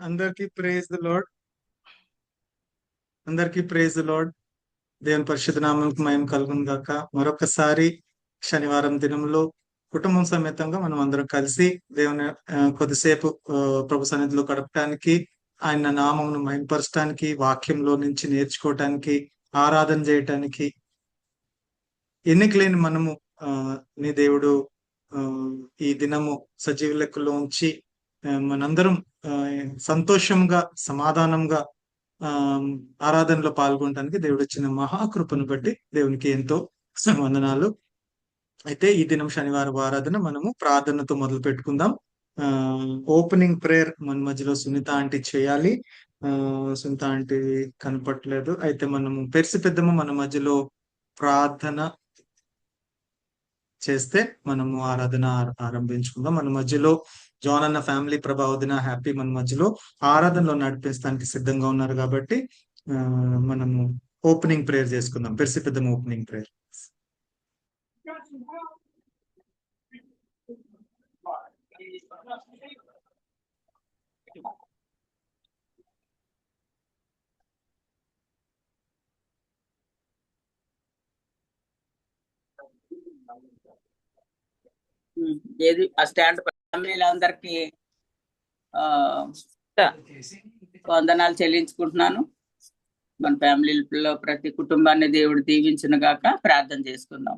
అందరికీ praise the lord. అందరికీ praise the lord. దేవుని పరిశుద్ధ నామమునకు మహిమ కలుగును గాక. మరొకసారి శనివారం దినంలో కుటుంబం సమేతంగా మనం అందరం కలిసి దేవుని కొద్దిసేపు ప్రభు సన్నిధిలో గడపడానికి, ఆయన నామమును మహిమపరచడానికి, వాక్యంలో నుంచి నేర్చుకోవటానికి, ఆరాధన చేయటానికి ఎన్నిక లేని మనము నీ దేవుడు ఈ దినము సజీవ లెక్కలో ఉంచి మనందరం సంతోషంగా సమాధానంగా ఆరాధనలో పాల్గొనడానికి దేవుడు ఇచ్చిన మహాకృపను బట్టి దేవునికి ఎంతో వందనాలు. అయితే ఈ దినం శనివారం ఆరాధన మనము ప్రార్థనతో మొదలు పెట్టుకుందాం. ఓపెనింగ్ ప్రేయర్ మన మధ్యలో సునీత ఆంటీ చేయాలి. సునీత ఆంటీ కనపట్లేదు. అయితే మనము పెరిసి పెద్దము మన మధ్యలో ప్రార్థన చేస్తే మనము ఆరాధన ఆరంభించుకుందాం. మన మధ్యలో జాన్ అన్న ఫ్యామిలీ ప్రభావదిన హ్యాపీ మన మధ్యలో ఆరాధనలో నడిపించడానికి సిద్ధంగా ఉన్నారు కాబట్టి మనము ఓపెనింగ్ ప్రేయర్ చేసుకుందాం. పెరిసి పెద్దము ఓపెనింగ్ ప్రేయర్. ఏది ఆ స్టాండ్ ఫ్యామిలీలందరికీ వందనాలు చెల్లించుకుంటున్నాను. మన ఫ్యామిలీలో ప్రతి కుటుంబాన్ని దేవుడు దీవించును గాక. ప్రార్థన చేసుకుందాం.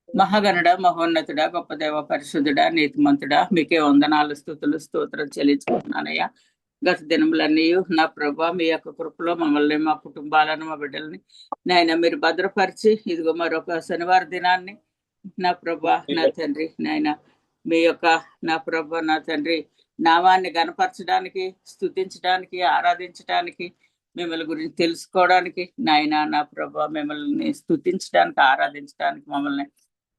మహాగణుడ, మహోన్నతుడా, గొప్ప దేవ, పరిశుద్ధుడా, నీతిమంతుడా, మీకే వందనాలు, స్తుతులు, స్తోత్రం చెల్లించుకుంటున్నానయ్యా. గత దినములన్నీ నా ప్రభా మీ యొక్క కృపలో మమ్మల్ని, మా కుటుంబాలను, మా బిడ్డల్ని నాయన మీరు భద్రపరిచి ఇదిగో మరొక శనివార దినాన్ని నా ప్రభా నా తండ్రి నాయన మీ యొక్క నా ప్రభా నా తండ్రి నామాన్ని గణపరచడానికి, స్తుతించడానికి, ఆరాధించడానికి, మిమ్మల్ని గురించి తెలుసుకోవడానికి నాయన నా ప్రభా మిమ్మల్ని స్తుతించడానికి, ఆరాధించడానికి మమ్మల్ని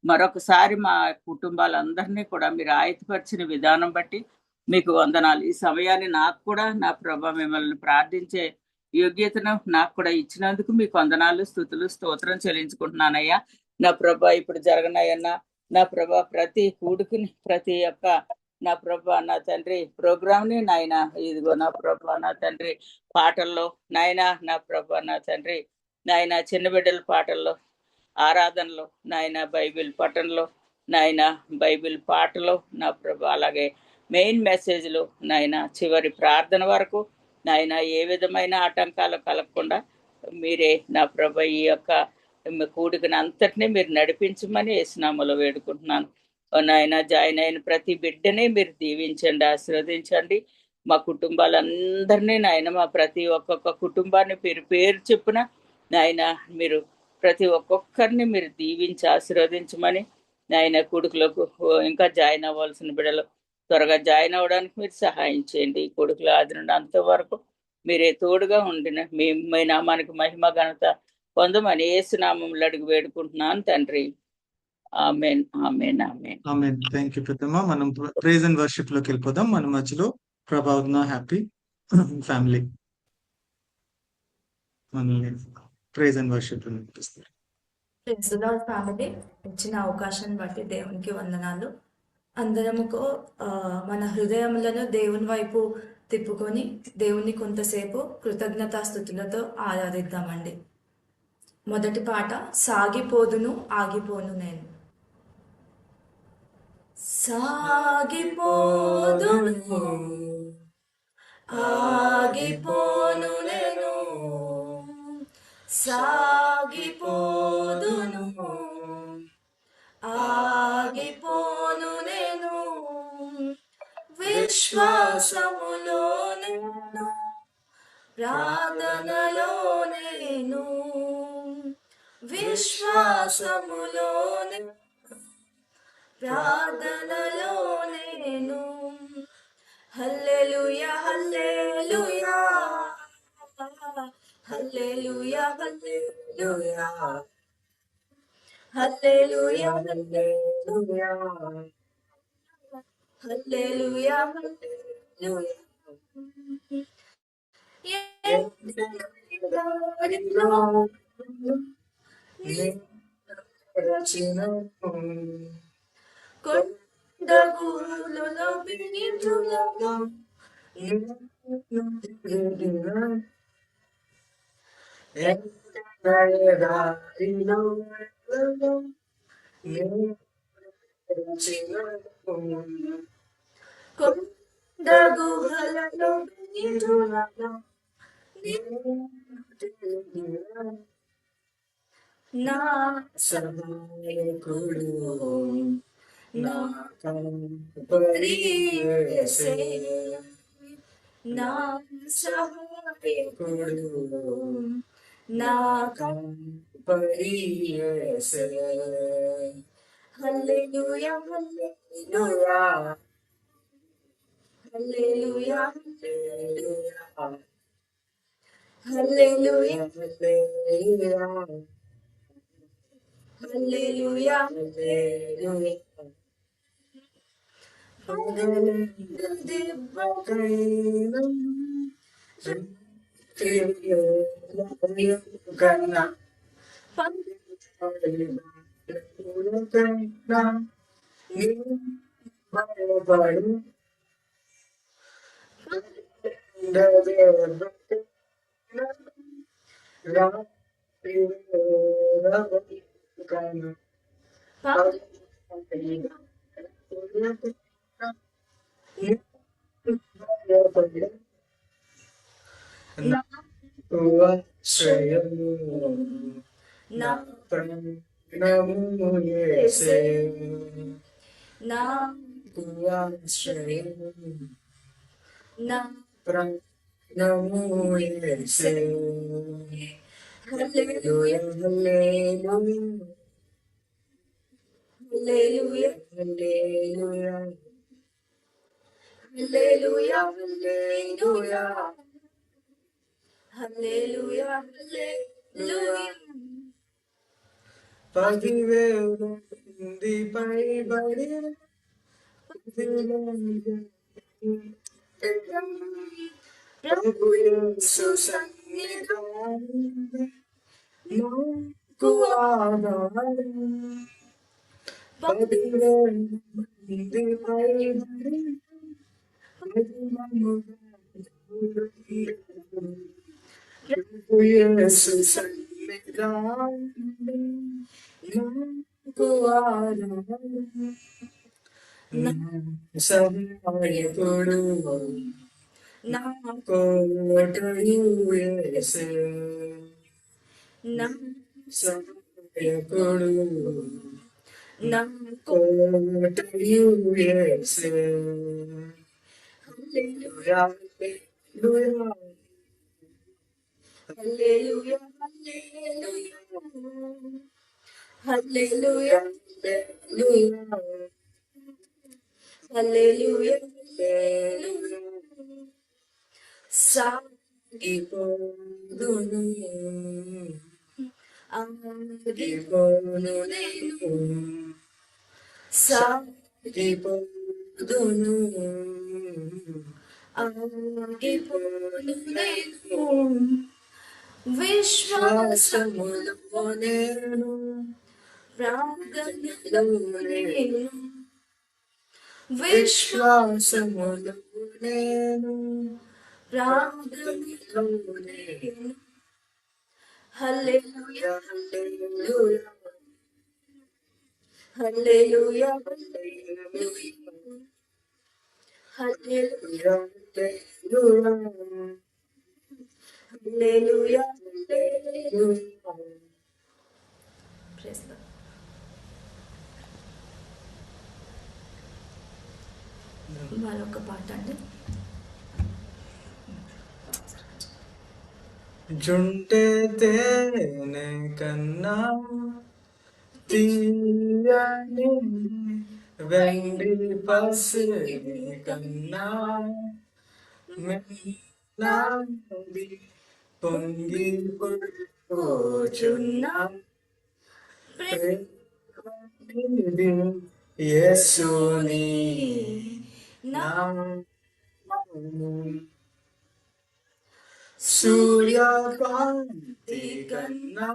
మరొకసారి మా కుటుంబాలందరినీ కూడా మీరు ఆయతపరిచిన విధానం బట్టి మీకు వందనాలు. ఈ సమయాన్ని నాకు కూడా నా ప్రభా మిమ్మల్ని ప్రార్థించే యోగ్యతను నాకు కూడా ఇచ్చినందుకు మీకు వందనాలు, స్తుతులు, స్తోత్రం చెల్లించుకుంటున్నానయ్యా. నా ప్రభా ఇప్పుడు జరగనయ్యన్నా నా ప్రభా ప్రతి కూడుకుని ప్రతి యొక్క నా ప్రభా నా తండ్రి ప్రోగ్రామ్ని నాయన ఇదిగో నా ప్రభా నా తండ్రి పాటల్లో నాయన నా ప్రభా నా తండ్రి నాయన చిన్న బిడ్డల పాటల్లో, ఆరాధనలో నాయన బైబిల్ పఠనంలో నాయన బైబిల్ పాటలో నా ప్రభా అలాగే మెయిన్ మెసేజ్లో నాయన చివరి ప్రార్థన వరకు నాయన ఏ విధమైన ఆటంకాలు కలగకుండా మీరే నా ప్రభా ఈ యొక్క కూడికను అంతటినీ మీరు నడిపించమని యేసునామములో వేడుకుంటున్నాను. నాయన జాయిన్ అయిన ప్రతి బిడ్డని మీరు దీవించండి, ఆశీర్వదించండి. మా కుటుంబాలందరినీ నాయన మా ప్రతి ఒక్కొక్క కుటుంబాన్ని పేరు పేరు చెప్పున నాయన మీరు ప్రతి ఒక్కొక్కరిని మీరు దీవించి ఆశీర్వదించమని నాయన కొడుకులకు ఇంకా జాయిన్ అవ్వాల్సిన బిడ్డలు త్వరగా జాయిన్ అవ్వడానికి మీరు సహాయం చేయండి. కొడుకులు ఆది నుండి అంతవరకు మీరే తోడుగా ఉండిన మీ నామానికి మహిమ ఘనత పొందమని యేసు నామములో అడిగి వేడుకుంటున్నాను తండ్రి. ఆమేన్, ఆమేన్, ఆమేన్, ఆమేన్. థ్యాంక్ యూ పెద్దమ్మ. మనం ప్రైజ్ అండ్ వర్షిప్ లోకి వెళ్ళిపోదాం. మన మధ్యలో ప్రభావన హ్యాపీ ఫ్యామిలీ మనల్ని ప్రైజ్ అండ్ వర్షిప్ లో నడిపిస్తారు. ఫ్యామిలీ ఇచ్చిన అవకాశాన్ని బట్టి దేవునికి వందనాలు. అందరముకు మన హృదయములను దేవుని వైపు తిప్పుకొని దేవుని కొంతసేపు కృతజ్ఞతాస్థుతులతో ఆరాధిద్దామండి. మొదటి పాట సాగిపోదును ఆగిపోను నేను. సాగిపోదును ఆగిపోను నేను, సాగిపోదును ఆగిపోను నేను, విశ్వాసములో నేను, ప్రార్థనలో నేను, విశ్వాసములో నేను, ప్రార్థనలో నేను. హల్లెలూయా హల్లెలూయా హల్లెలూయా హల్లెలూయా హల్లెలూయా హల్లెలూయా హల్లెలూయా హల్లెలూయా. కొండగూలలో బిందులలో కొండ గుహలలో నిధులలో నా సహాయకుడు నా కాపరి యేసే నా సహాయకుడు నా కాపరి యేసే హల్లెలూయా హల్లెలూయా హల్లెలూయా హల్లెలూయా హల్లెలూయా హల్లెలూయా హల్లెలూయా పగలందు దెబ్బకైనా కన్నా భయపడు నా ప్రాణము యేసే నా ఆశ్రయము నా ప్రాణము యేసే హల్లెలూయా హల్లెలూయా హల్లెలూయా హల్లెలూయా హల్లెలూయా హల్లెలూయా హల్లెలూయా హల్లెలూయా 10,000 మంది పైబడి ప్రభు యేసు సన్నిధానము నాకు ఆధారం 10,000 మంది పైబడి ప్రభు యేసు సన్నిధానము నాకు ఆధారం నా సహాయకుడు నా కోటయు యేసే నా సహాయకుడు నా కోటయు యేసే హల్లెలూయా హల్లెలూయా హల్లెలూయా హల్లెలూయా హల్లెలూయా హల్లెలూయా సాగిపోదును ఆగిపోను నేను సాగిపోదును ఆగిపోను నేను విశ్వాసములో నేను ప్రార్థనలో నేను విశ్వాసములో నేను ప్రార్థనలో నేను హల్లెలూయా హల్లెలూయా హల్లెలూయా హల్లెలూయా హల్లెలూయా హల్లెలూయా హల్లెలూయా ప్రైజ్ లార్డ్. మరొక పాట అండి. జుంటె తేనె కన్నా తీయని వెండి పసిడి కన్నా మెల్లది పొంగి పోచున్నా ప్రేమనిది యేసుని నామము సూర్యకాంతి కన్నా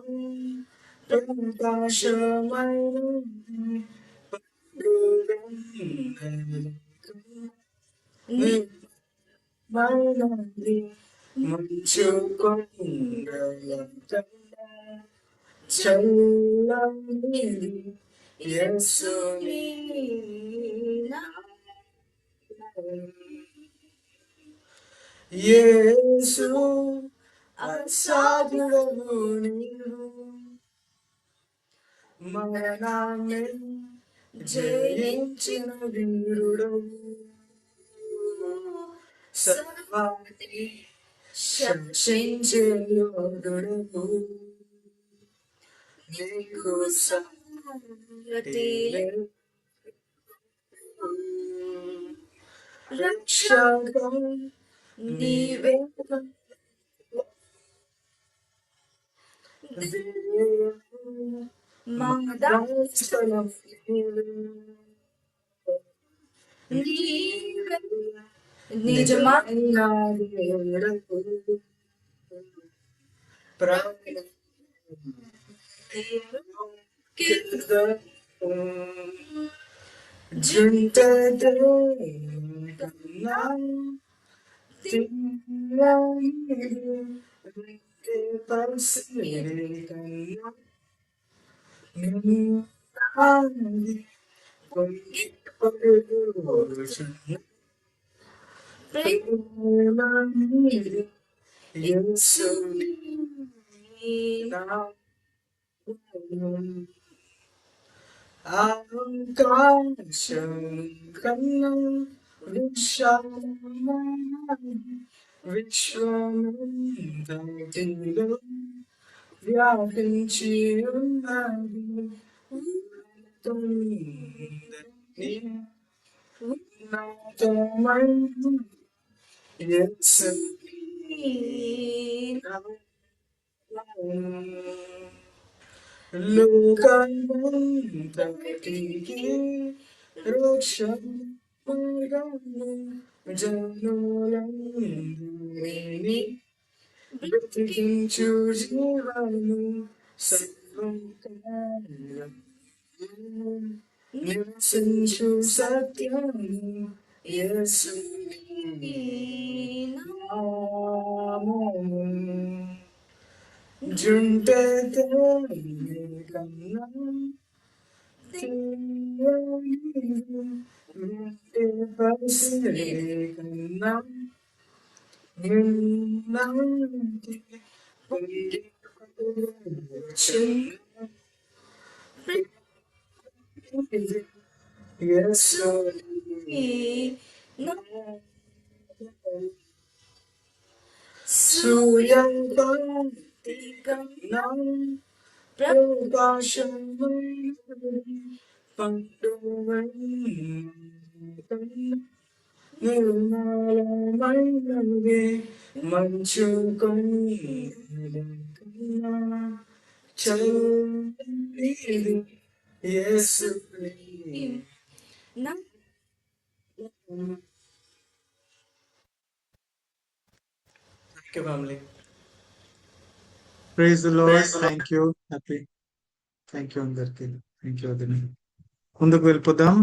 ప్రకాశమైన మనది మంచు కొండల చల్లని యేసుని యేసు అసాధ్యుడవు నీవు మరణాన్ని జయించిన వీరుడవు సర్వాన్ని శాసించే యోధుడవు నీకు సాటి రక్షకం నీవే మహదాస్థలం నీవే నిజమైన దేవుడవు జుంట కన్నా పరిస్థితి కన్నా ప్రేమ యేసుని ఆకాశం కన్నా విశ్వమంతటిలో వ్యాపించి ఉన్నది ఉన్నతమైన యేసుని లోకమంతటికి రక్షకుడను జనులందరినీ బ్రతికించు జీవను సర్వం నివసించు సత్యము యేసుని నామము జుంట కన్నా పరిస్థితి కన్నా సూర్యంకాంతి కన్నా ప్రకాశమైన నిర్మలమైనది మంచు కన్నా చల్లని యేసుని family praise the lord. Thank you happy. Thank you అందరికి. థ్యాంక్ యూ వదిన. ముందుకు వెళ్ళిపోదాం.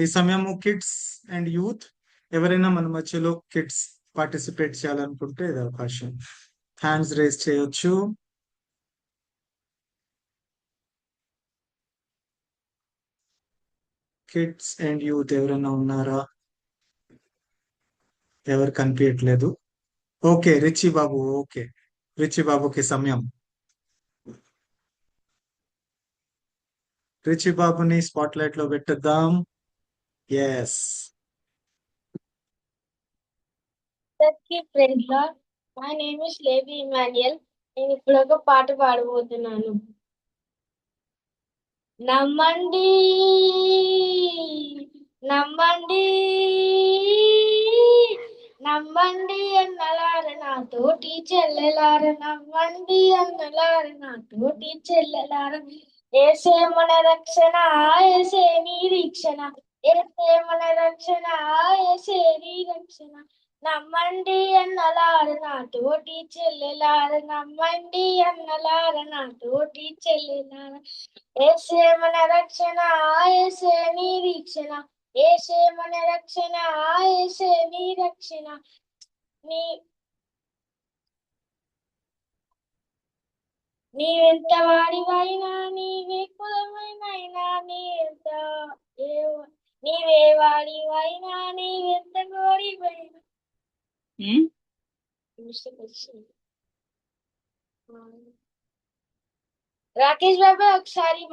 ఈ సమయము కిడ్స్ అండ్ యూత్ ఎవరైనా మన మధ్యలో కిడ్స్ పార్టిసిపేట్ చేయాలనుకుంటే ఇది అవకాశం. హ్యాండ్స్ రేస్ చేయొచ్చు. కిడ్స్ అండ్ యూత్ ఎవరైనా ఉన్నారా? ఎవరు కనిపించట్లేదు. ఓకే, రిచి బాబు. ఓకే, రిచి బాబుకి సమయం. రిచి బాబుని స్పాట్ లైట్ లో పెట్టిద్దాం. Yes. My name is Levi Emmanuel. నేను ఇప్పుడు ఒక పాట పాడబోతున్నాను. నమ్మండి నమ్మండి నమ్మండి అన్నలార నాతోటి చెల్లెలార, నమ్మండి అన్నలార నాతోటి చెల్లెలార. ఏసే మన రక్షణ, ఏసే నిరీక్షణ, ఏసే మన రక్షణ, ఏసే నిరీక్షణ. నమ్మండి అన్నలార నాతోటి చెల్లెలార, నమ్మండి అన్నలార నాతోటి చెల్లెలార. ఏసే మన రక్షణ, ఏసే నిరీక్షణ, ఏసే మన రక్షణ, ఏసే నిరీక్షణ. నీ నీవెంత వాడివైనా నీవే కులమైనైనా నీవే వాడివైనా నీవెంత గోడివైనా రాకేష్ బాబాయ్ ఒకసారి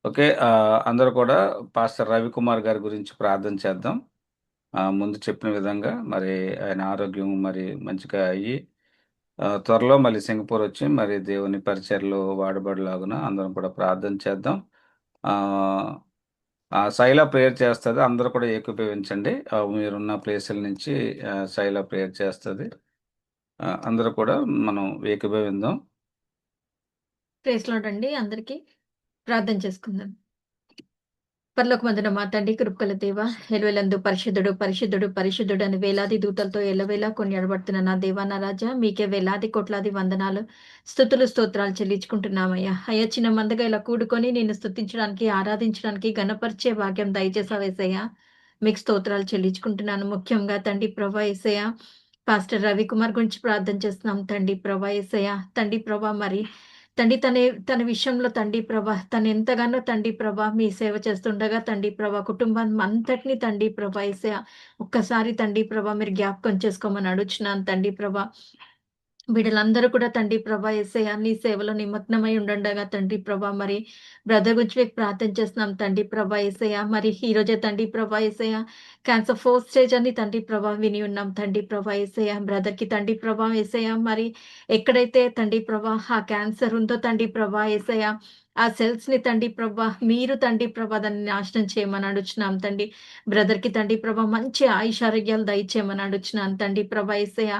ఓకే. అందరూ కూడా పాస్టర్ రవికుమార్ గారి గురించి ప్రార్థన చేద్దాం. ముందు చెప్పిన విధంగా మరి ఆయన ఆరోగ్యం మరి మంచిగా అయ్యి త్వరలో మళ్ళీ సింగపూర్ వచ్చి మరి దేవుని పరిచర్యలో వాడబడలాగున అందరం కూడా ప్రార్థన చేద్దాం. శైల ప్రేయర్ చేస్తది. అందరూ కూడా ఏకీభవించండి. మీరున్న ప్లేసుల నుంచి శైల ప్రేయర్ చేస్తది. అందరూ కూడా మనం ఏకీభవిందాం. ప్రైజ్ లార్డ్ అండి. అందరికీ ప్రార్థన చేసుకుందాం. పరలోకమందున మా తండ్రి కృపగల దేవ, ఎలువెలందు పరిశుద్ధుడు పరిశుద్ధుడు పరిశుద్ధుడు అని వేలాది దూతలతో ఎల్లవేళ కొనియాడబడుతున్న నా దేవా నా రాజా, మీకే వేలాది కోట్లాది వందనాలు స్తుతులు స్తోత్రాలు చెల్లించుకుంటున్నామయ్యా. అయ్యా, చిన్న మందగా ఇలా కూడుకొని నిన్ను స్తుతించడానికి ఆరాధించడానికి ఘనపరిచే భాగ్యం దయచేసావేసయ్యా. మీకు స్తోత్రాలు చెల్లించుకుంటున్నాను. ముఖ్యంగా తండ్రి ప్రభా యేసయ్య, పాస్టర్ రవికుమార్ గురించి ప్రార్థన చేస్తున్నాం తండ్రి ప్రభా యేసయ్య. తండ్రి ప్రభా మరి తండ్రి తన విషయంలో తండ్రి ప్రభా తను ఎంతగానో తండ్రి ప్రభా మీ సేవ చేస్తుండగా తండ్రి ప్రభా కుటుంబం అంతటిని తండ్రి ప్రభా యేసయ్య ఒక్కసారి తండ్రి ప్రభా మీరు జ్ఞాపకం చేసుకోమని అడుగుచున్నాను తండ్రి ప్రభా. వీళ్ళందరూ కూడా తండ్రి ప్రభా యేసయ్య నీ సేవలో నిమగ్నమై ఉండగా తండ్రి ప్రభా మరి బ్రదర్ గురించి మీకు ప్రార్థన చేస్తున్నాం తండ్రి ప్రభా యేసయ్య. మరి ఈ రోజే తండ్రి ప్రభా యేసయ్య క్యాన్సర్ 4th స్టేజ్ అని తండ్రి ప్రభా విని ఉన్నాం తండ్రి ప్రభా యేసయ్య. బ్రదర్ కి తండ్రి ప్రభా యేసయ్య మరి ఎక్కడైతే తండ్రి ప్రభా ఆ క్యాన్సర్ ఉందో తండ్రి ప్రభా యేసయ్య ఆ సెల్స్ ని తండ్రి ప్రభా మీరు తండ్రి ప్రభా దాన్ని నాశనం చేయమని అడుగుచున్నాం తండ్రి. బ్రదర్ కి తండ్రి ప్రభా మంచి ఆయుష్ ఆరోగ్యాలు దయచేయమని అడుగుచున్నాను తండ్రి ప్రభా యేసయ్య.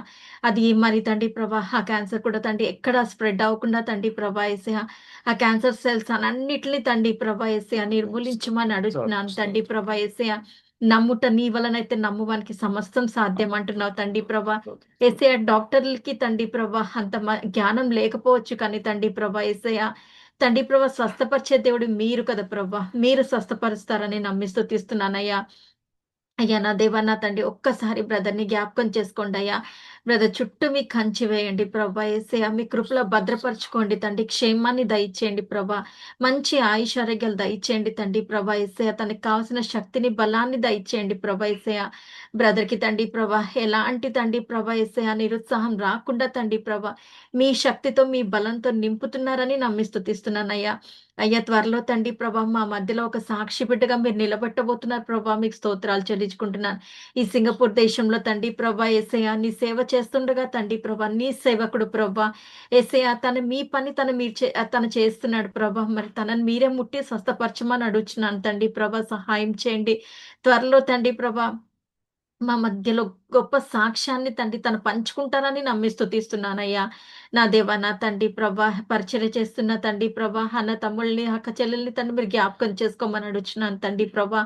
అది మరి తండ్రి ప్రభా ఆ క్యాన్సర్ కూడా తండ్రి ఎక్కడ స్ప్రెడ్ అవ్వకుండా తండ్రి ప్రభా యేసయ్య ఆ క్యాన్సర్ సెల్స్ అన్నిటిని తండ్రి ప్రభా యేసయ్య నిర్మూలించమని అడుగుతున్నాను తండ్రి ప్రభా యేసయ్య. నమ్ముట నీ వలనైతే నమ్మువానికి సమస్తం సాధ్యం అంటున్నావు తండ్రి ప్రభా యేసయ్య. డాక్టర్లకి తండ్రి ప్రభా అంత జ్ఞానం లేకపోవచ్చు కానీ తండ్రి ప్రభా యేసయ్య తండ్రి ప్రభా స్వస్థపరిచే దేవుడు మీరు కదా ప్రభా, మీరు స్వస్థపరుస్తారని నమ్మి స్తుతిస్తున్నానయ్యా. అయ్యా నా దేవా నా తండ్రి ఒక్కసారి బ్రదర్ని జ్ఞాపకం చేసుకోండి అయ్యా. బ్రదర్ చుట్టూ మీ కంచి వేయండి ప్రభా యేసయ్య. మీ కృపలో భద్రపరచుకోండి తండ్రి. క్షేమాన్ని దయచేయండి ప్రభా. మంచి ఆయుష్ ఆరోగ్యాలు దయచేయండి తండ్రి ప్రభా యేసయ్య. తనకు కావాల్సిన శక్తిని బలాన్ని దయచేయండి ప్రభా యేసయ్య. బ్రదర్ కి తండ్రి ప్రభా ఎలాంటి తండ్రి ప్రభా యేసయ్య నిరుత్సాహం రాకుండా తండ్రి ప్రభా మీ శక్తితో మీ బలంతో నింపుతున్నారని నమ్మి స్తుతిస్తున్నానయ్యా. అయ్యా త్వరలో తండ్రి ప్రభా మా మధ్యలో ఒక సాక్షి బిడ్డగా మీరు నిలబెట్టబోతున్నారు ప్రభా. మీకు స్తోత్రాలు చెల్లించుకుంటున్నాను. ఈ సింగపూర్ దేశంలో తండ్రి ప్రభా యేసయ్య నీ సేవ చేస్తుండగా తండ్రి ప్రభా నీ సేవకుడు ప్రభా యేసయ్య మీ పని తను చేస్తున్నాడు ప్రభా. మరి తనని మీరే ముట్టి స్వస్థపరచమని అడుగుచున్నాను తండ్రి ప్రభా. సహాయం చేయండి త్వరలో తండ్రి ప్రభా. మా మధ్యలో గొప్ప సాక్ష్యాన్ని తండ్రి తను పంచుకుంటారని నమ్మి స్తుతిస్తున్నానయ్యా. నా దేవా నా తండ్రి ప్రభా పరిచర్య చేస్తున్న తండ్రి ప్రభా అన్న తమ్ముళ్ళని అక్క చెల్లెల్ని తండ్రి మీరు జ్ఞాపకం చేసుకోమని అడుగుచున్నాను తండ్రి ప్రభా.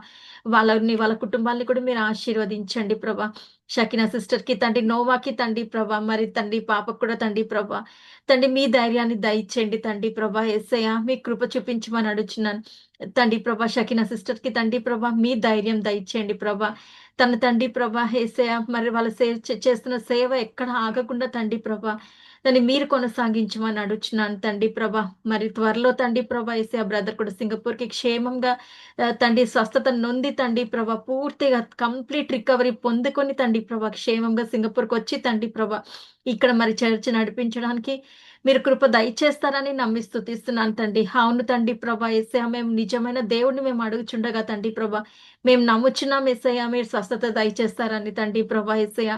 వాళ్ళ కుటుంబాన్ని కూడా మీరు ఆశీర్వదించండి ప్రభా. షకినా సిస్టర్ కి తండ్రి, నోవాకి తండ్రి ప్రభా మరి తండ్రి పాపకు కూడా తండ్రి ప్రభా తండ్రి మీ ధైర్యాన్ని దయచేయండి తండ్రి ప్రభా యేసయ్య. మీ కృప చూపించమని అడుగుచున్నాను తండ్రి ప్రభా. షకినా సిస్టర్ కి తండ్రి ప్రభా మీ ధైర్యం దయచేయండి ప్రభా. తన తండ్రి ప్రభా యేసయ్య మరి వాళ్ళ చేస్తున్న సేవ ఎక్కడ ఆగకుండా తండ్రి ప్రభా దాన్ని మీరు కొనసాగించమని అడుగుచున్నాను తండ్రి ప్రభా. మరి త్వరలో తండ్రి ప్రభా యేసయ్య బ్రదర్ కూడా సింగపూర్ కి క్షేమంగా తండ్రి స్వస్థత నొంది తండ్రి ప్రభా పూర్తిగా కంప్లీట్ రికవరీ పొందుకొని తండ్రి ప్రభా క్షేమంగా సింగపూర్కి వచ్చి తండ్రి ప్రభా ఇక్కడ మరి చర్చ నడిపించడానికి మీరు కృప దయచేస్తారని నమ్మి స్తుతిస్తున్నాను తండ్రి. అవును తండ్రి ప్రభా యేసయ్య మేము నిజమైన దేవుడిని మేము అడుగుచుండగా తండ్రి ప్రభా మేము నమ్ముచున్నాం యేసయ్య మీరు స్వస్థత దయచేస్తారని తండ్రి ప్రభా యేసయ్య.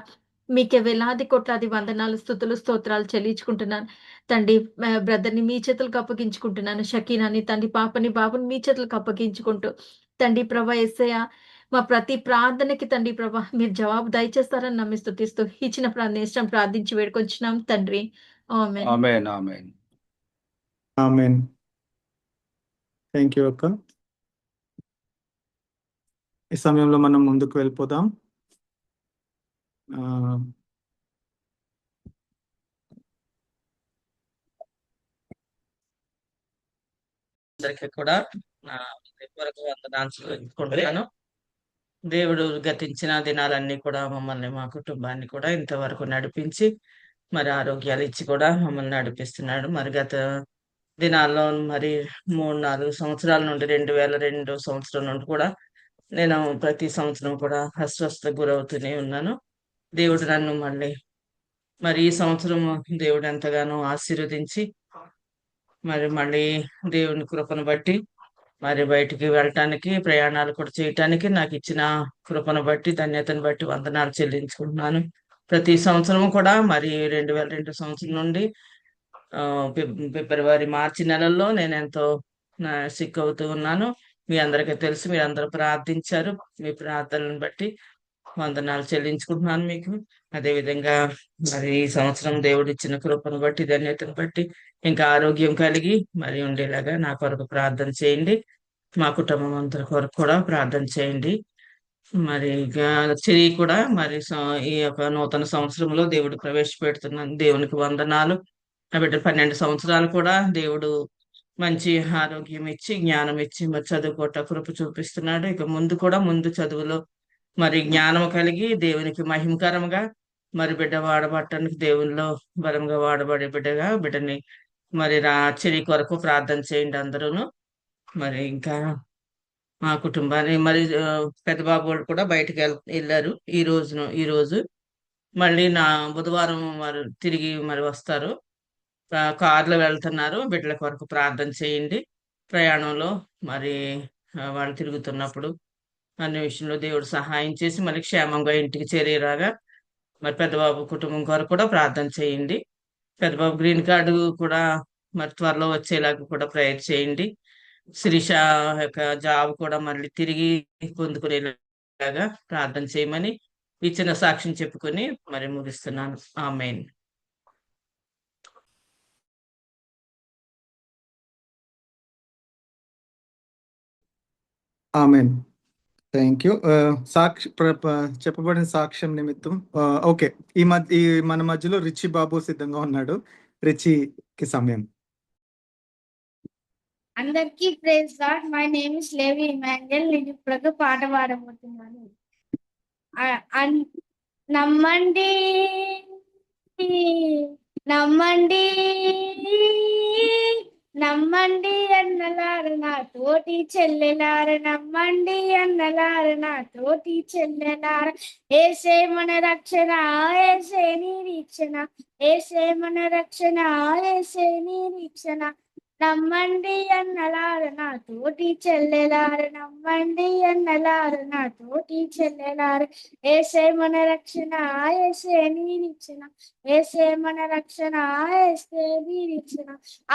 మీకే వేలాది కోట్లాది వందనాలు స్తుతులు స్తోత్రాలు చెల్లించుకుంటున్నాను తండ్రి. బ్రదర్ని మీ చేతులకు అప్పగించుకుంటున్నాను. షకీనాని తండ్రి పాపని బాబుని మీ చేతులకు అప్పగించుకుంటూ తండ్రి ప్రభా యేసయ్య మా ప్రతి ప్రార్థనకి తండ్రి ప్రభా మీరు జవాబు దయచేస్తారని నమ్మి స్తుతిస్తూ ఇచ్చిన ప్రార్థన ప్రార్థించి వేడుకొంచున్నాం తండ్రి. ఆమేన్. ఆమేన్. ఆమేన్. ఆమేన్. థ్యాంక్ యూ అక్క. ఈ సమయంలో మనం ముందుకు వెళ్ళిపోదాం. అందరికీ కూడా నా హృదయపూర్వక వందనాలు తెలుపుకుంటున్నాను. దేవుడు గతించిన దినాలన్నీ కూడా మమ్మల్ని మా కుటుంబాన్ని కూడా ఇంతవరకు నడిపించి మరి ఆరోగ్యాలు ఇచ్చి కూడా మమ్మల్ని నడిపిస్తున్నాడు. మరి గత దినాల్లో మరి 3-4 సంవత్సరాల నుండి 2002 సంవత్సరం నుండి కూడా నేను ప్రతి సంవత్సరం కూడా అస్వస్థతకు గురవుతూనే ఉన్నాను. దేవుడు నన్ను మరి ఈ సంవత్సరం దేవుడు ఎంతగానో ఆశీర్వదించి మరి మళ్ళీ దేవుని కృపను బట్టి మరి బయటికి వెళ్ళటానికి ప్రయాణాలు కూడా చేయటానికి నాకు ఇచ్చిన కృపను బట్టి ధన్యతను బట్టి వందనాలు చెల్లించుకుంటున్నాను. ప్రతి సంవత్సరం కూడా మరి 2002 సంవత్సరం నుండి ఫిబ్రవరి మార్చి నెలల్లో నేను ఎంతో సిక్ అవుతూ ఉన్నాను. మీ అందరికీ తెలుసు, మీరు అందరూ ప్రార్థించారు. మీ ప్రార్థనలను బట్టి వందనాలు చెల్లించుకుంటున్నాను మీకు. అదేవిధంగా మరి ఈ సంవత్సరం దేవుడు ఇచ్చిన కృపను బట్టి ధన్యతను బట్టి ఇంకా ఆరోగ్యం కలిగి మరి ఉండేలాగా నా కొరకు ప్రార్థన చేయండి. మా కుటుంబం అందరి కొరకు కూడా ప్రార్థన చేయండి. మరి చిరి కూడా మరి ఈ యొక్క నూతన సంవత్సరంలో దేవుడు ప్రవేశపెడుతున్నాను. దేవునికి వందనాలు. నా బిడ్డ 12 సంవత్సరాలు కూడా దేవుడు మంచి ఆరోగ్యం ఇచ్చి జ్ఞానం ఇచ్చి మరి చదువుకోట కృప చూపిస్తున్నాడు. ఇక ముందు చదువులో మరి జ్ఞానం కలిగి దేవునికి మహిమకరంగా మరి బిడ్డ వాడబట్టడానికి దేవునిలో బలంగా వాడబడే బిడ్డని మరి చిరి కొరకు ప్రార్థన చేయండి అందరూను. మరి ఇంకా మా కుటుంబాన్ని మరి పెద్ద బాబు వాళ్ళు కూడా బయటకు వెళ్ళారు ఈ రోజు మళ్ళీ బుధవారం వారు తిరిగి మరి వస్తారు. కార్లో వెళ్తున్నారు. బిడ్డల కొరకు ప్రార్థన చేయండి. ప్రయాణంలో మరి వాళ్ళు తిరుగుతున్నప్పుడు అన్ని విషయంలో దేవుడు సహాయం చేసి మరి క్షేమంగా ఇంటికి చేరేలాగా మరి పెద్దబాబు కుటుంబం కొరకు కూడా ప్రార్థన చేయండి. పెద్దబాబు గ్రీన్ కార్డు కూడా మరి త్వరలో వచ్చేలాగా కూడా ప్రయత్నం చేయండి. శిరీష యొక్క జాబ్ కూడా మళ్ళీ తిరిగి పొందుకునేలాగా ప్రార్థన చేయమని ఇచ్చిన సాక్ష్యం చెప్పుకొని మరి ముగిస్తున్నాను. ఆమేన్. ఆమేన్. Thank you. చెప్పబడిన సాక్ష్యం నిమిత్తం ఓకే. మన మధ్యలో రిచి బాబు సిద్ధంగా ఉన్నాడు. రిచికి సమయం. అందరికీ praise God. My name is Levi Emmanuel. నేను ఇప్పుడు పాట పాడబోతున్నాను. నమ్మండి నమ్మండి నమ్మండి అన్నలార నా తోటి చెల్లెలార, నమ్మండి అన్నలార నా తోటి చెల్లెలార. ఏసే మన రక్షణ, ఏసే నిరీక్షణ, ఏసే మన రక్షణ, ఏసే నిరీక్షణ. నమ్మండి అన్నలార నా తోటి చెల్లెలార, నమ్మండి అన్నలార నా తోటి చెల్లెలార. ఏసే మన రక్షణ, ఏసే నిరీక్షణ, ఏసే మన రక్షణ, ఏసే నిరీక్షణ.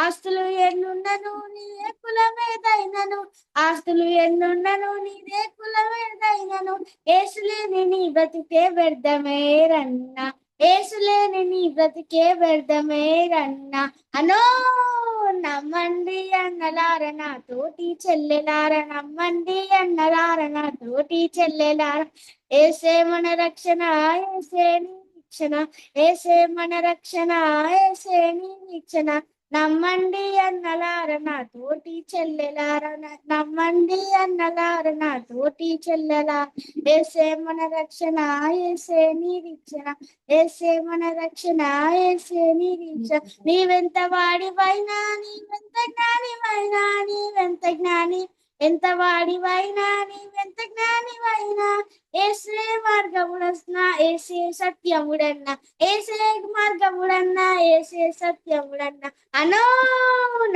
ఆస్తులు ఎన్నున్నను నీదే కులమేదైనను, ఆస్తులు ఎన్నున్నను నీదే కులమేదైనను, ఏసులేని నీ బ్రతికే వ్యర్థమేరన్నా, ఏసులేని నీ బ్రతికే వ్యర్థమేరన్నా. అనో నమ్మండి అన్నలార నా తోటి చెల్లెలార, నమ్మండి అన్నలార నా తోటి చెల్లెలార. ఏసే మన రక్షణ, ఏసే నిరీక్షణ, ఏసే మన రక్షణ, ఏసే నిరీక్షణ. నమ్మండి అన్నలార నా తోటి చెల్లెలార, నమ్మండి అన్నలార నా తోటి చెల్లెలార. ఏసే మన రక్షణ, ఏసే నిరీక్షణ, ఏసే మన రక్షణ, ఏసే నిరీక్షణ. నీవెంత వాడివైనా, నీవెంత జ్ఞానివైనా, నీవెంత జ్ఞాని, ఎంత వాడివైనా, నీవెంత జ్ఞానివైనా, ఏసే మార్గముడన్నా, ఏసే సత్యముడన్నా, ఏసే మార్గముడన్నా, ఏసే సత్యముడన్నా. అనో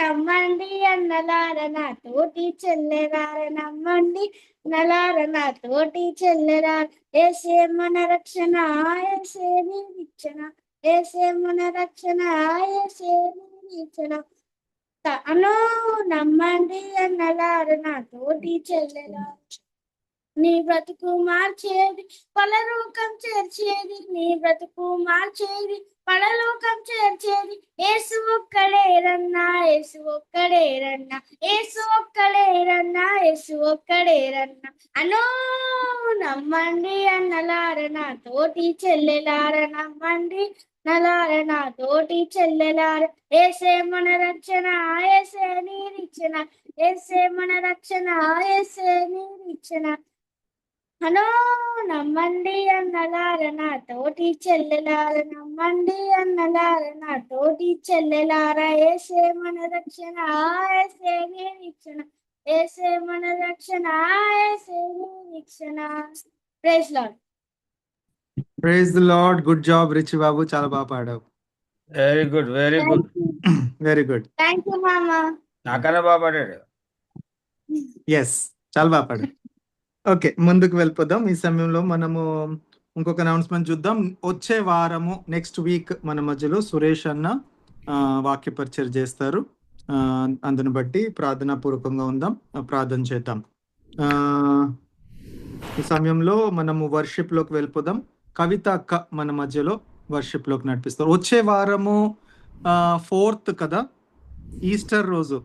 నమ్మండి అన్నలార నా తోటి చెల్లెలార, నమ్మండి నలార నా తోటి చెల్లెలార. ఏసే మన రక్షణ, ఏసే నిరీక్షణ, ఏసే మన రక్షణ, ఏసే నిరీక్షణ. అనో నమ్మండి అన్నలార నా తోటి చెల్లెలార. నీ బ్రతుకు మార్చేది పరలోకం చేర్చేది, నీ బ్రతుకు మార్చేది పరలోకం చేర్చేది యేసు ఒక్కడేరన్నా, యేసు ఒక్కడేరన్నా, యేసు ఒక్కడేరన్నా, యేసు ఒక్కడేరన్నా. అనో నమ్మండి అన్నలార నా తోటి చెల్లెలార, నమ్మండి నలార నా తోటి చెల్లెలార. ఏసే మన రక్షణ, ఏసే నిరీక్షణ, ఏసే మన రక్షణ, ఏసే నిరీక్షణ. హలో నమ్మండి అన్నలార నా తోటి చెల్లెలార, నమ్మండి అన్నలార నా తోటి చెల్లెలార, ఏసే మన రక్షణ, ఏసే నిరీక్షణ, ఏసే మన రక్షణ, ఏసే నిరీక్షణ. Praise lord. Praise the lord. Good job Richie బాబు, చాలా బాగా పాడావు. Very good, very good. Very good. Thank you మామా. నాకన్నా బాగా పాడాడు. ఎస్, చాలా బాగా పాడావు. ఓకే, ముందుకు వెళ్ళిపోదాం. ఈ సమయంలో మనము ఇంకొక అనౌన్స్మెంట్ చూద్దాం. వచ్చే వారము నెక్స్ట్ వీక్ మన మధ్యలో సురేష్ అన్న వాక్య పరిచయం చేస్తారు. అందుని బట్టి ప్రార్థనాపూర్వకంగా ఉందాం, ప్రార్థన చేద్దాం. ఈ సమయంలో మనము వర్షిప్ లోకి వెళ్ళిపోదాం. కవిత అక్క మన మధ్యలో వర్షిప్ లోకి నడిపిస్తారు. వచ్చే వారము 4th కదా, ఈస్టర్ రోజు.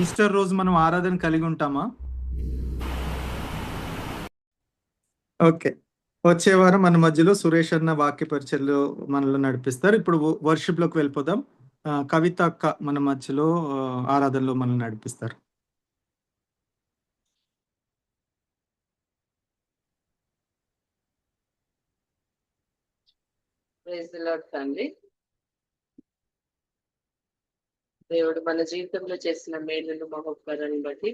ఈస్టర్ రోజు మనం ఆరాధన కలిగి ఉంటామా? ఓకే, వచ్చే వారం మన మధ్యలో సురేష్ అన్న వాక్య పరిచయలు మనలో నడిపిస్తారు. ఇప్పుడు వర్షిప్ లోకి వెళ్ళిపోదాం. కవిత అక్క మన మధ్యలో ఆరాధనలో మనల్ని నడిపిస్తారు. ప్రైజ్ ది లార్డ్ తండ్రి. దేవుడు మన జీవితంలో చేసిన మేలును మహోపకారాన్ని బట్టి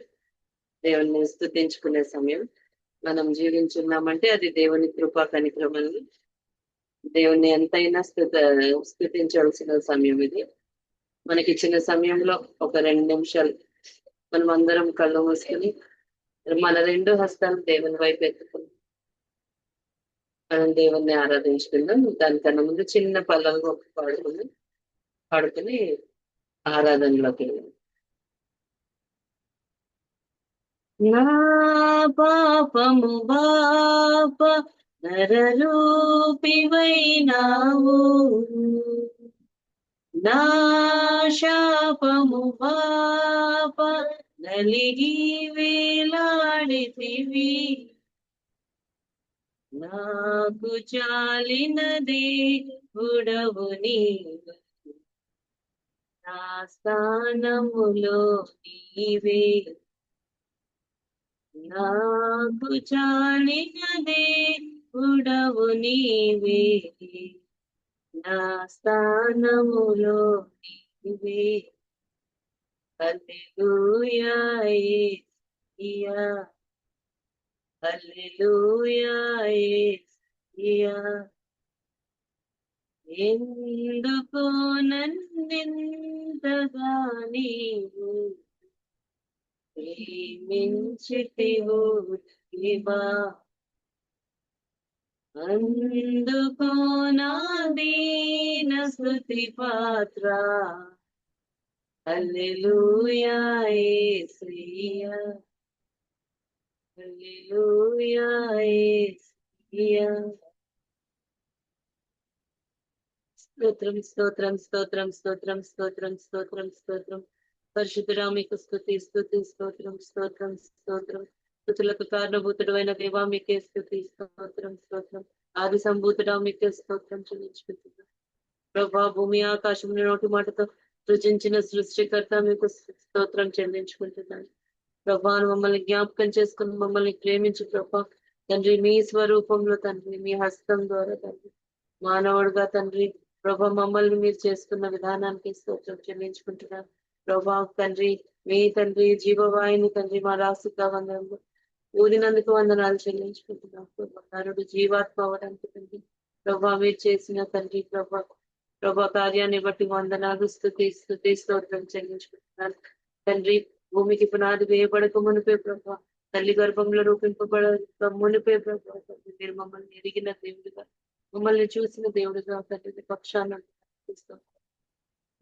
దేవుని స్తుతించుకునే సమయం. మనం జీవించున్నామంటే అది దేవుని కృపా కనిక్రమని, దేవుని ఎంతైనా స్తుతించాల్సిన సమయం ఇది. మనకిచ్చిన సమయంలో ఒక 2 నిమిషాలు మనం అందరం కళ్ళు మూసుకొని మన 2 హస్తాలు దేవుని వైపు ఎత్తుకుని మనం దేవుణ్ణి ఆరాధించుకుందాం. దానికన్నా ముందు చిన్న పల్లవి పాడుకుని ఆరాధనలోకి వెళ్ళాం. నా పాపము బాప నరరూపివైనావు, నా శాపము బాప నలిగి వేలాడితివి, నాకు చాలినదే గుడవు నీవు, నా స్థానములో నీవే, నాకు చాలినదే గుడవు నీవే, నా స్థానములో నీవే. హల్లెలూయా యేసయ్యా, హల్లెలూయా యేసయ్యా. ఎందుకు నన్నింతగా నీవు ప్రేమించితివో దేవా, అందుకో నా దీన స్తుతి పాత్ర. హల్లెలూయా యేసయ్యా, హల్లెలూయా యేసయ్యా. స్తోత్రం స్తోత్రం స్తోత్రం స్తోత్రం స్తోత్రం స్తోత్రం స్తోత్రం. పరిశుద్ధుడా మీకు స్తుతి స్తుతి స్తోత్రం స్తోత్రం స్తోత్రం. స్తుతులకు కారణభూతుడు అయిన దేవా మీకే స్తుతి స్తోత్రం స్తోత్రం. ఆది సంభూతుడా మీకే స్తోత్రం చెల్లించుకుంటున్నాం. ప్రభా, భూమి ఆకాశం నోటి మాటతో సృజించిన సృష్టికర్త మీకు స్తోత్రం చెల్లించుకుంటున్నాను. ప్రభా, మమ్మల్ని జ్ఞాపకం చేసుకుని మమ్మల్ని ప్రేమించు ప్రభా తండ్రి. మీ స్వరూపంలో తండ్రి, మీ హస్తం ద్వారా తండ్రి మానవుడుగా తండ్రి ప్రభా మమ్మల్ని మీరు చేసుకున్న విధానానికి స్తోత్రం చెల్లించుకుంటున్నాను. ప్రభా తండ్రి, మీ తండ్రి జీవవాయుని తండ్రి మా రాసిక వందనము ఊరినందుకు వందనాలు చెల్లించుకుంటున్నాం. నరుడు జీవాత్మ అవడానికి తండ్రి ప్రభా మీరు చేసిన తండ్రి ప్రభా కార్యాన్ని బట్టి వందనాలు స్తుతి స్తుతి స్తోత్రం చెల్లించుకుంటున్నాను తండ్రి. భూమికి పునాది వేయబడక మునిపే ప్రభా, తల్లి గర్భంలో రూపింపబడక మునిపే ప్రభా మీరు మమ్మల్ని ఎరిగిన దేవుడిగా, మమ్మల్ని చూసిన దేవుడిగా తండ్రి పక్షాన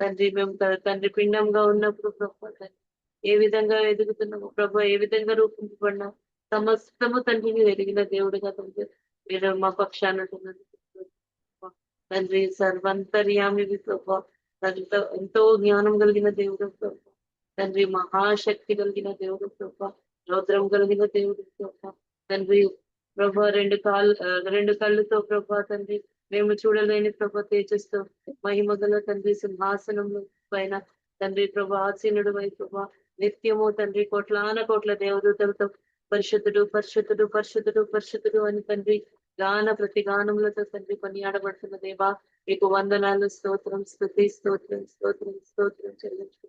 తండ్రి మేము తండ్రి పిండంగా ఉన్నప్పుడు ప్రభా తండ్రి ఏ విధంగా ఎదుగుతున్నాము ప్రభా, ఏ విధంగా రూపింపబడినా సమస్తము తండ్రిని ఎరిగిన దేవుడిగా తండ్రి మీరు మా పక్షాన తండ్రి. సర్వంతర్యామి ప్రభా, ఎంతో జ్ఞానం కలిగిన దేవుడు ప్రభా తండ్రి, మహాశక్తి కలిగిన దేవుడు ప్రభా, రౌద్రం కలిగిన దేవుడు ప్రభా తండ్రి ప్రభా. 2 కళ్ళుతో ప్రభా తండ్రి మేము చూడలేని ప్రభా తేజస్తో మహిమ గల తండ్రి సింహాసనంలో పైన తండ్రి ప్రభా ఆసీనుడు వై ప్రభా నిత్యము తండ్రి కోట్లాన కోట్ల దేవదూతలతో పరిశుద్ధుడు పరిశుద్ధుడు పరిశుద్ధుడు పరిశుద్ధుడు అని తండ్రి ప్రతి గానములతో తండ్రి కొనియాడబడుతున్న దేవా మీకు వందనాలు, స్తోత్రం, స్తుతి, స్తోత్రం స్తోత్రం స్తోత్రం చెల్లించు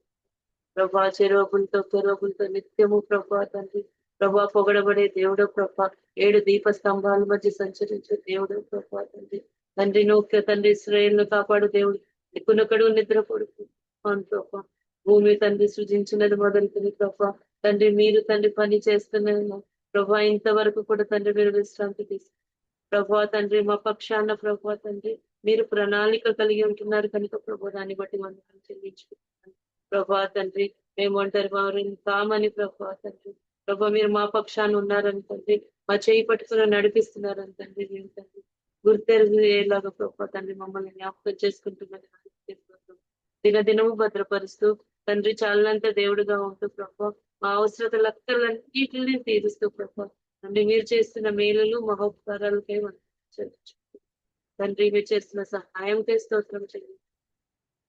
ప్రభా. చెరోపులతో నిత్యము ప్రభా తండ్రి ప్రభా పొగడబడే దేవుడు ప్రభా. 7 దీప స్తంభాల మధ్య సంచరించే దేవుడు ప్రభా తండ్రి. తండ్రి నువ్వు తండ్రి ఇశ్రాయేలును కాపాడు దేవుడు. దిక్కునొకడు నిద్రపోడుకు అవును ప్రభా. భూమి తండ్రి సృజించినది మొదలుకొని ప్రభా తండ్రి మీరు తండ్రి పని చేస్తున్న ప్రభా ఇంతవరకు కూడా తండ్రి మీరు విశ్రాంతి తీసుకు ప్రభా తండ్రి మా పక్షాన ప్రభా తండ్రి మీరు ప్రణాళిక కలిగి ఉంటున్నారు కనుక ప్రభా దాన్ని బట్టి మనం చెల్లించుకుంటున్నాం ప్రభా తండ్రి. మేము ఒంటరి వారు కామని ప్రభా తండ్రి ప్రభా మీరు మా పక్షాన ఉన్నారని తండ్రి, మా చేయి పట్టుకుని నడిపిస్తున్నారని తండ్రి. మేము తండ్రి గుర్తెరిగేలాగా ప్రభా తండ్రి మమ్మల్ని జ్ఞాపకం చేసుకుంటున్నారు. దినదినము భద్రపరుస్తూ తండ్రి చాలంత దేవుడుగా ఉంటూ ప్రభా మా అవసరతలన్నిటిని తీరుస్తూ ప్రభా తండ్రి మీరు చేస్తున్న మేలులు మహోపకారాలకై తండ్రి మీరు చేస్తున్న సహాయంకై స్తోత్రం చెల్లి.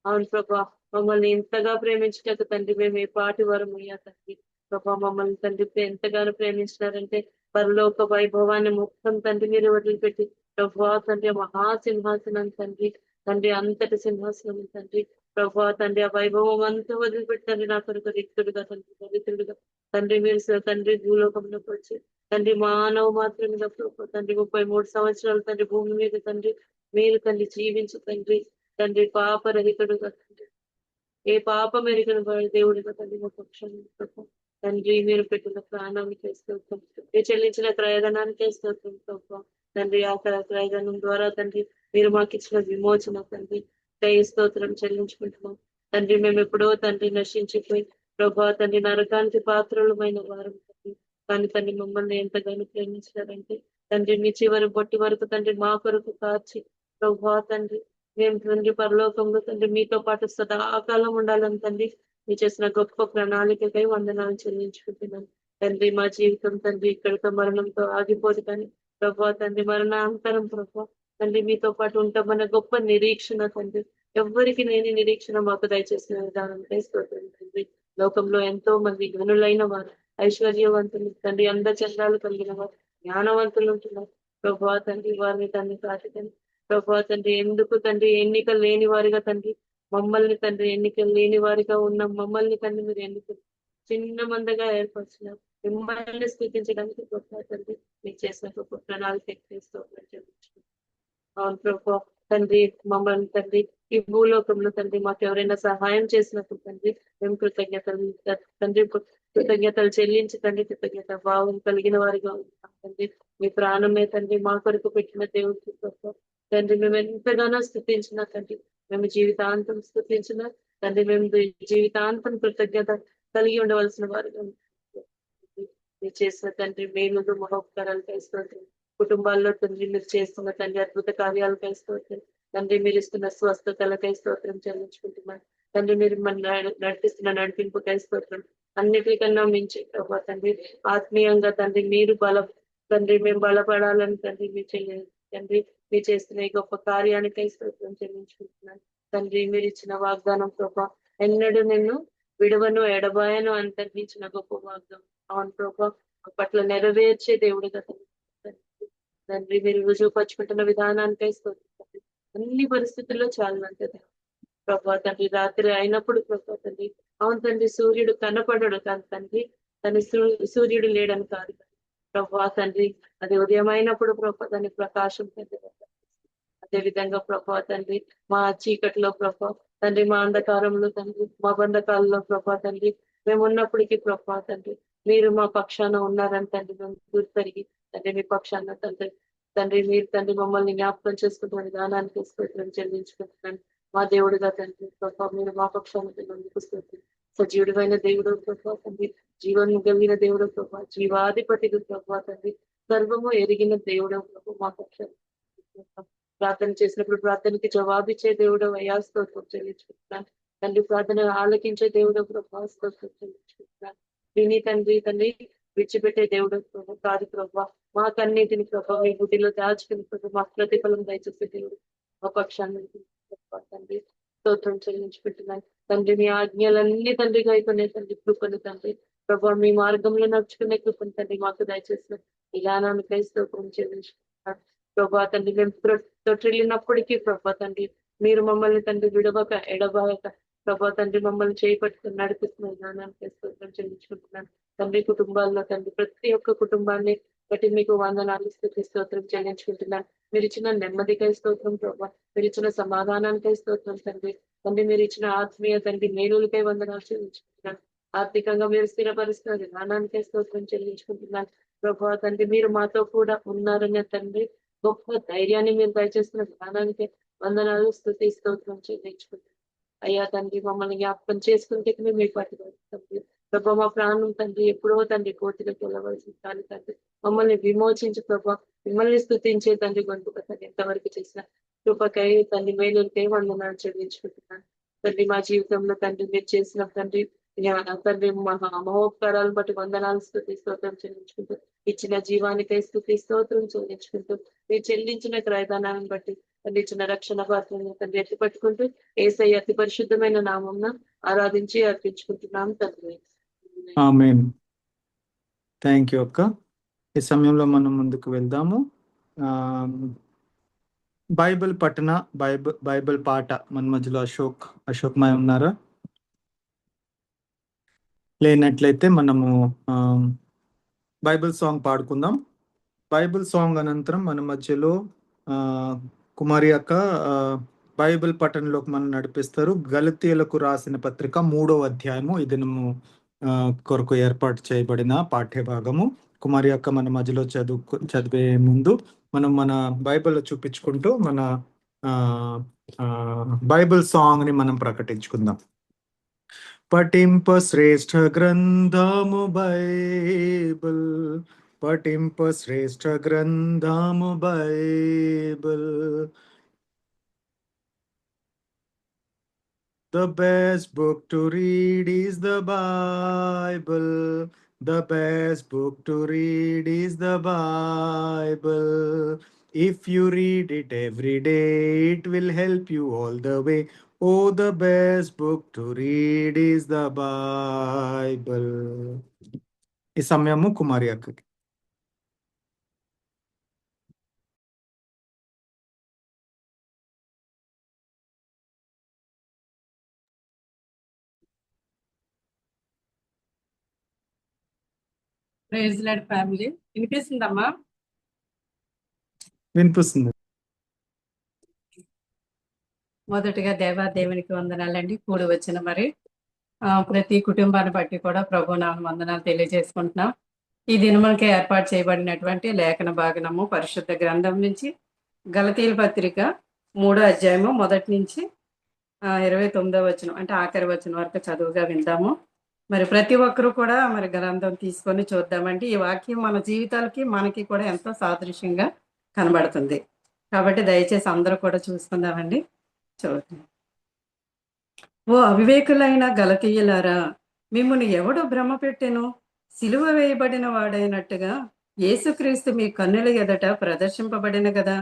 అవును ప్రభా మమ్మల్ని ఎంతగా ప్రేమించటకు తండ్రి మేము ఏ పాటి వరం అయ్యా తండ్రి ప్రభా. మమ్మల్ని తండ్రి ఎంతగానో ప్రేమించినారంటే పరలోక వైభవాన్ని మొత్తం తండ్రి మీరు వదిలిపెట్టి ప్రభా తండ్రి మహాసింహాసనం తండ్రి తండ్రి అంతటి సింహాసనం తండ్రి ప్రభా తండ్రి ఆ వైభవం అంతా వదిలిపెట్టండి నా కొరకు రిక్తుడుగా తండ్రి పవిత్రుడుగా తండ్రి మీరు తండ్రి భూలోకంలోకి వచ్చి తండ్రి మానవ మాత్రమే ప్రభా తండ్రి 33 సంవత్సరాలు తండ్రి భూమి మీద తండ్రి మీరు తండ్రి జీవించు తండ్రి తండ్రి పాపరహితుడుగా తండ్రి ఏ పాపం ఎరిగిన దేవుడిగా తండ్రి మా పక్షాన్ని తండ్రి మీరు పెట్టిన ప్రాణానికి వేస్తాం ఏ చెల్లించిన క్రయధనానికి వేస్తాం ప్రభా తండ్రి ఆ క్రయధనం ద్వారా తండ్రి మీరు మాకు ఇచ్చిన విమోచన తండ్రి దయ స్తోత్రం చెల్లించుకుంటున్నాం తండ్రి. మేము ఎప్పుడో తండ్రి నశించిపోయి ప్రభా తండ్రి నరకానికి పాత్రలమైన వారు తండ్రి. కానీ తండ్రి మమ్మల్ని ఎంతగానో ప్రేమించారంటే తండ్రి మీ చివరి బొట్టి వరకు తండ్రి మా కొరకు కాచి ప్రభా తండ్రి మేము తండ్రి పరలోకంలో తండ్రి మీతో పాటు సదాకాలం ఉండాలని తండ్రి మీరు చేసిన గొప్ప ప్రణాళికకై వందనాలు చెల్లించుకుంటున్నాం తండ్రి. మా జీవితం తండ్రి ఇక్కడితో మరణంతో ఆగిపోదు కానీ ప్రభా తండ్రి మరణాంతరం ప్రభా తండ్రి మీతో పాటు ఉంటామన్న గొప్ప నిరీక్షణ తండ్రి. ఎవ్వరికి లేని నిరీక్షణ మాకు దయచేసిన విధానంపై స్తోత్రం తండ్రి. లోకంలో ఎంతో మంది గనులైన వారు, ఐశ్వర్యవంతులు తండ్రి, అందచందాలు కలిగిన వారు, జ్ఞానవంతులు ఉంటున్నారు ప్రభా తండ్రి. వారిని తండ్రి కాటితండి ప్రభా తండ్రి. ఎందుకు తండ్రి ఎన్నిక లేని వారిగా తండ్రి మమ్మల్ని తండ్రి ఎన్నిక లేని వారిగా ఉన్న మమ్మల్ని తండ్రి మీరు ఎన్నిక చిన్న మందగా ఏర్పరిచినారు. మిమ్మల్ని స్థితించడానికి గొప్ప తండ్రి మీకు చేసిన గొప్ప ప్రణాళిక అవును ప్రభా తండ్రి. మమ్మల్ని తండ్రి ఈ భూలోకంలో తండ్రి మాకు ఎవరైనా సహాయం చేసినప్పుడు తండ్రి మేము కృతజ్ఞతలు చెల్లించి తండ్రి కృతజ్ఞత భావం కలిగిన వారిగా ఉంటాం తండ్రి. మీ ప్రాణమే తండ్రి మా కొరకు పెట్టిన దేవుడికి ప్రభా తండ్రి. మేము ఎంతగానో స్థుతించిన తండ్రి, మేము జీవితాంతం స్థుతించిన తండ్రి, మేము జీవితాంతం కృతజ్ఞత కలిగి ఉండవలసిన వారిగా మీరు చేసిన తండ్రి మేలు మహోపకారాలు కలుసుకోండి. కుటుంబాల్లో తండ్రి మీరు చేస్తున్న తండ్రి అద్భుత కార్యాలకై స్తోత్రం తండ్రి. మీరు ఇస్తున్న స్వస్థతలకై స్తోత్రం చెల్లించుకుంటున్నాను తండ్రి. మీరు మన నడిపిస్తున్న నడిపింపుకై స్తోత్రం. అన్నిటికన్నా మించి ప్రభా తండ్రి ఆత్మీయంగా తండ్రి మీరు తండ్రి మేము బలపడాలని తండ్రి మీరు చేయండి తండ్రి. మీరు చేస్తున్న ఈ గొప్ప కార్యానికై స్తోత్రం చెల్లించుకుంటున్నాను తండ్రి. మీరు ఇచ్చిన వాగ్దానం ప్రభా ఎన్నడూ నిన్ను విడవను ఎడబాయను అంతర్గించిన గొప్ప వాగ్దానం అవును ప్రభా పట్ల నెరవేర్చే దేవుడిగా తండ్రి. మీరు రుజువుపరుచుకుంటున్న విధానానికై స్తోత్రం. అన్ని పరిస్థితుల్లో చాలంటది ప్రభా తండ్రి. రాత్రి అయినప్పుడు ప్రభా తండ్రి అవును తండ్రి సూర్యుడు కనపడడు కానీ తండ్రి తన సూర్యుడు లేడని కాదు ప్రభా తండ్రి. అది ఉదయం అయినప్పుడు ప్రభా దాని ప్రకాశం తండ్రి. అదే విధంగా ప్రభా తండ్రి మా చీకటిలో ప్రభా తండ్రి మా అంధకారంలో తండ్రి మా బంధకాలలో ప్రభా తండ్రి మేము ఉన్నప్పటికీ ప్రభా తండ్రి మీరు మా పక్షాన ఉన్నారని తండ్రి మేము గుర్తరిగి తండ్రి మీ పక్షాన తండ్రి మీరు తండ్రి మమ్మల్ని జ్ఞాపకం చేసుకుంటున్న విధానానికి స్తోత్రం చెల్లించుకుంటున్నాను మా దేవుడిగా తండ్రి ప్రభా. మీరు మా పక్షాన స్తోత్రం. సజీవుడైన దేవుడు ప్రభా తండ్రి, జీవన్ కలిగిన దేవుడు ప్రభా, జీవాధిపతి ప్రభా తండ్రి, సర్వము ఎరిగిన దేవుడు ప్రభు మా పక్షాన ప్రార్థన చేసినప్పుడు ప్రార్థనకి జవాబిచ్చే దేవుడు అయ్యా స్తోత్రం చెల్లించుకుంటున్నాను తండ్రి. ప్రార్థన ఆలకించే దేవుడు ప్రభా స్తోత్రం చెల్లించుకుంటున్నాను. విని తండ్రి విడిచిపెట్టే దేవుడు ప్రభు కాదు ప్రభా. మా కన్నీటిని ప్రభా మీ బుద్ధిలో దాచుకుని ప్రభు మా ప్రతిఫలం దయచేసే దేవుడు మా పక్షాన్ని తండ్రి స్తోత్రం చెల్లించుకుంటున్నాను. తండ్రి మీ ఆజ్ఞలన్నీ తండ్రిగా అయిపోయినాయి తండ్రి. కృపను తండ్రి ప్రభా మీ మార్గంలో నడుచుకునే కృపను తండ్రి మాకు దయచేసిన ఇలానానికై స్తోత్రం చెల్లించుకుంటున్నాను. ప్రభా తండ్రి మేము తొట్టిల్లినప్పటికీ ప్రభా తండ్రి మీరు మమ్మల్ని తండ్రి విడవక ఎడబాయక ప్రభా తండ్రి మమ్మల్ని చేపట్టుకుని నడిపిస్తున్న విధానానికి స్తోత్రం చెల్లించుకుంటున్నాను. తండ్రి కుటుంబాల్లో తండ్రి ప్రతి ఒక్క కుటుంబాన్ని బట్టి మీకు వందనాలు స్తోత్రం చెల్లించుకుంటున్నాను. మీరు ఇచ్చిన నెమ్మదికై స్తోత్రం ప్రభా, మీరు ఇచ్చిన సమాధానానికై స్తోత్రం తండ్రి. తండ్రి మీరు ఇచ్చిన ఆత్మీయ తండ్రి మేలులకై వందనాలు చెల్లించుకుంటున్నాను. ఆర్థికంగా మీరు స్థిరపరుస్తున్న విధానానికై స్తోత్రం చెల్లించుకుంటున్నాను. ప్రభా తండ్రి మీరు మాతో కూడా ఉన్నారనే తండ్రి గొప్ప ధైర్యాన్ని మీరు దయచేస్తున్న విధానానికి వందనాలు స్తోత్రం చెల్లించుకుంటున్నాను. అయ్యా తండ్రి మమ్మల్ని జ్ఞాపకం చేసుకుంటే మేము మీ పట్టుబడి ప్రభా మా ప్రాణం తండ్రి ఎప్పుడో తండ్రి కోర్టులకు వెళ్ళవలసిన కానీ తండ్రి మమ్మల్ని విమోచించి ప్రభా మిమ్మల్ని స్తుతించే తండ్రి గొంతుక తండ్రి ఎంతవరకు చేసిన కృపకై తండ్రి మేలుకై వందనాలు చెల్లించుకుంటున్నాను. తండ్రి మా జీవితంలో తండ్రి మీరు చేసిన తండ్రి తండ్రి మహోపకారాలను బట్టి వందనాలు స్తోత్రం చెల్లించుకుంటూ ఇచ్చిన జీవానికై స్తోత్రం చెల్లించుకుంటూ మీరు చెల్లించిన క్రయదానాన్ని బట్టి తండ్రి ఇచ్చిన రక్షణ పాత్రను తండ్రి ఎత్తి పట్టుకుంటూ యేసయ్య అతి పరిశుద్ధమైన నామంన ఆరాధించి అర్పించుకుంటున్నాం తండ్రి. ఆమేన్. థ్యాంక్ యూ అక్క. ఈ సమయంలో మనం ముందుకు వెళ్దాము. బైబిల్ పఠన బైబిల్ పాట మన మధ్యలో అశోక్ మాయ ఉన్నారా? లేనట్లయితే మనము బైబిల్ సాంగ్ పాడుకుందాం. బైబిల్ సాంగ్ అనంతరం మన మధ్యలో కుమారి అక్క బైబిల్ పఠనంలోకి మనం నడిపిస్తారు. గలతీయులకు రాసిన పత్రిక 3వ అధ్యాయము ఈ దినము కొరకు ఏర్పాటు చేయబడిన పాఠ్య భాగము. కుమారి అక్క మన మధ్యలో చదివే ముందు మనం మన బైబిల్ చూపించుకుంటూ మన బైబిల్ సాంగ్ ని మనం ప్రకటించుకుందాం. పఠింప శ్రేష్ఠ గ్రంథము బైబిల్, పఠింప శ్రేష్ఠ గ్రంథము Bible. The best book to read is the Bible. The best book to read is the Bible. If you read it every day, it will help you all the way. Oh, the best book to read is the Bible. ఈ సమయము కుమారి అక్కకి. Praise lord family, వినిపిస్తుందమ్మా? వినిపిస్తుంది. మొదటిగా దేవునికి వందనాలండి. కూడి వచ్చిన మరి ప్రతి కుటుంబాన్ని బట్టి కూడా ప్రభు నామ వందనాలు తెలియజేసుకుంటున్నాం. ఈ దినములకి ఏర్పాటు చేయబడినటువంటి లేఖన భాగనము పరిశుద్ధ గ్రంథం నుంచి గలతీయుల పత్రిక 3వ అధ్యాయము మొదటి నుంచి 29వ వచనం అంటే ఆఖరి వచనం వరకు చదువుగా విందాము. మరి ప్రతి ఒక్కరూ కూడా మరి గ్రంథం తీసుకొని చూద్దామండి. ఈ వాక్యం మన జీవితాలకి మనకి కూడా ఎంతో సాదృశ్యంగా కనబడుతుంది కాబట్టి దయచేసి అందరూ కూడా చూసుకుందామండి. చూద్దాం. ఓ అవివేకులైన గలతీయులారా, మిమ్మల్ని ఎవడు భ్రమ పెట్టెను? సిలువ వేయబడిన వాడైనట్టుగా యేసుక్రీస్తు మీ కన్నుల ఎదుట ప్రదర్శింపబడిన కదా.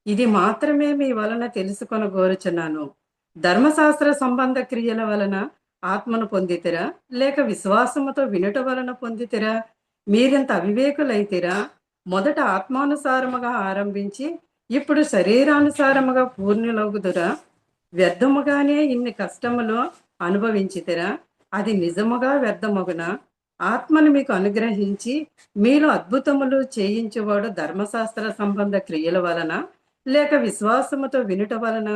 ఇది మాత్రమే మీ వలన తెలుసుకొని కోరుచున్నాను. ధర్మశాస్త్ర సంబంధ క్రియల వలన ఆత్మను పొందితిరా, లేక విశ్వాసముతో వినుట వలన పొందితిరా? మీరింత అవివేకులైతిరా. మొదట ఆత్మానుసారముగా ఆరంభించి ఇప్పుడు శరీరానుసారముగా పూర్ణులగుదురా? వ్యర్థముగానే ఇన్ని కష్టములు అనుభవించితిరా? అది నిజముగా వ్యర్థమగునా? ఆత్మను మీకు అనుగ్రహించి మీలో అద్భుతములు చేయించువాడు ధర్మశాస్త్ర సంబంధ క్రియల వలన లేక విశ్వాసముతో వినుట వలన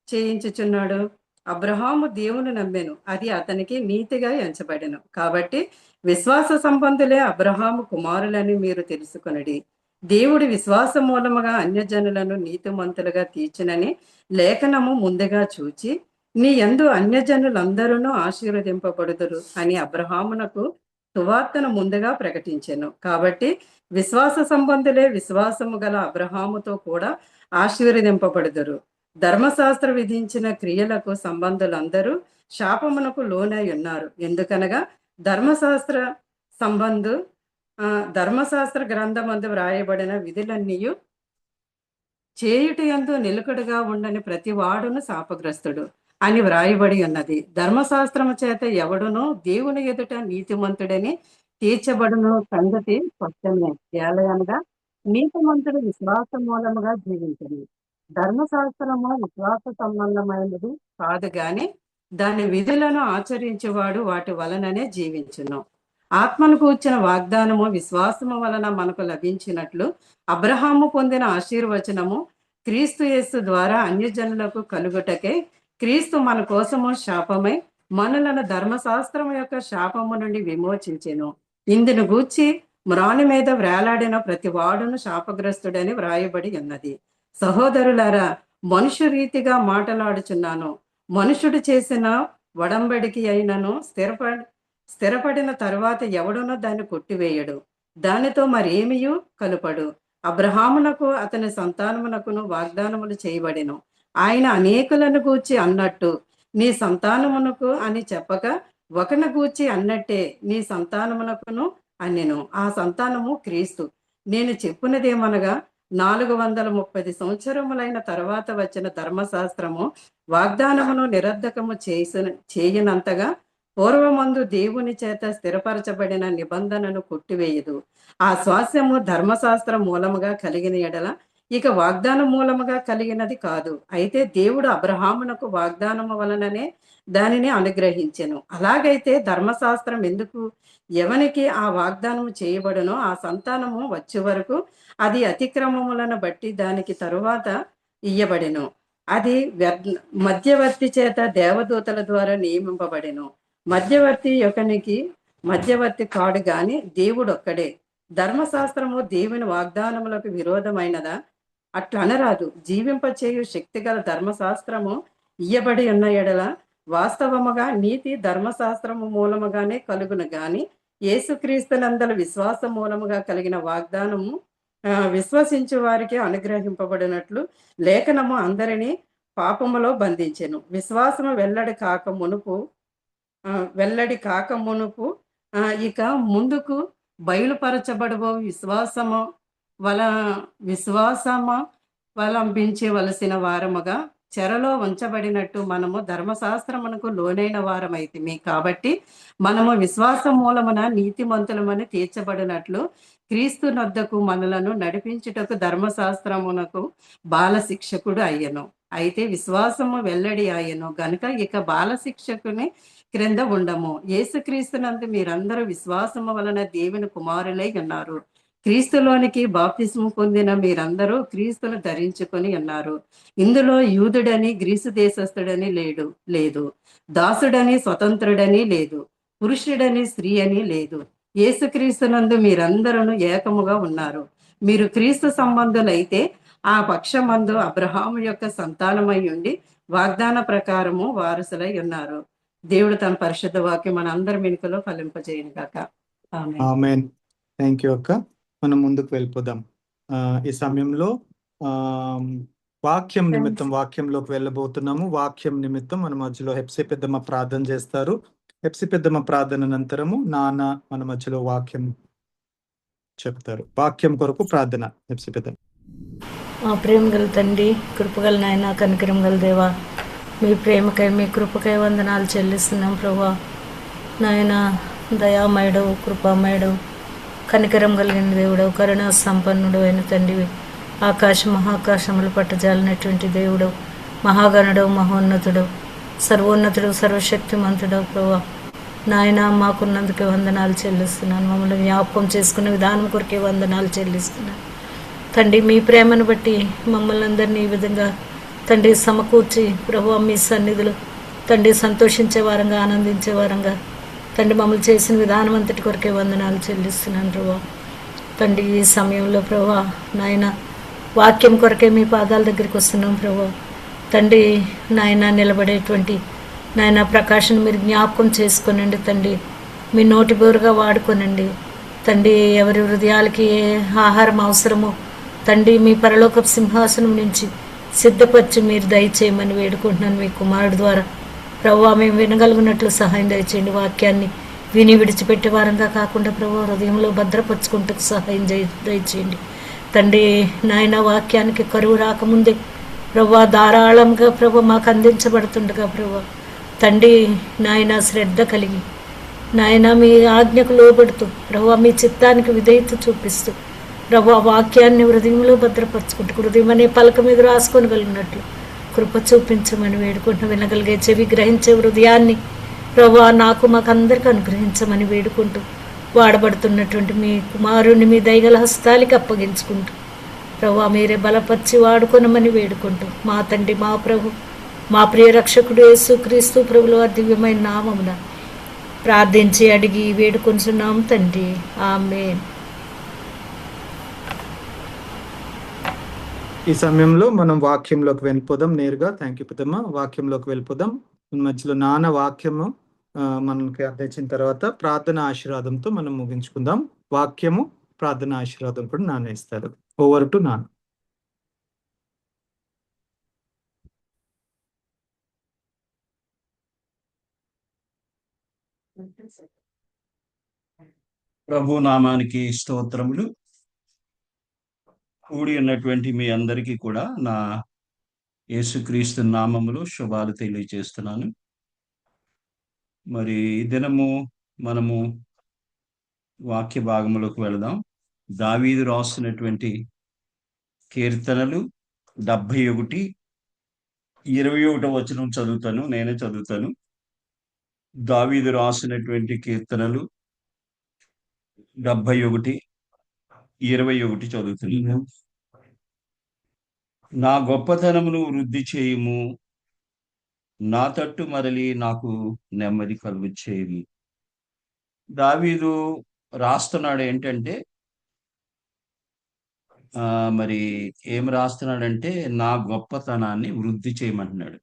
చేయించుచున్నాడు? అబ్రహాము దేవుని నమ్మెను, అది అతనికి నీతిగా ఎంచబడెను. కాబట్టి విశ్వాస సంబంధులే అబ్రహాము కుమారులని మీరు తెలుసుకొనుడి. దేవుడి విశ్వాస మూలముగా అన్యజనులను నీతిమంతులుగా తీర్చునని లేఖనము ముందుగా చూచి నీ యందు అన్యజనులందరూ ఆశీర్వదింపబడుదురు అని అబ్రహామునకు సువార్తను ముందుగా ప్రకటించెను. కాబట్టి విశ్వాస సంబంధులే విశ్వాసము గల అబ్రహాముతో కూడా ఆశీర్వదింపబడుదురు. ధర్మశాస్త్ర విధించిన క్రియలకు సంబంధులందరూ శాపమునకు లోనై ఉన్నారు. ఎందుకనగా ధర్మశాస్త్ర గ్రంథమందు వ్రాయబడిన విధులన్నీ చేయుట యందు నిలకడగా ఉండని ప్రతి వాడును శాపగ్రస్తుడు. అని వ్రాయబడి ఉన్నది. ధర్మశాస్త్రము చేత ఎవడునూ దేవుని ఎదుట నీతిమంతుడని తీర్చబడును సంగతి స్పష్టమే. ఏలయనగా నీతిమంతుడు విశ్వాస మూలముగా జీవించను. ధర్మశాస్త్రము విశ్వాస సంబంధమైనది కాదు గాని దాని విధులను ఆచరించేవాడు వాటి వలననే జీవించును. ఆత్మను కూర్చిన వాగ్దానము విశ్వాసము వలన మనకు లభించినట్లు అబ్రహాము పొందిన ఆశీర్వచనము క్రీస్తు యేసు ద్వారా అన్యజనులకు కలుగుటకే క్రీస్తు మన కోసము శాపమై మనలను ధర్మశాస్త్రము యొక్క శాపము నుండి విమోచించెను. ఇందును గూర్చి మ్రాని మీద వ్రేలాడిన ప్రతి వాడును శాపగ్రస్తుడని వ్రాయబడి ఉన్నది. సహోదరులారా, మనుష్య రీతిగా మాటలాడుచున్నాను. మనుషుడు చేసిన వడంబడికి అయినను స్థిరపడిన తరువాత ఎవడునో దాన్ని కొట్టివేయడు, దానితో మరేమియూ కలుపడు. అబ్రహామునకు అతని సంతానమునకును వాగ్దానములు చేయబడెను. ఆయన అనేకులను గూర్చి అన్నట్టు నీ సంతానమునకు అని చెప్పక ఒకని గూర్చి అన్నట్టే నీ సంతానమునకును అనెను. ఆ సంతానము క్రీస్తు. నేను చెప్పునదేమనగా 430 సంవత్సరములైన తర్వాత వచ్చిన ధర్మశాస్త్రము వాగ్దానమును నిరర్ధకము చేయనంతగా పూర్వమందు దేవుని చేత స్థిరపరచబడిన నిబంధనను కొట్టివేయదు. ఆ స్వాస్యము ధర్మశాస్త్రం మూలముగా కలిగిన ఎడల ఇక వాగ్దానం మూలముగా కలిగినది కాదు. అయితే దేవుడు అబ్రహామునకు వాగ్దానము వలననే దానిని అనుగ్రహించెను. అలాగైతే ధర్మశాస్త్రం ఎందుకు ఎవనికి ఆ వాగ్దానము చేయబడునో ఆ సంతానము వచ్చే వరకు అది అతిక్రమములను బట్టి దానికి తరువాత ఇయ్యబడెను. అది మధ్యవర్తి చేత దేవదూతల ద్వారా నియమింపబడెను. మధ్యవర్తి యొకనికి మధ్యవర్తి కాడు గాని దేవుడు ఒక్కడే. ధర్మశాస్త్రము దేవుని వాగ్దానములకు విరోధమైనదా? అట్లా అనరాదు. జీవింపచేయు శక్తిగల ధర్మశాస్త్రము ఇయ్యబడి ఉన్న ఎడల వాస్తవముగా నీతి ధర్మశాస్త్రము మూలముగానే కలుగును గాని యేసుక్రీస్తునందల విశ్వాస మూలముగా కలిగిన వాగ్దానము విశ్వసించు వారికి అనుగ్రహింపబడినట్లు లేఖనము అందరినీ పాపములో బంధించెను. విశ్వాసము వెల్లడి కాక మునుపు ఇక ముందుకు బయలుపరచబడబో విశ్వాసమవలంబించవలసిన వారముగా చెరలో ఉంచబడినట్టు మనము ధర్మశాస్త్రమునకు లోనైన వారమైతిమి. కాబట్టి మనము విశ్వాసం మూలమున నీతిమంతులమని తీర్చబడినట్లు క్రీస్తు నొద్దకు మనలను నడిపించుటకు ధర్మశాస్త్రమునకు బాలశిక్షకుడు అయ్యను. అయితే విశ్వాసము వెల్లడి అయ్యను గనుక ఇక బాలశిక్షకుని క్రింద ఉండము. యేసుక్రీస్తునందు మీరందరూ విశ్వాసము వలన దేవుని కుమారులై ఉన్నారు. క్రీస్తులోనికి బాప్తిస్ము పొందిన మీరందరూ క్రీస్తును ధరించుకొని ఉన్నారు. ఇందులో యూదుడని గ్రీసు దేశస్థుడని లేదు, దాసుడని స్వతంత్రుడని లేదు, పురుషుడని స్త్రీ అని లేదు. యేసుక్రీస్తునందు మీరందరూ ఏకముగా ఉన్నారు. మీరు క్రీస్తు సంబంధులైతే ఆ పక్షమందు అబ్రహాము యొక్క సంతానమై ఉండి వాగ్దాన ప్రకారము వారసులై ఉన్నారు. దేవుడు తన పరిశుద్ధ వాక్యం మన అందరి వెనుకలో ఫలింపజేయను గాక. ఆమేన్. థ్యాంక్ యూ అక్క. మనం ముందుకు వెళ్ళిపోదాం. ఈ సమయంలో వాక్యం నిమిత్తం వాక్యంలోకి వెళ్ళబోతున్నాము. వాక్యం నిమిత్తం మన మధ్యలో హెప్సీ పెద్దమ్మ ప్రార్థన చేస్తారు. హెప్సీ పెద్దమ్మ ప్రార్థన అనంతరము నాన్న మన మధ్యలో వాక్యం చెప్తారు. వాక్యం కొరకు ప్రార్థన. హెప్సీ పెద్దమ్మ. మా ప్రేమ గల తండ్రి, కృపగల నాయన, కనికరం గల దేవా, మీ ప్రేమకై మీ కృపకై వందనాలు చెల్లిస్తున్నాం ప్రభా. నాయన దయామయుడు, కృపామయుడు, కనికరం కలిగిన దేవుడు, కరుణా సంపన్నుడు అయిన తండ్రివి, ఆకాశ మహాకాశములు పట్టజాలినటువంటి దేవుడు, మహాగణుడు, మహోన్నతుడు, సర్వోన్నతుడు, సర్వశక్తిమంతుడు ప్రభా. నాయన మాకున్నందుకే వందనాలు చెల్లిస్తున్నాను. మమ్మల్ని జ్ఞాపకం చేసుకునే విధానం కొరకే వందనాలు చెల్లిస్తున్నాను తండ్రి. మీ ప్రేమను బట్టి మమ్మల్ని అందరినీ ఈ విధంగా తండ్రి సమకూర్చి ప్రభు మీ సన్నిధులు తండ్రి సంతోషించే వారంగా, ఆనందించే వారంగా తండ్రి మమ్మల్ని చేసిన విధానం అంతటి కొరకే వందనాలు చెల్లిస్తున్నాను ప్రభా. తండ్రి ఈ సమయంలో ప్రభా నాయన వాక్యం కొరకే మీ పాదాల దగ్గరికి వస్తున్నాం ప్రభా. తండ్రి నాయన నిలబడేటువంటి నాయన ప్రకాశం మీరు జ్ఞాపకం చేసుకొనండి తండ్రి. మీ నోటి బోరుగా వాడుకోనండి తండ్రి. ఎవరి హృదయాలకి ఏ ఆహారం అవసరమో తండ్రి మీ పరలోక సింహాసనం నుంచి సిద్ధపరిచి మీరు దయచేయమని వేడుకుంటున్నాను మీ కుమారుడు ద్వారా ప్రభు. మేము వినగలిగినట్లు సహాయం దయచేయండి. వాక్యాన్ని విని విడిచిపెట్టే వారంగా కాకుండా ప్రభు హృదయంలో భద్రపరుచుకుంటూ సహాయం దయచేయండి తండ్రి. నాయన వాక్యానికి కరువు రాకముందే ప్రభా ధారాళంగా ప్రభు మాకు అందించబడుతుండగా ప్రభు తండ్రి నాయన శ్రద్ధ కలిగి నాయన మీ ఆజ్ఞకు లోబడుతూ ప్రభు మీ చిత్తానికి విధేయత చూపిస్తూ ప్రభు వాక్యాన్ని హృదయంలో భద్రపరచుకుంటూ హృదయం అనే పలక మీద రాసుకోగలిగినట్లు కృప చూపించమని వేడుకుంటూ వినగలిగే చెవి గ్రహించే హృదయాన్ని ప్రభు నాకు మాకందరికీ అనుగ్రహించమని వేడుకుంటూ వాడబడుతున్నటువంటి మీ కుమారుని మీ దయగల హస్తాలకి అప్పగించుకుంటూ ప్రభు మీరే బలపరిచి వాడుకొనమని వేడుకుంటూ మా తండ్రి మా ప్రభు మా ప్రియ రక్షకుడు యేసుక్రీస్తు ప్రభుల వారి దివ్యమైన నామమున ప్రార్థించి అడిగి వేడుకొంచున్నాం తండ్రి ఆమేన్. ఈ సమయంలో మనం వాక్యంలోకి వెళ్ళిపోదాం నేరుగా. థ్యాంక్ యూ పెద్దమ్మ. వాక్యంలోకి వెళ్ళిపోదాం. మధ్యలో నాన్న వాక్యము మనకి అందించిన తర్వాత ప్రార్థన ఆశీర్వాదంతో మనం ముగించుకుందాం. వాక్యము ప్రార్థన ఆశీర్వాదం కూడా నాన్న ఇస్తారు. ఓవర్ టు నాన్న. ప్రభు నామానికి స్తోత్రములు. కూడి ఉన్నటువంటి మీ అందరికీ కూడా నా యేసుక్రీస్తు నామములో శుభాలు తెలియజేస్తున్నాను. మరి ఈ దినము మనము వాక్య భాగములోకి వెళదాం. దావీదు రాస్తున్నటువంటి కీర్తనలు 71, 21 వచనం చదువుతాను. నేనే చదువుతాను. దావీదు రాసినటువంటి కీర్తనలు 71, 21 చదువుతున్నాను. నా గొప్పతనమును వృద్ధి చేయుము, నా తట్టు మరలి నాకు నెమ్మది కలుగు చేయము. దావీదు రాస్తున్నాడు ఏంటంటే మరి ఏం రాస్తున్నాడంటే నా గొప్పతనాన్ని వృద్ధి చేయమంటున్నాడు.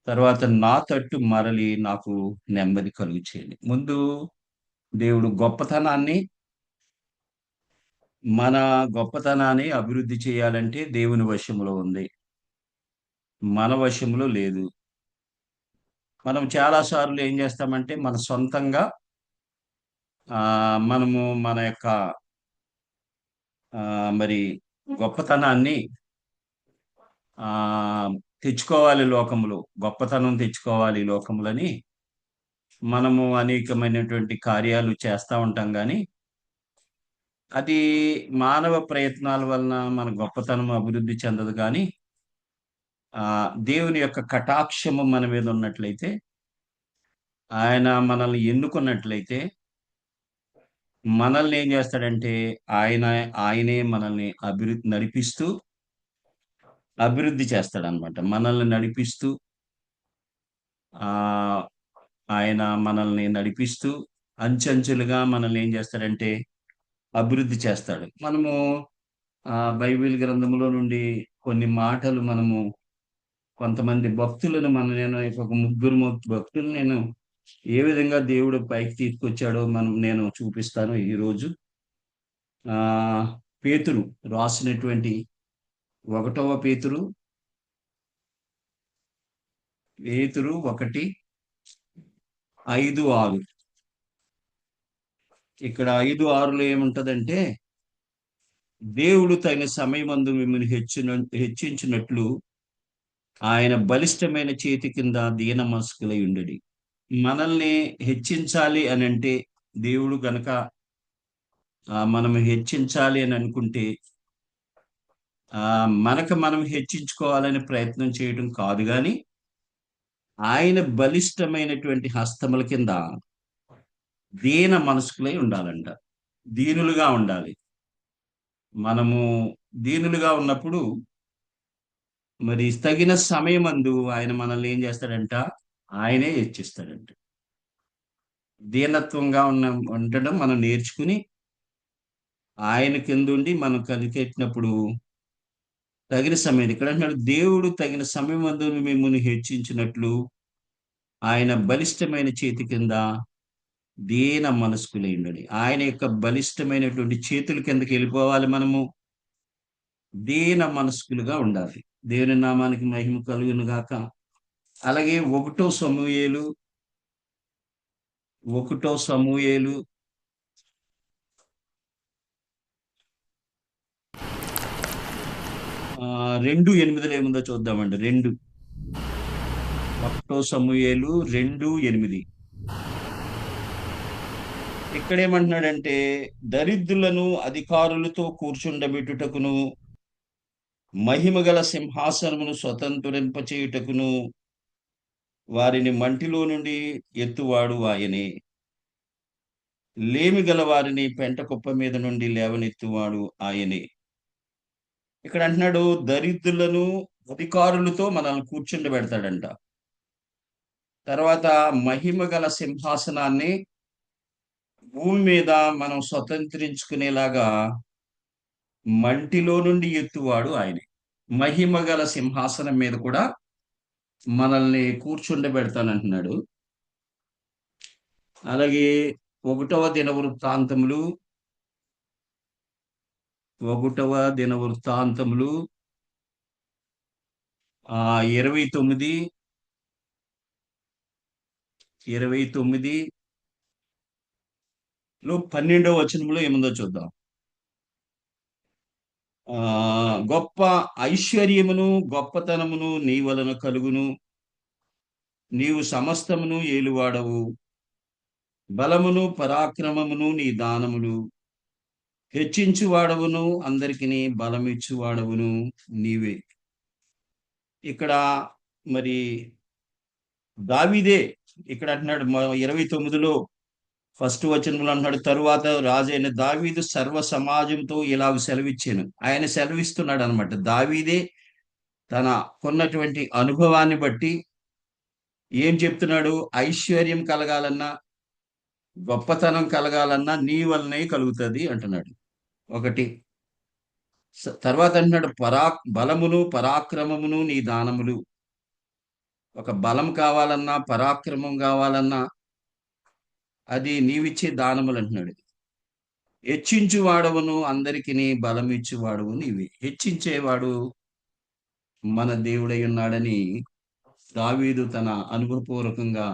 తర్వాత నా తట్టు మరలి నాకు నెమ్మది కలుగు చేయాలి. ముందు దేవుడు గొప్పతనాన్ని, మన గొప్పతనాన్ని అభివృద్ధి చేయాలంటే దేవుని వశంలో ఉంది, మన వశంలో లేదు. మనం చాలాసార్లు ఏం చేస్తామంటే మన సొంతంగా మనము మన యొక్క మరి గొప్పతనాన్ని తెచ్చుకోవాలి, లోకములో గొప్పతనం తెచ్చుకోవాలి లోకములని మనము అనేకమైనటువంటి కార్యాలు చేస్తూ ఉంటాం. కానీ అది మానవ ప్రయత్నాల వలన మన గొప్పతనం అభివృద్ధి చెందదు. కానీ దేవుని యొక్క కటాక్షము మన మీద ఉన్నట్లయితే, ఆయన మనల్ని ఎన్నుకున్నట్లయితే మనల్ని ఏం చేస్తాడంటే ఆయనే మనల్ని నడిపిస్తూ అభివృద్ధి చేస్తాడనమాట. మనల్ని నడిపిస్తూ ఆయన మనల్ని నడిపిస్తూ అంచెంచులుగా మనల్ని ఏం చేస్తాడంటే అభివృద్ధి చేస్తాడు. మనము బైబిల్ గ్రంథంలో నుండి కొన్ని మాటలు మనము కొంతమంది భక్తులను నేను ఒక 3 భక్తులు నేను ఏ విధంగా దేవుడు పైకి తీసుకొచ్చాడో నేను చూపిస్తాను ఈరోజు. పేతురు రాసినటువంటి 1వ పేతురు 1, 5, 6. ఇక్కడ 5, 6లో ఏముంటదంటే, దేవుడు తగిన సమయమందు మిమ్మల్ని హెచ్చించినట్లు ఆయన బలిష్టమైన చేతి కింద దీన మనస్కులై ఉండడి. మనల్ని హెచ్చించాలి అని అంటే, దేవుడు గనక మనం హెచ్చించాలి అని అనుకుంటే మనకు మనం హెచ్చించుకోవాలని ప్రయత్నం చేయడం కాదు, కానీ ఆయన బలిష్టమైనటువంటి హస్తముల కింద దీన మనస్కులై ఉండాలంట. దీనులుగా ఉండాలి. మనము దీనులుగా ఉన్నప్పుడు మరి తగిన సమయమందు ఆయన మనల్ని ఏం చేస్తాడంట, ఆయనే హెచ్చిస్తాడంట. దీనత్వంగా ఉండడం మనం నేర్చుకుని ఆయన కిందుండి మనం కలికెట్టినప్పుడు తగిన సమయం, ఇక్కడ అంటున్నాడు దేవుడు తగిన సమయమందు మిమ్మల్ని హెచ్చించినట్లు ఆయన బలిష్టమైన చేతి కింద దీన మనస్కులై ఉండడి. ఆయన యొక్క బలిష్టమైనటువంటి చేతుల కిందకి వెళ్ళిపోవాలి. మనము దీన మనస్కులుగా ఉండాలి. దేవుని నామానికి మహిమ కలుగును గాక. అలాగే 1 సమూయేలు 1 2:8 ఏముందో చూద్దామండి. 1 సమూయేలు 2:8. ఇక్కడేమంటున్నాడంటే, దరిద్రులను అధికారులతో కూర్చుండబెట్టుటకును మహిమగల సింహాసనమును స్వతంత్రింపచేయుటకును వారిని మంటిలో నుండి ఎత్తువాడు ఆయనే. లేమి గల వారిని పెంట కుప్ప మీద నుండి లేవనెత్తువాడు ఆయనే. ఇక్కడ అంటున్నాడు, దరిద్రులను అధికారులతో మనల్ని కూర్చుండబెడతాడంట. తర్వాత మహిమ గల సింహాసనాన్ని భూమి మీద మనం స్వతంత్రించుకునేలాగా మంటిలో నుండి ఎత్తువాడు ఆయనే. మహిమ గల సింహాసనం మీద కూడా మనల్ని కూర్చుండబెడతానంటున్నాడు. అలాగే 1వ దినవృత్తాంతములు 29లో 12వ వచనంలో ఏముందో చూద్దాం. గొప్ప ఐశ్వర్యమును గొప్పతనమును నీ వలన కలుగును, నీవు సమస్తమును ఏలువాడవు, బలమును పరాక్రమమును నీ దానములు, హెచ్చించువాడవును అందరికి బలమిచ్చువాడవును నీవే. ఇక్కడ మరి దావీదే ఇక్కడ అంటున్నాడు 29లో 1వ వచనంలో అంటున్నాడు, తరువాత రాజైన దావీదు సర్వ సమాజంతో ఇలాగ సెలవిచ్చాను. ఆయన సెలవిస్తున్నాడు అనమాట. దావీదే తన కొన్నటువంటి అనుభవాన్ని బట్టి ఏం చెప్తున్నాడు? ఐశ్వర్యం కలగాలన్నా గొప్పతనం కలగాలన్నా నీ వల్లనే కలుగుతుంది అంటున్నాడు. ఒకటి. తర్వాత అంటున్నాడు, బలమును పరాక్రమమును నీ దానములు. ఒక బలం కావాలన్నా పరాక్రమం కావాలన్నా అది నీవిచ్చే దానములు అంటున్నాడు. హెచ్చించువాడవును అందరికి బలం ఇచ్చేవాడువు నీవే. హెచ్చించేవాడు మన దేవుడై ఉన్నాడని దావీదు తన అనుభవపూర్వకంగా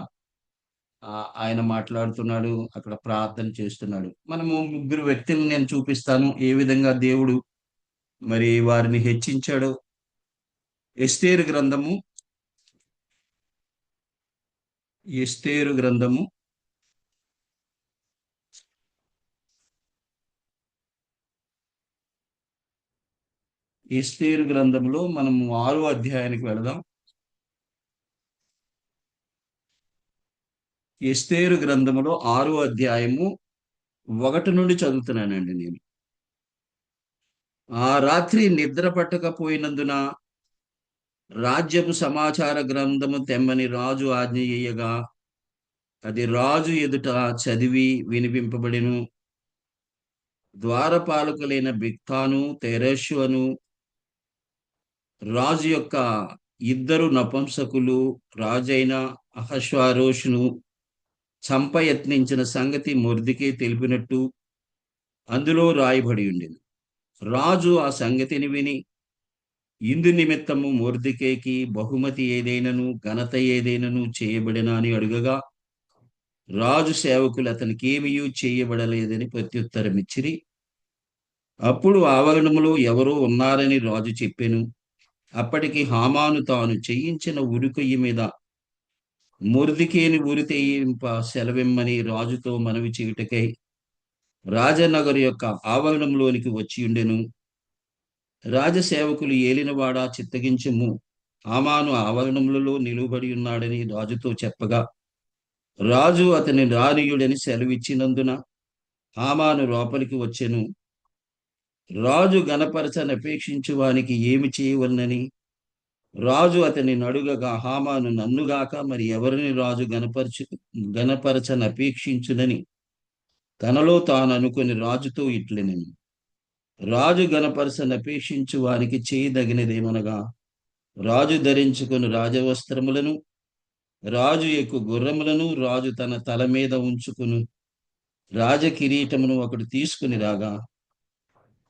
ఆయన మాట్లాడుతున్నాడు, అక్కడ ప్రార్థన చేస్తున్నాడు. మనము 3 వ్యక్తులను నేను చూపిస్తాను, ఏ విధంగా దేవుడు మరి వారిని హెచ్చించాడు. ఎస్తేరు గ్రంథము 6వ మనము 6వ అధ్యాయానికి వెళదాం. ఎస్తేరు గ్రంథములో 6వ అధ్యాయము 1 నుండి చదువుతున్నానండి నేను. ఆ రాత్రి నిద్ర పట్టకపోయినందున రాజ్యపు సమాచార గ్రంథము తెమ్మని రాజు ఆజ్ఞ చేయగా అది రాజు ఎదుట చదివి వినిపింపబడెను. ద్వారపాలకులైన బిక్తాను తెరెషు అను రాజు యొక్క 2 నపుంసకులు రాజైన అహష్వేరోషును చంపయత్నించిన సంగతి మొర్దెకై తెలిపినట్టు అందులో రాయబడి ఉండేది. రాజు ఆ సంగతిని విని ఇందు నిమిత్తము మొర్దెకైకి బహుమతి ఏదైనను ఘనత ఏదైనను చేయబడినా అని అడుగగా రాజు సేవకులు అతనికి ఏమీ చేయబడలేదని ప్రత్యుత్తరం ఇచ్చిరి. అప్పుడు ఆవరణములో ఎవరో ఉన్నారని రాజు చెప్పెను. అప్పటికి హామాను తాను చేయించిన ఉరికొయ్యి మీద మొర్దెకైని ఉరి తీయింప సెలవిమ్మని రాజుతో మనవి చేయుటకై రాజనగరు యొక్క ఆవరణంలోనికి వచ్చి ఉండెను. రాజసేవకులు ఏలినవాడా చిత్తగించుము, హామాను ఆవరణములలో నిలువబడి ఉన్నాడని రాజుతో చెప్పగా రాజు అతని రానీయుడని సెలవిచ్చినందున హామాను లోపలికి వచ్చెను. రాజు గణపరచనపేక్షించు వానికి ఏమి చేయవలనని రాజు అతని అడుగగా హామాను నన్నుగాక మరి ఎవరిని రాజు గణపరచనపేక్షించునని తనలో తాను అనుకుని రాజుతో ఇట్లనెను, రాజు గణపరచనపేక్షించు వారికి చేయదగినదేమనగా రాజు ధరించుకుని రాజవస్త్రములను రాజు ఎక్కు గుర్రములను రాజు తన తల మీద ఉంచుకును రాజకిరీటమును ఒకడు తీసుకుని రాగా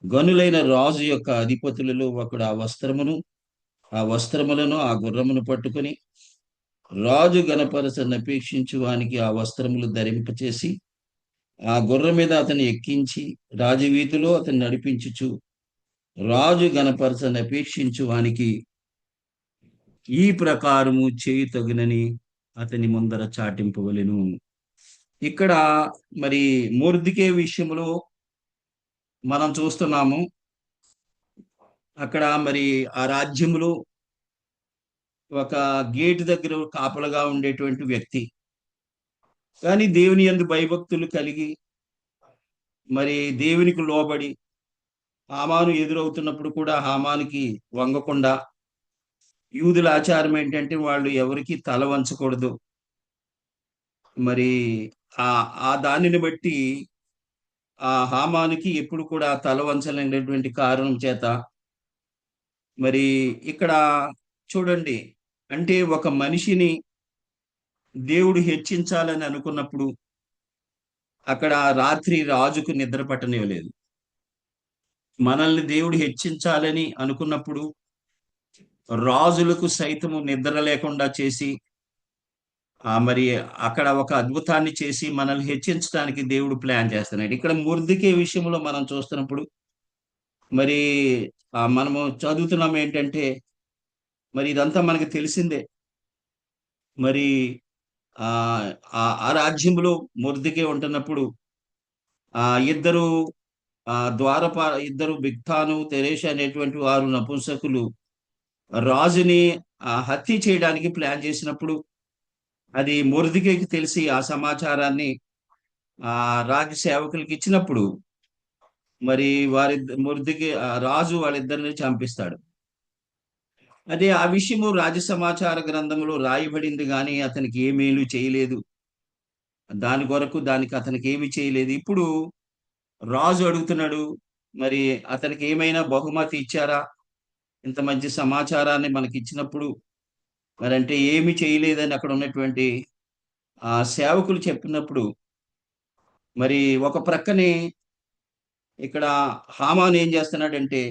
గనులైన రాజు యొక్క అధిపతులలో ఒకడు ఆ వస్త్రములను ఆ గుర్రమును పట్టుకుని రాజు గణపరచనపేక్షించు వానికి ఆ వస్త్రములు ధరింపచేసి ఆ గుర్రం మీద అతన్ని ఎక్కించి రాజవీధిలో అతన్ని నడిపించుచు రాజు గణపరచని అపేక్షించు వానికి ఈ ప్రకారము చేయి తగునని అతని ముందర చాటింపవలెను. ఇక్కడ మరి మొర్దెకై విషయంలో మనం చూస్తున్నాము. అక్కడ మరి ఆ రాజ్యంలో ఒక గేటు దగ్గర కాపలగా ఉండేటువంటి వ్యక్తి, కానీ దేవుని యందు భయభక్తులు కలిగి మరి దేవునికి లోబడి హామాను ఎదురవుతున్నప్పుడు కూడా హామానికి వంగకుండా, యూదుల ఆచారం ఏంటంటే వాళ్ళు ఎవరికి తల వంచకూడదు. మరి ఆ దానిని బట్టి ఆ హామానికి ఎప్పుడు కూడా తల వంచలేనటువంటి కారణం చేత మరి ఇక్కడ చూడండి, అంటే ఒక మనిషిని దేవుడు హెచ్చించాలని అనుకున్నప్పుడు అక్కడ రాత్రి రాజుకు నిద్ర పట్టనివ్వలేదు. మనల్ని దేవుడు హెచ్చించాలని అనుకున్నప్పుడు రాజులకు సైతము నిద్ర లేకుండా చేసి మరి అక్కడ ఒక అద్భుతాన్ని చేసి మనల్ని హెచ్చించడానికి దేవుడు ప్లాన్ చేస్తున్నాడు. ఇక్కడ మొర్దెకై విషయంలో మనం చూస్తున్నప్పుడు మరి మనము చదువుతున్నాం ఏంటంటే, మరి ఇదంతా మనకి తెలిసిందే. మరి ఆ రాజ్యంలో మొర్దెకై ఉంటున్నప్పుడు ఇద్దరు ఇద్దరు బిగ్తాను తెరేష అనేటువంటి వారు నపుంసకులు రాజుని హత్య చేయడానికి ప్లాన్ చేసినప్పుడు అది మొర్దెకైకి తెలిసి ఆ సమాచారాన్ని రాజు సేవకులకి ఇచ్చినప్పుడు మరి మొర్దెకై రాజు వాళ్ళిద్దరిని చంపిస్తాడు. అదే ఆ విషయము రాజ సమాచార గ్రంథంలో రాయబడింది, కానీ అతనికి ఏ మేలు చేయలేదు. దానికి అతనికి ఏమి చేయలేదు. ఇప్పుడు రాజు అడుగుతున్నాడు, మరి అతనికి ఏమైనా బహుమతి ఇచ్చారా? ఇంత మంచి సమాచారాన్ని మనకి ఇచ్చినప్పుడు మరి అంటే ఏమి చేయలేదని అక్కడ ఉన్నటువంటి సేవకులు చెప్పినప్పుడు, మరి ఒక ప్రక్కనే ఇక్కడ హామాను ఏం చేస్తున్నాడంటే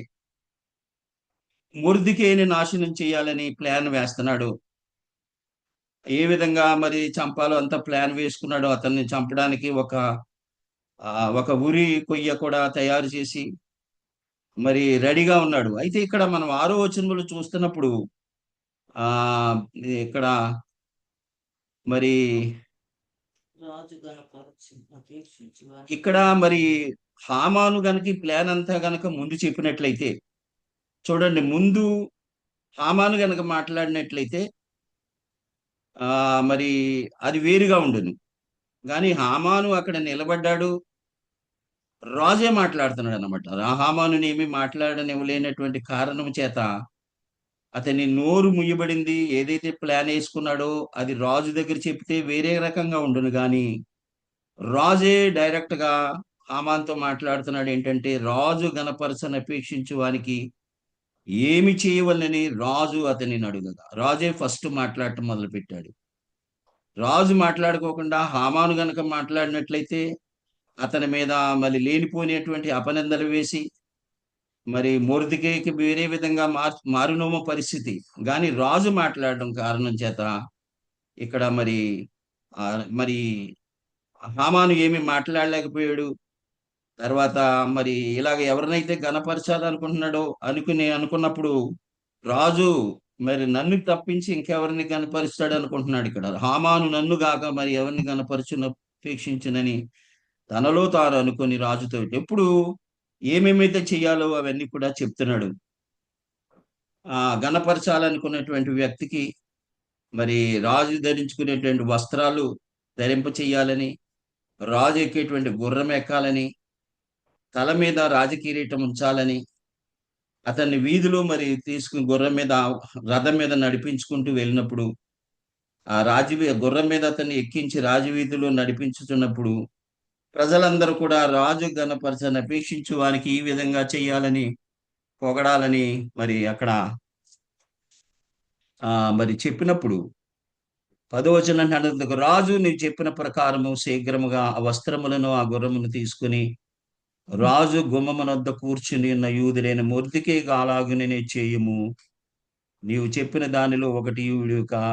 మొర్దెకైని నాశనం చేయాలని ప్లాన్ వేస్తున్నాడు. ఏ విధంగా మరి చంపాలో అంత ప్లాన్ వేసుకున్నాడు. అతన్ని చంపడానికి ఒక ఉరి కొయ్య కూడా తయారు చేసి మరి రెడీగా ఉన్నాడు. అయితే ఇక్కడ మనం 6వ వచనంలో చూస్తున్నప్పుడు ఇక్కడ మరి ఇక్కడ మరి హామాను గనక ప్లాన్ అంతా గనక ముందు చెప్పినట్లయితే, చూడండి, ముందు హామాను గనక మాట్లాడినట్లయితే మరి అది వేరుగా ఉండను. కానీ హామాను అక్కడ నిలబడ్డాడు, రాజే మాట్లాడుతున్నాడు అనమాట. హామానుని ఏమి మాట్లాడనివ్వలేనటువంటి కారణం చేత అతని నోరు ముయ్యబడింది. ఏదైతే ప్లాన్ వేసుకున్నాడో అది రాజు దగ్గర చెప్తే వేరే రకంగా ఉండును, కానీ రాజే డైరెక్ట్ గా హామాన్తో మాట్లాడుతున్నాడు. ఏంటంటే రాజు గణపరచని అపేక్షించు వానికి ఏమి చేయవలనని రాజు అతనిని అడుగగా రాజే ఫస్ట్ మాట్లాడటం మొదలు పెట్టాడు. రాజు మాట్లాడుకోకుండా హామాను గనక మాట్లాడినట్లయితే అతని మీద మళ్ళీ లేనిపోయినటువంటి అపనిందలు వేసి మరి మొర్దెకైకి వేరే విధంగా మారునోమ పరిస్థితి. కానీ రాజు మాట్లాడడం కారణం చేత ఇక్కడ మరి హామాను ఏమి మాట్లాడలేకపోయాడు. తర్వాత మరి ఇలాగ ఎవరినైతే గణపరచాలనుకుంటున్నాడో అనుకున్నప్పుడు రాజు మరి నన్ను తప్పించి ఇంకెవరిని గణపరుస్తాడు అనుకుంటున్నాడు. ఇక్కడ హామాను నన్ను గాక మరి ఎవరిని అపేక్షించునని తనలో తాను అనుకుని రాజుతో ఎప్పుడు ఏమేమైతే చేయాలో అవన్నీ కూడా చెప్తున్నాడు. గణపరచాలనుకున్నటువంటి వ్యక్తికి మరి రాజు ధరించుకునేటువంటి వస్త్రాలు ధరింప చేయాలని, రాజు ఎక్కేటువంటి గుర్రం ఎక్కాలని, తల మీద రాజకిరీటం ఉంచాలని, అతన్ని వీధిలో మరి తీసుకుని గుర్రం మీద రథం మీద నడిపించుకుంటూ వెళ్ళినప్పుడు గుర్రం మీద అతన్ని ఎక్కించి రాజవీధిలో నడిపించుతున్నప్పుడు ప్రజలందరూ కూడా రాజు గణపరచని అపేక్షించు వానికి ఈ విధంగా చేయాలని, పొగడాలని మరి అక్కడ మరి చెప్పినప్పుడు 10వ వచనం అంటే రాజు నీవు చెప్పిన ప్రకారము శీఘ్రముగా ఆ వస్త్రములను ఆ గుర్రమును తీసుకుని రాజు గుమ్మమునొద్ద కూర్చుని ఉన్న యూదుడైన మొర్దెకైకి అలాగునే చేయము, నీవు చెప్పిన దానిలో ఒకటి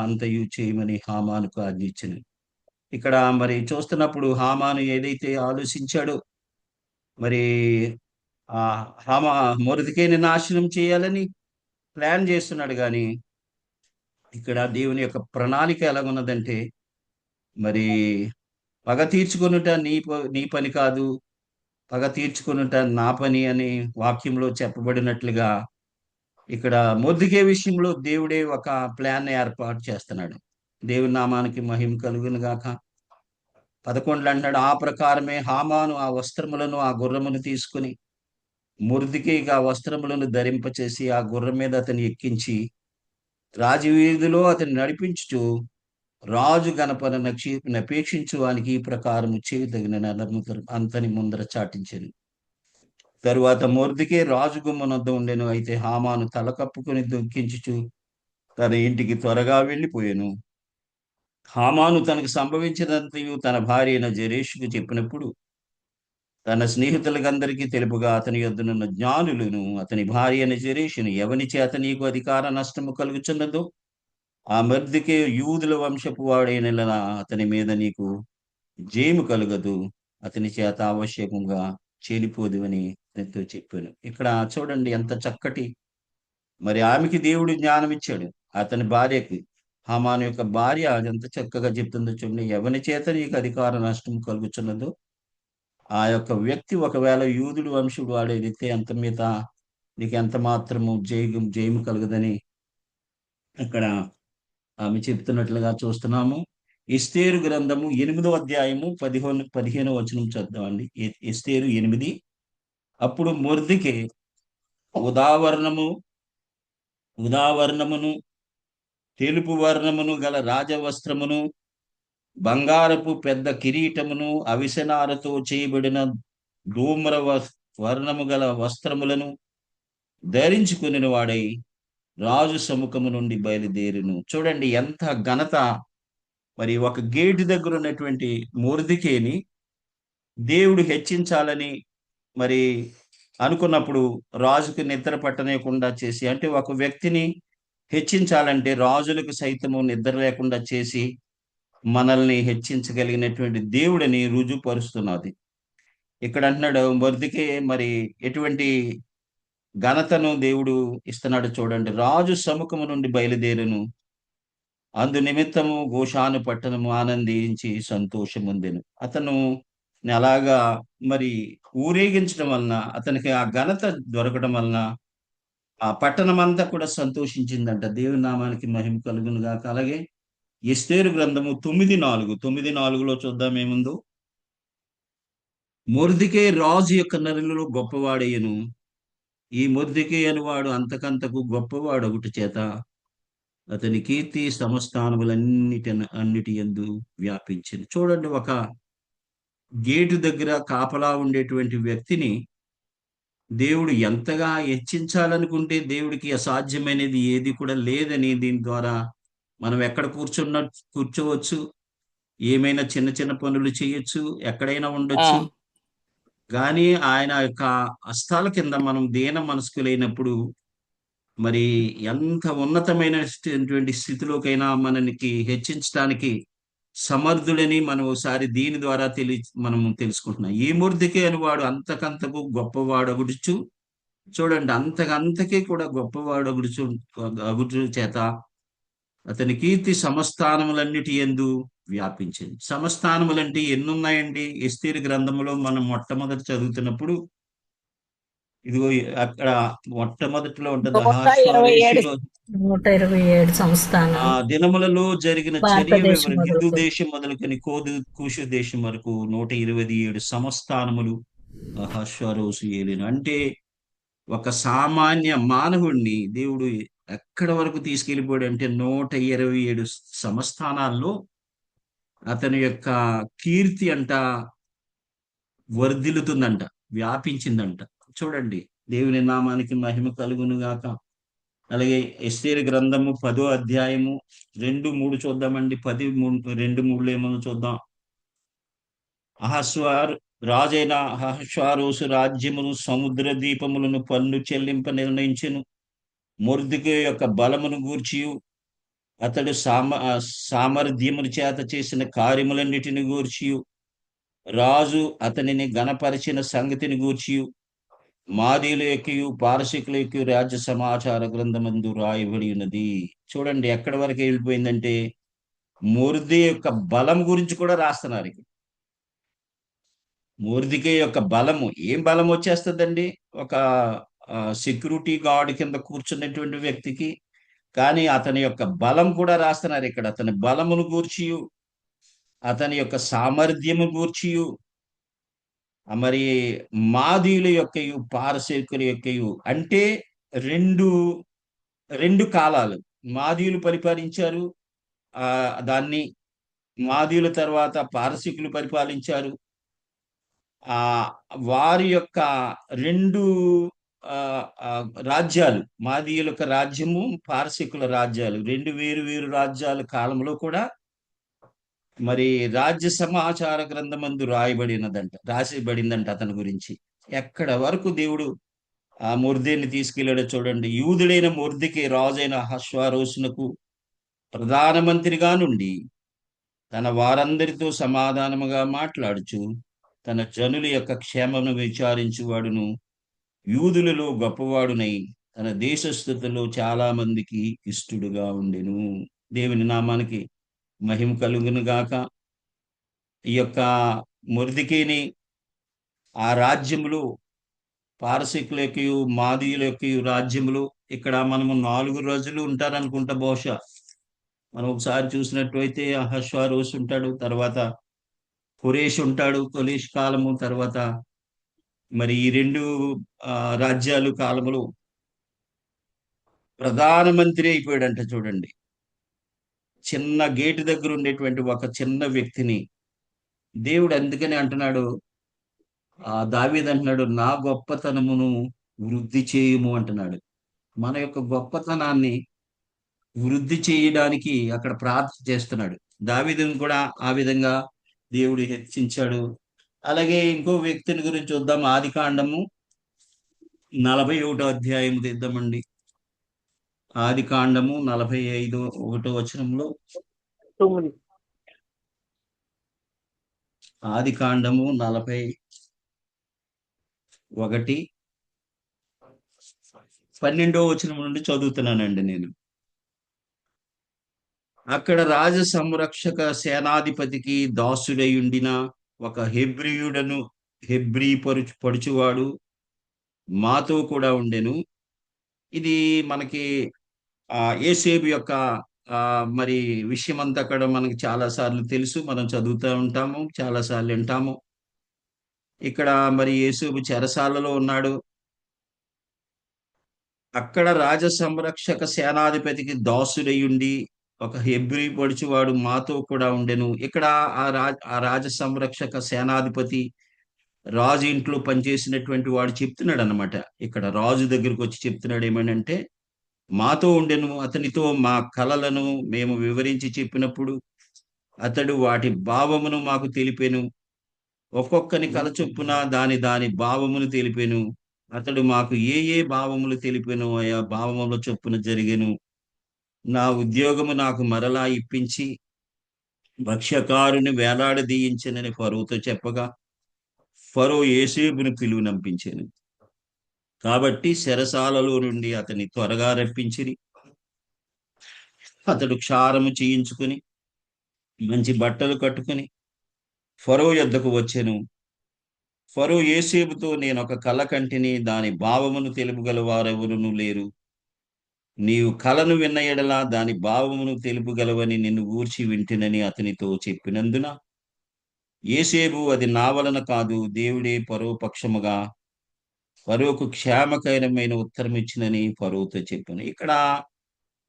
అంతయు చేయమని హామానుకు ఆజ్ఞించెను. ఇక్కడ మరి చూస్తున్నప్పుడు హామాను ఏదైతే ఆలోచించాడో మరి ఆ హామా మొర్దెకైని నాశనం చేయాలని ప్లాన్ చేస్తున్నాడు. కానీ ఇక్కడ దేవుని యొక్క ప్రణాళిక ఎలాగున్నదంటే, మరి పగ తీర్చుకొనుట నీ పని కాదు, పగ తీర్చుకొనుట నా పని అని వాక్యంలో చెప్పబడినట్లుగా ఇక్కడ మొర్దెకై విషయంలో దేవుడే ఒక ప్లాన్ ఏర్పాటు చేస్తున్నాడు. దేవుని నామానికి మహిమ కలుగును గాక. 11 అంటాడు, ఆ ప్రకారమే హామాను ఆ వస్త్రములను ఆ గుర్రమును తీసుకుని మొర్దెకైకి ఆ వస్త్రములను ధరింపచేసి ఆ గుర్రం మీద అతన్ని ఎక్కించి రాజవీధిలో అతన్ని నడిపించుచు రాజు నపేక్షించు వానికి ఈ ప్రకారము చేయి తగిన అంతని ముందర చాటించాను. తరువాత మొర్దెకై రాజు గుమ్మనొద్ద ఉండెను. అయితే హామాను తల కప్పుకొని దుఃఖించుచు తన ఇంటికి త్వరగా వెళ్ళిపోయాను. హామాను తనకు సంభవించినంతయు తన భార్య అయిన జెరెషుకు చెప్పినప్పుడు తన స్నేహితులకందరికీ తెలుపుగా అతని యొద్దనున్న జ్ఞానులను అతని భార్య అయిన జెరెషును ఎవని చేత నీకు అధికార నష్టము కలుగుచున్నదో ఆ మొర్దెకై యూదుల వంశపు వాడైన అతని మీద నీకు జయము కలుగదు, అతని చేత ఆవశ్యకంగా చేలిపోదు అని నీతో చెప్పాను. ఇక్కడ చూడండి ఎంత చక్కటి, మరి ఆమెకి దేవుడు జ్ఞానం ఇచ్చాడు. అతని భార్యకి, హామాను యొక్క భార్య ఎంత చక్కగా చెప్తుందో చూడండి. ఎవని చేత నీకు అధికార నష్టం కలుగుచున్నదో ఆ యొక్క వ్యక్తి ఒకవేళ యూదుడు వంశుడు వాడేదైతే అంత మీద నీకు ఎంత మాత్రము జయము కలగదని ఇక్కడ ఆమె చెప్తున్నట్లుగా చూస్తున్నాము. ఎస్తేరు గ్రంథము 8వ అధ్యాయము 15వ వచనం చదువుతామండి. ఎస్తేరు 8. అప్పుడు మొర్దెకై ఉదావర్ణమును తెలుపు వర్ణమును గల రాజవస్త్రమును బంగారపు పెద్ద కిరీటమును అవిసెనారతో చేయబడిన ధూమ్ర వర్ణము గల వస్త్రములను ధరించుకుని వాడై రాజు సముఖము నుండి బయలుదేరును. చూడండి ఎంత ఘనత. మరి ఒక గేటు దగ్గర ఉన్నటువంటి మొర్దెకైని దేవుడు హెచ్చించాలని మరి అనుకున్నప్పుడు రాజుకు నిద్ర పట్టనేకుండా చేసి, అంటే ఒక వ్యక్తిని హెచ్చించాలంటే రాజులకు సైతము నిద్ర లేకుండా చేసి మనల్ని హెచ్చించగలిగినటువంటి దేవుడిని రుజుపరుస్తున్నది. ఇక్కడ అంటున్నాడు మొర్దెకై మరి ఎటువంటి ఘనతను దేవుడు ఇస్తున్నాడు చూడండి. రాజు సముఖము నుండి బయలుదేరును, అందు నిమిత్తము గోషాను పట్టణము ఆనందించి సంతోషముందెను. అతను అలాగా మరి ఊరేగించడం వలన, అతనికి ఆ ఘనత దొరకడం వలన ఆ పట్టణం అంతా కూడా సంతోషించిందంట. దేవుని నామానికి మహిమ కలుగును గాక. అలాగే ఎస్తేరు గ్రంథము 9:4లో చూద్దాం ఏముందో. మొర్దెకై రాజు యొక్క నరులలో గొప్పవాడయ్యను, ఈ మొర్దెకై అనువాడు అంతకంతకు గొప్పవాడు ఒకటి చేత అతని కీర్తి అన్నిటి యందు వ్యాపించింది. చూడండి, ఒక గేటు దగ్గర కాపలా ఉండేటువంటి వ్యక్తిని దేవుడు ఎంతగా హెచ్చించాలనుకుంటే దేవుడికి అసాధ్యమైనది ఏది కూడా లేదని దీని ద్వారా మనం ఎక్కడ కూర్చోవచ్చు, ఏమైనా చిన్న చిన్న పనులు చేయొచ్చు, ఎక్కడైనా ఉండొచ్చు. కానీ ఆయన యొక్క హస్తాల కింద మనం దీన మనస్కులైనప్పుడు మరి ఎంత ఉన్నతమైనటువంటి స్థితిలోకైనా మనకి హెచ్చించడానికి సమర్థుడని మనం ఒకసారి దీని ద్వారా మనము తెలుసుకుంటున్నాం. ఈ మొర్దెకై అని వాడు అంతకంతకు గొప్పవాడగుడుచు, చూడండి అంతకంతకే కూడా గొప్పవాడగుడు చేత అతని కీర్తి సమస్థానములన్నిటి యందు వ్యాపించింది. సమస్థానములంటే ఎన్నున్నాయండి? ఎస్తేరు గ్రంథంలో మనం మొట్టమొదటి చదువుతున్నప్పుడు ఇదిగో అక్కడ మొట్టమొదటిలో ఉంటుంది 127 సంస్థానం. ఆ దినములలో జరిగిన చర్య వివరం హిందూ దేశం మొదలుకొని కూషు దేశం వరకు 127 సంస్థానములు అహష్వేరోషు ఏలిన. అంటే ఒక సామాన్య మానవుడిని దేవుడు ఎక్కడ వరకు తీసుకెళ్ళిపోయాడు అంటే 127 సంస్థానాల్లో అతని యొక్క కీర్తి అంట వర్ధిల్లుతుందంట, వ్యాపించిందంట. చూడండి, దేవుని నామానికి మహిమ కలుగును గాక. అలాగే ఎస్తేరు గ్రంథము 10వ అధ్యాయము 2-3 చూద్దామండి. 10:2-3 ఏమో చూద్దాం. రాజైన అహష్వేరోషు రాజ్యమును సముద్ర దీపములను పన్ను చెల్లింప నిర్ణయించెను. మొర్దెకై యొక్క బలమును గూర్చియు అతడు సామర్థ్యముల చేత చేసిన కార్యములన్నిటిని గూర్చియు రాజు అతనిని గణపరిచిన సంగతిని గూర్చియు మాదీయుల యొక్కయు పారసీకుల యొక్కయు రాజ్య సమాచార గ్రంథమందు రాయబడి ఉన్నది. చూడండి ఎక్కడి వరకు వెళ్ళిపోయిందంటే మొర్దే యొక్క బలం గురించి కూడా రాస్తున్నారు. మొర్దికే యొక్క బలము, ఏం బలం వచ్చేస్తుందండి ఒక సెక్యూరిటీ గార్డ్ కింద కూర్చున్నటువంటి వ్యక్తికి? కానీ అతని యొక్క బలం కూడా రాస్తున్నారు ఇక్కడ. అతని బలమును గూర్చియు అతని యొక్క సామర్థ్యము గూర్చియు మరి మాదీయుల యొక్కయు పారసీకుల యొక్కయు అంటే రెండు రెండు కాలాలు. మాదీయులు పరిపాలించారు, దాన్ని మాదీయుల తర్వాత పారసీకులు పరిపాలించారు. వారి యొక్క రెండు రాజ్యాలు, మాదీయుల యొక్క రాజ్యము, పారసీకుల రాజ్యాలు, రెండు వేరు వేరు రాజ్యాల కాలంలో కూడా మరి రాజ్య సమాచార గ్రంథమందు రాసిబడిందంట అతని గురించి. ఎక్కడ వరకు దేవుడు ఆ మొర్దేని తీసుకెళ్ళాడో చూడండి. యూదుడైన మొర్దెకి రాజైన అహష్వేరోషునకు ప్రధానమంత్రిగా నుండి తన వారందరితో సమాధానముగా మాట్లాడుచు తన జనుల యొక్క క్షేమను విచారించువాడును, యూదులలో గొప్పవాడునై తన దేశస్థుతుల్లో చాలా మందికి ఇష్టడుగా ఉండెను. దేవుని నామానికి మహిమ కలుగును గాక. ఈ యొక్క మొర్దెకైని ఆ రాజ్యములో, పారసీకుల యొక్క మాదీయుల యొక్క రాజ్యములు, ఇక్కడ మనము 4 రోజులు ఉంటారనుకుంటా బహుశా. మనం ఒకసారి చూసినట్లయితే అహష్వేరోషు ఉంటాడు, తర్వాత కొరేష్ ఉంటాడు, కొరేష్ కాలము తర్వాత మరి ఈ రెండు రాజ్యాలు కాలములు ప్రధానమంత్రి అయిపోయాడంట. చూడండి, చిన్న గేటు దగ్గర ఉండేటువంటి ఒక చిన్న వ్యక్తిని దేవుడు అందుకని అంటున్నాడు, దావీదు అంటున్నాడు, నా గొప్పతనమును వృద్ధి చేయుము అంటున్నాడు. మన యొక్క గొప్పతనాన్ని వృద్ధి చేయడానికి అక్కడ ప్రార్థన చేస్తున్నాడు. దావీదును కూడా ఆ విధంగా దేవుడు హెచ్చించాడు. అలాగే ఇంకో వ్యక్తిని గురించి చూద్దాం. ఆదికాండము 41వ అధ్యాయం తీద్దామండి. ఆదికాండము 45వ వచనంలో, ఆదికాండము 41:12వ వచనం నుండి చదువుతున్నానండి నేను. అక్కడ రాజ సంరక్షక సేనాధిపతికి దాసుడై ఉండిన ఒక హెబ్రీ పడుచువాడు మాతో కూడా ఉండెను. ఇది మనకి యోసేపు యొక్క మరి విషయం అంతా కూడా మనకి చాలా సార్లు తెలుసు, మనం చదువుతూ ఉంటాము, చాలా సార్లు వింటాము. ఇక్కడ మరి యోసేపు చెరసాలలో ఉన్నాడు. అక్కడ రాజ సంరక్షక సేనాధిపతికి దాసుడై ఉండి ఒక హెబ్రీ పడుచువాడు మాతో కూడా ఉండెను. ఇక్కడ ఆ రాజ సంరక్షక సేనాధిపతి రాజు ఇంట్లో పనిచేసినటువంటి వాడు చెప్తున్నాడు అనమాట. ఇక్కడ రాజు దగ్గరకు వచ్చి చెప్తున్నాడు ఏమనంటే, మాతో ఉండెను, అతనితో మా కలలను మేము వివరించి చెప్పినప్పుడు అతడు వాటి భావమును మాకు తెలిపెను. ఒక్కొక్కని కల చొప్పున దాని భావమును తెలిపెను. అతడు మాకు ఏ భావములు తెలిపెను ఆయా భావముల చొప్పున జరిగెను. నా ఉద్యోగము నాకు మరలా ఇప్పించి భక్ష్యకారుని వేలాడదీయించనని ఫరోతో చెప్పగా ఫరో యోసేపును పిలువనంపించాను. కాబట్టి చెరసాలలో నుండి అతని త్వరగా రప్పించిరి. అతడు క్షారము చేయించుకుని మంచి బట్టలు కట్టుకుని ఫరో యొద్దకు వచ్చెను. ఫరో యోసేపుతో, నేను ఒక కల కంటిని, దాని భావమును తెలుపగల వారెవరునూ లేరు. నీవు కలను విన్న ఎడల దాని భావమును తెలుపగలవని నిన్ను గూర్చి వింటినని అతనితో చెప్పినందున యోసేపు, అది నా వలన కాదు, దేవుడే ఫరో పక్షముగా ఫరోకు క్షేమకరమైన ఉత్తరం ఇచ్చినని ఫరోతో చెప్పాను. ఇక్కడ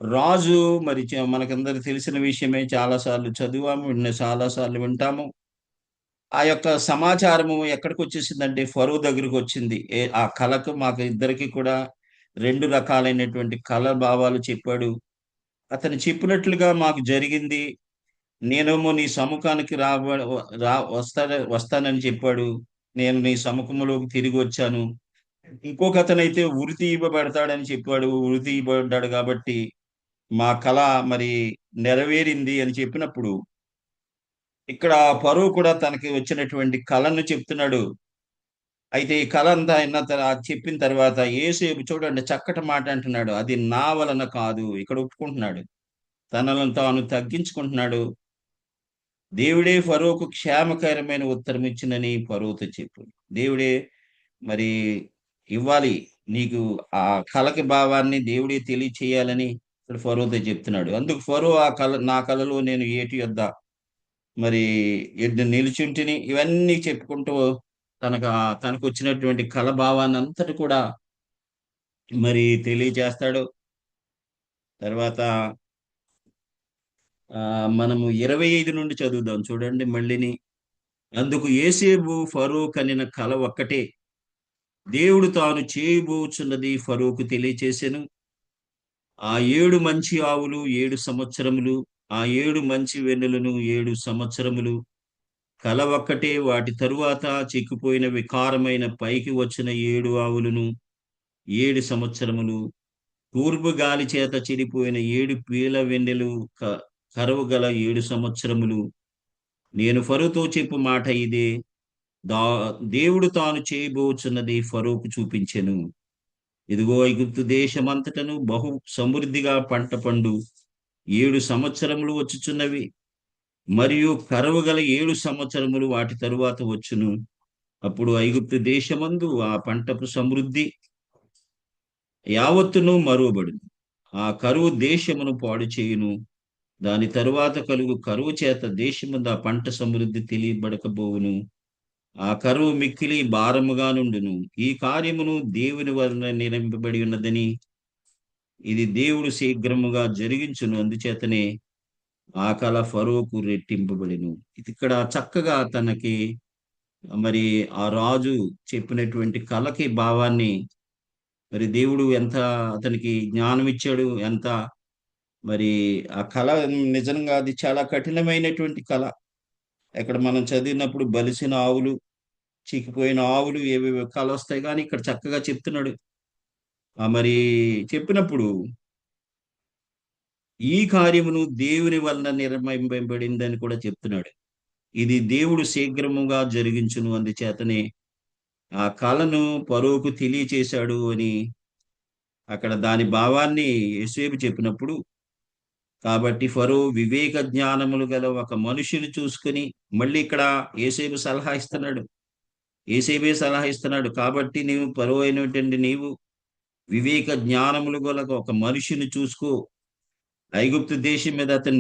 రాజు మరి మనకందరికి తెలిసిన విషయమే, చాలాసార్లు చదివాము, చాలాసార్లు వింటాము. ఆ యొక్క సమాచారము ఎక్కడికి వచ్చేసిందంటే ఫరో దగ్గరికి వచ్చింది. ఆ కళకు మాకు ఇద్దరికి కూడా 2 రకాలైనటువంటి కళ భావాలు చెప్పాడు. అతను చెప్పినట్లుగా మాకు జరిగింది. నేనేమో నీ సముఖానికి వస్తానని చెప్పాడు. నేను నీ సముఖంలోకి తిరిగి వచ్చాను. ఇంకొక అతనైతే ఉరి తీయబడతాడని చెప్పాడు. ఉరి తీయబడ్డాడు కాబట్టి మా కళ మరి నెరవేరింది అని చెప్పినప్పుడు ఇక్కడ ఫరో కూడా తనకి వచ్చినటువంటి కళను చెప్తున్నాడు. అయితే ఈ కళ అంతా చెప్పిన తర్వాత యోసేపు చూడండి చక్కటి మాట అంటున్నాడు, అది నా వలన కాదు. ఇక్కడ ఒప్పుకుంటున్నాడు, తనను తాను తగ్గించుకుంటున్నాడు. దేవుడే ఫరోకు క్షేమకరమైన ఉత్తరం ఇచ్చినని ఫరోతో చెప్పు. దేవుడే మరి ఇవ్వాలి నీకు, ఆ కళకి భావాన్ని దేవుడే తెలియచేయాలని ఇక్కడ ఫరోతో చెప్తున్నాడు. అందుకు ఫరో ఆ కళ, నా కళలో నేను ఏటి యొద్ద మరి నిలుచుంటిని, ఇవన్నీ చెప్పుకుంటూ తనకు వచ్చినటువంటి కళ భావాన్ని అంతటి కూడా మరి తెలియజేస్తాడు. తర్వాత మనము 25 నుండి చదువుదాం చూడండి మళ్ళీని. అందుకు యోసేపు ఫరో కనిన కల ఒక్కటే, దేవుడు తాను చేయబోచున్నది ఫరోకు తెలియచేసెను. ఆ 7 మంచి ఆవులు 7 సంవత్సరములు, ఆ 7 మంచి వెన్నులను 7 సంవత్సరములు, కల ఒక్కటే. వాటి తరువాత చిక్కిపోయిన వికారమైన పైకి వచ్చిన 7 ఆవులను 7 సంవత్సరములు, తూర్పు గాలి చేత చెడిపోయిన 7 పీల వెన్నెలు, కరువు గల 7 సంవత్సరములు. నేను ఫరోతో చెప్పు మాట ఇదే, దేవుడు తాను చేయబోచున్నది ఫరోకు చూపించెను. ఇదిగో ఐగుప్తు దేశమంతటను బహు సమృద్ధిగా పంట పండు 7 సంవత్సరములు వచ్చుచున్నవి, మరియు కరువు గల 7 సంవత్సరములు వాటి తరువాత వచ్చును. అప్పుడు ఐగుప్తు దేశమందు ఆ పంటపు సమృద్ధి యావత్తును మరువబడును. ఆ కరువు దేశమును పాడు చేయును. దాని తరువాత కలుగు కరువు చేత దేశమందు ఆ పంట సమృద్ధి తెలియబడకబోవును. ఆ కరువు మిక్కిలి భారముగా నుండును. ఈ కార్యమును దేవుని వలన నిరంబడి ఉన్నదని, ఇది దేవుడు శీఘ్రముగా జరిగించును. అందుచేతనే ఆ కళ ఫరోకు రెట్టింపబడిను. ఇది ఇక్కడ చక్కగా తనకి మరి ఆ రాజు చెప్పినటువంటి కళకి భావాన్ని మరి దేవుడు ఎంత అతనికి జ్ఞానం ఇచ్చాడు, ఎంత మరి ఆ కళ నిజంగా అది చాలా కఠినమైనటువంటి కళ. ఇక్కడ మనం చదివినప్పుడు బలిసిన ఆవులు, చిక్కిపోయిన ఆవులు, ఏవేవో కళ వస్తాయి, కానీ ఇక్కడ చక్కగా చెప్తున్నాడు. మరి చెప్పినప్పుడు ఈ కార్యమును దేవుని వలన నిర్మయింపబడిందని కూడా చెప్తున్నాడు. ఇది దేవుడు శీఘ్రముగా జరిగించును. అందుచేతనే ఆ కళను ఫరోకు తెలియచేశాడు అని అక్కడ దాని భావాన్ని యోసేపు చెప్పినప్పుడు, కాబట్టి ఫరో వివేక జ్ఞానములు గల ఒక మనుషుని చూసుకుని, మళ్ళీ ఇక్కడ యోసేపు సలహా ఇస్తున్నాడు, యోసేపే సలహా ఇస్తున్నాడు. కాబట్టి నీవు ఫరో అయినటువంటి నీవు వివేక జ్ఞానములు గల ఒక మనిషిని చూసుకో, ఐగుప్తు దేశం మీద అతను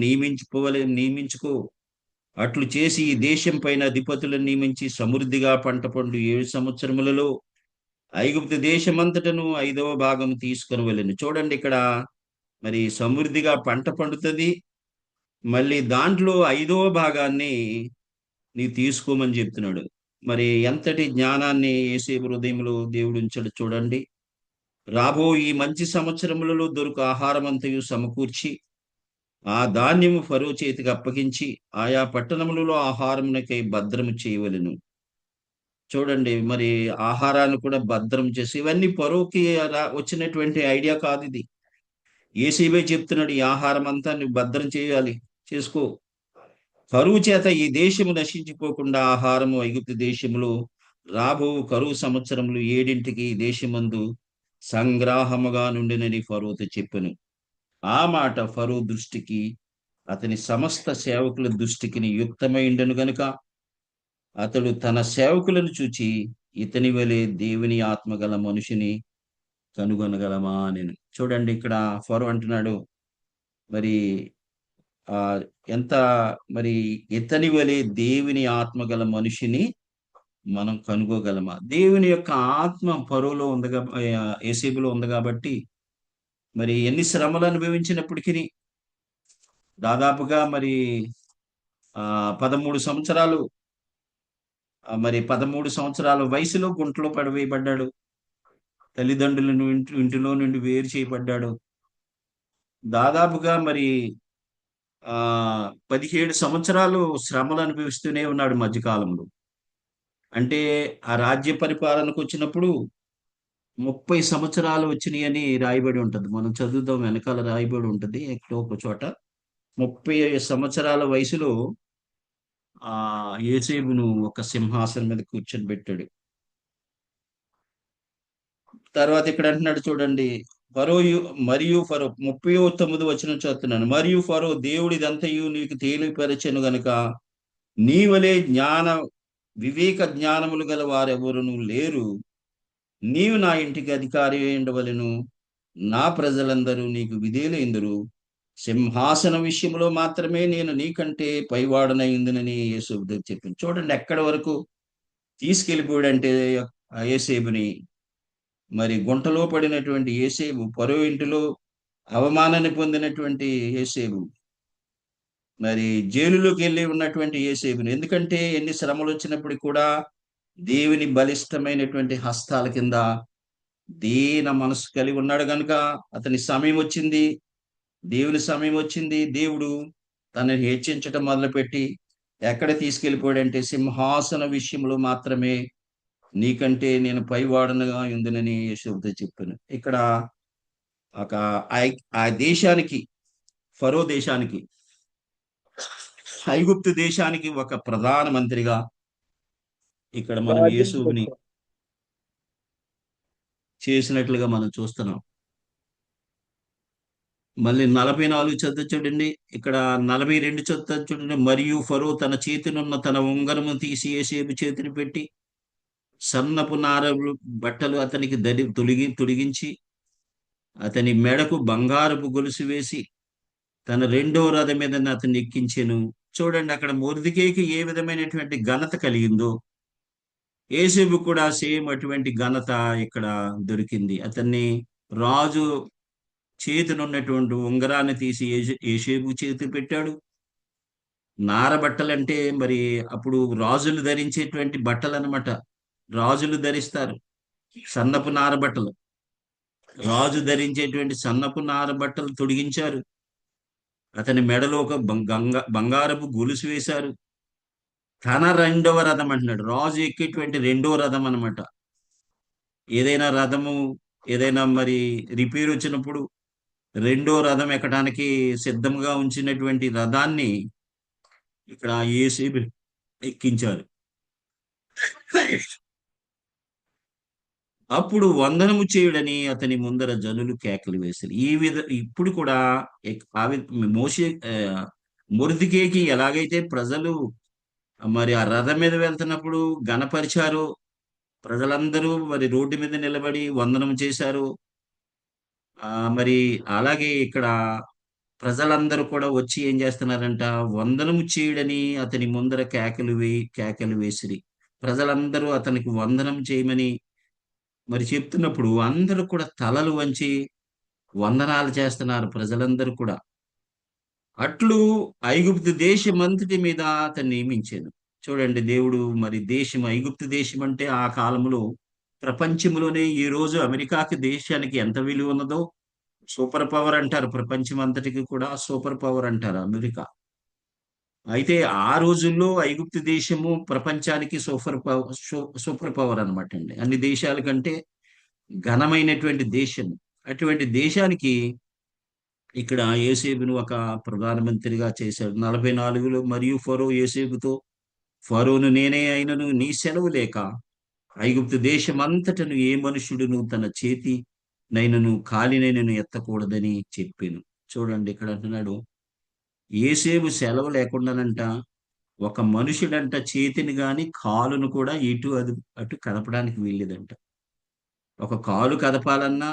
నియమించుకో. అట్లు చేసి ఈ దేశం పైన అధిపతులను నియమించి సమృద్ధిగా పంట పండు 7 సంవత్సరములలో ఐగుప్తు దేశమంతటను 5వ భాగం తీసుకొని వెళ్ళను. చూడండి ఇక్కడ మరి సమృద్ధిగా పంట పండుతుంది, మళ్ళీ దాంట్లో 5వ భాగాన్ని నీ తీసుకోమని చెప్తున్నాడు. మరి ఎంతటి జ్ఞానాన్ని యోసేపు హృదయంలో దేవుడు ఉంచాడు చూడండి. రాబో ఈ మంచి సంవత్సరములలో దొరుకు ఆహారం అంతయు సమకూర్చి ఆ ధాన్యము ఫరో చేతికి అప్పగించి ఆయా పట్టణములలో ఆహారమునకై భద్రము చేయవలెను. చూడండి మరి ఆహారాన్ని కూడా భద్రం చేసి, ఇవన్నీ ఫరోకి వచ్చినటువంటి ఐడియా కాదు, ఇది యోసేపే చెప్తున్నాడు. ఈ ఆహారం అంతా నువ్వు భద్రం చేయాలి, చేసుకో. కరువు చేత ఈ దేశము నశించిపోకుండా ఆహారము ఐగుప్తు దేశములో రాబో కరువు సంవత్సరములు 7ంటికి దేశమందు సంగ్రాహముగా నుండినని ఫరోతో చెప్పెను. ఆ మాట ఫరో దృష్టికి అతని సమస్త సేవకుల దృష్టికి యుక్తమైండను గనుక అతడు తన సేవకులను చూచి, ఇతని వలె దేవుని ఆత్మగల మనిషిని కనుగొనగలమా నేను. చూడండి ఇక్కడ ఫరో అంటున్నాడు, మరి ఎంత మరి ఇతని వలె దేవుని ఆత్మగల మనిషిని మనం కనుగోగలమా. దేవుని యొక్క ఆత్మ ఫరోలో ఉంది, యోసేపులో ఉంది కాబట్టి మరి ఎన్ని శ్రమలు అనుభవించినప్పటికీ దాదాపుగా మరి 13 సంవత్సరాలు, మరి 13 సంవత్సరాల వయసులో గుంటలో పడవేయబడ్డాడు. తల్లిదండ్రులను ఇంటిలో నుండి వేరు చేయబడ్డాడు. దాదాపుగా మరి 17 సంవత్సరాలు శ్రమలు అనుభవిస్తూనే ఉన్నాడు మధ్యకాలంలో. అంటే ఆ రాజ్య పరిపాలనకు వచ్చినప్పుడు 30 సంవత్సరాలు వచ్చినాయి అని రాయబడి ఉంటది. మనం చదువుదాం, వెనకాల రాయబడి ఉంటది ఎక్కడో ఒక చోట. 30 సంవత్సరాల వయసులో యోసేపును ఒక సింహాసనం మీద కూర్చొని పెట్టాడు. తర్వాత ఇక్కడ అంటున్నాడు చూడండి, మరియు ఫరో 39 వచనం చదువుతున్నాను. మరియు ఫరో, దేవుడు ఇదంతయు నీకు తేలిపరచెను గనుక నీ వలె వివేక జ్ఞానములు గల వారెవరును లేరు. నీవు నా ఇంటికి అధికారి ఉండవలెను. నా ప్రజలందరూ నీకు విధేయులైందురు. సింహాసన విషయంలో మాత్రమే నేను నీకంటే పైవాడనైందునని యేసు చెప్పింది. చూడండి ఎక్కడి వరకు తీసుకెళ్ళిపోయాడంటే ఆ యేసేబుని. మరి గుంటలో పడినటువంటి యేసేబు, ఫరో ఇంటిలో అవమానాన్ని పొందినటువంటి యేసేబు, మరి జైలులోకి వెళ్ళి ఉన్నటువంటి యేసేబుని. ఎందుకంటే ఎన్ని శ్రమలు వచ్చినప్పటికీ కూడా దేవుని బలిష్టమైనటువంటి హస్తాల కింద దీన మనసు కలిగి ఉన్నాడు కనుక అతని సమయం వచ్చింది, దేవుని సమయం వచ్చింది. దేవుడు తనని హెచ్చించటం మొదలుపెట్టి ఎక్కడ తీసుకెళ్ళిపోయాడంటే సింహాసన విషయంలో మాత్రమే నీకంటే నేను పైవాడనగా ఉందినని యేసుతో చెప్పాను. ఇక్కడ ఒక ఆ దేశానికి, ఫరో దేశానికి, ఐగుప్తు దేశానికి ఒక ప్రధానమంత్రిగా ఇక్కడ మనం యేసుని చేసినట్లుగా మనం చూస్తున్నాం. మళ్ళీ 44 చదువు చూడండి. ఇక్కడ 42 చదువు చూడండి. మరియు ఫరో తన చేతినున్న తన ఉంగరము తీసి యేసేపు చేతిని పెట్టి సన్నపు నార బట్టలు అతనికి తొడిగించి అతని మెడకు బంగారపు గొలుసు వేసి తన రెండో రథం మీద అతన్ని ఎక్కించెను. చూడండి అక్కడ మొర్దెకైకి ఏ విధమైనటువంటి ఘనత కలిగిందో యేసేపు కూడా సేమ్ అటువంటి ఘనత ఇక్కడ దొరికింది. అతన్ని రాజు చేతినున్నటువంటి ఉంగరాన్ని తీసి యేసేపు చేతి పెట్టాడు. నార బట్టలంటే మరి అప్పుడు రాజులు ధరించేటువంటి బట్టలు అనమాట. రాజులు ధరిస్తారు సన్నపు నార బట్టలు. రాజు ధరించేటువంటి సన్నపు నార బట్టలు తొడిగించారు. అతని మెడలో ఒక బంగారపు గొలుసు వేశారు. తన రెండవ రథం అంటున్నాడు. రాజు ఎక్కేటువంటి రెండవ రథం అనమాట. ఏదైనా రథము ఏదైనా మరి రిపేర్ వచ్చినప్పుడు రెండో రథం ఎక్కడానికి సిద్ధంగా ఉంచినటువంటి రథాన్ని ఇక్కడ యేసేపు ఎక్కించారు. అప్పుడు వందనము చేయుడని అతని ముందర జనులు కేకలు వేశారు. ఇప్పుడు కూడా మొర్దెకైకి ఎలాగైతే ప్రజలు మరి ఆ రథం మీద వెళ్తున్నప్పుడు గణపరిచారు, ప్రజలందరూ మరి రోడ్డు మీద నిలబడి వందనం చేశారు. మరి అలాగే ఇక్కడ ప్రజలందరూ కూడా వచ్చి ఏం చేస్తున్నారంట, వందనము చేయుడని అతని ముందర కేకలు వేసిరి. ప్రజలందరూ అతనికి వందనం చేయమని మరి చెప్తున్నప్పుడు అందరూ కూడా తలలు వంచి వందనాలు చేస్తున్నారు ప్రజలందరూ కూడా. అట్లు ఐగుప్తు దేశమంతటి మీద అతన్ని నియమించాను. చూడండి దేవుడు మరి దేశం, ఐగుప్తు దేశం అంటే ఆ కాలంలో ప్రపంచంలోనే ఈ రోజు అమెరికాకి దేశానికి ఎంత విలువ ఉన్నదో సూపర్ పవర్ అంటారు. ప్రపంచం అంతటికి కూడా సూపర్ పవర్ అంటారు అమెరికా. అయితే ఆ రోజుల్లో ఐగుప్తు దేశము ప్రపంచానికి సూపర్ పవర్ అనమాట అండి. అన్ని దేశాల కంటే ఘనమైనటువంటి దేశం. అటువంటి దేశానికి ఇక్కడ యేసేపును ఒక ప్రధానమంత్రిగా చేశాడు. 44లో మరియు ఫరో యేసేపుతో, ఫరోను నేనే అయినను నీ సెలవు లేక ఐగుప్తు దేశమంతటను ఏ మనుషుడును తన చేతి నైనను కాలినైనను ఎత్తకూడదని చెప్పాను. చూడండి ఇక్కడ అంటున్నాడు, యేసేపు సెలవు లేకుండానంట ఒక మనుషుడంట చేతిని గాని కాలును కూడా అటు కదపడానికి వీల్లేదంట. ఒక కాలు కదపాలన్నా,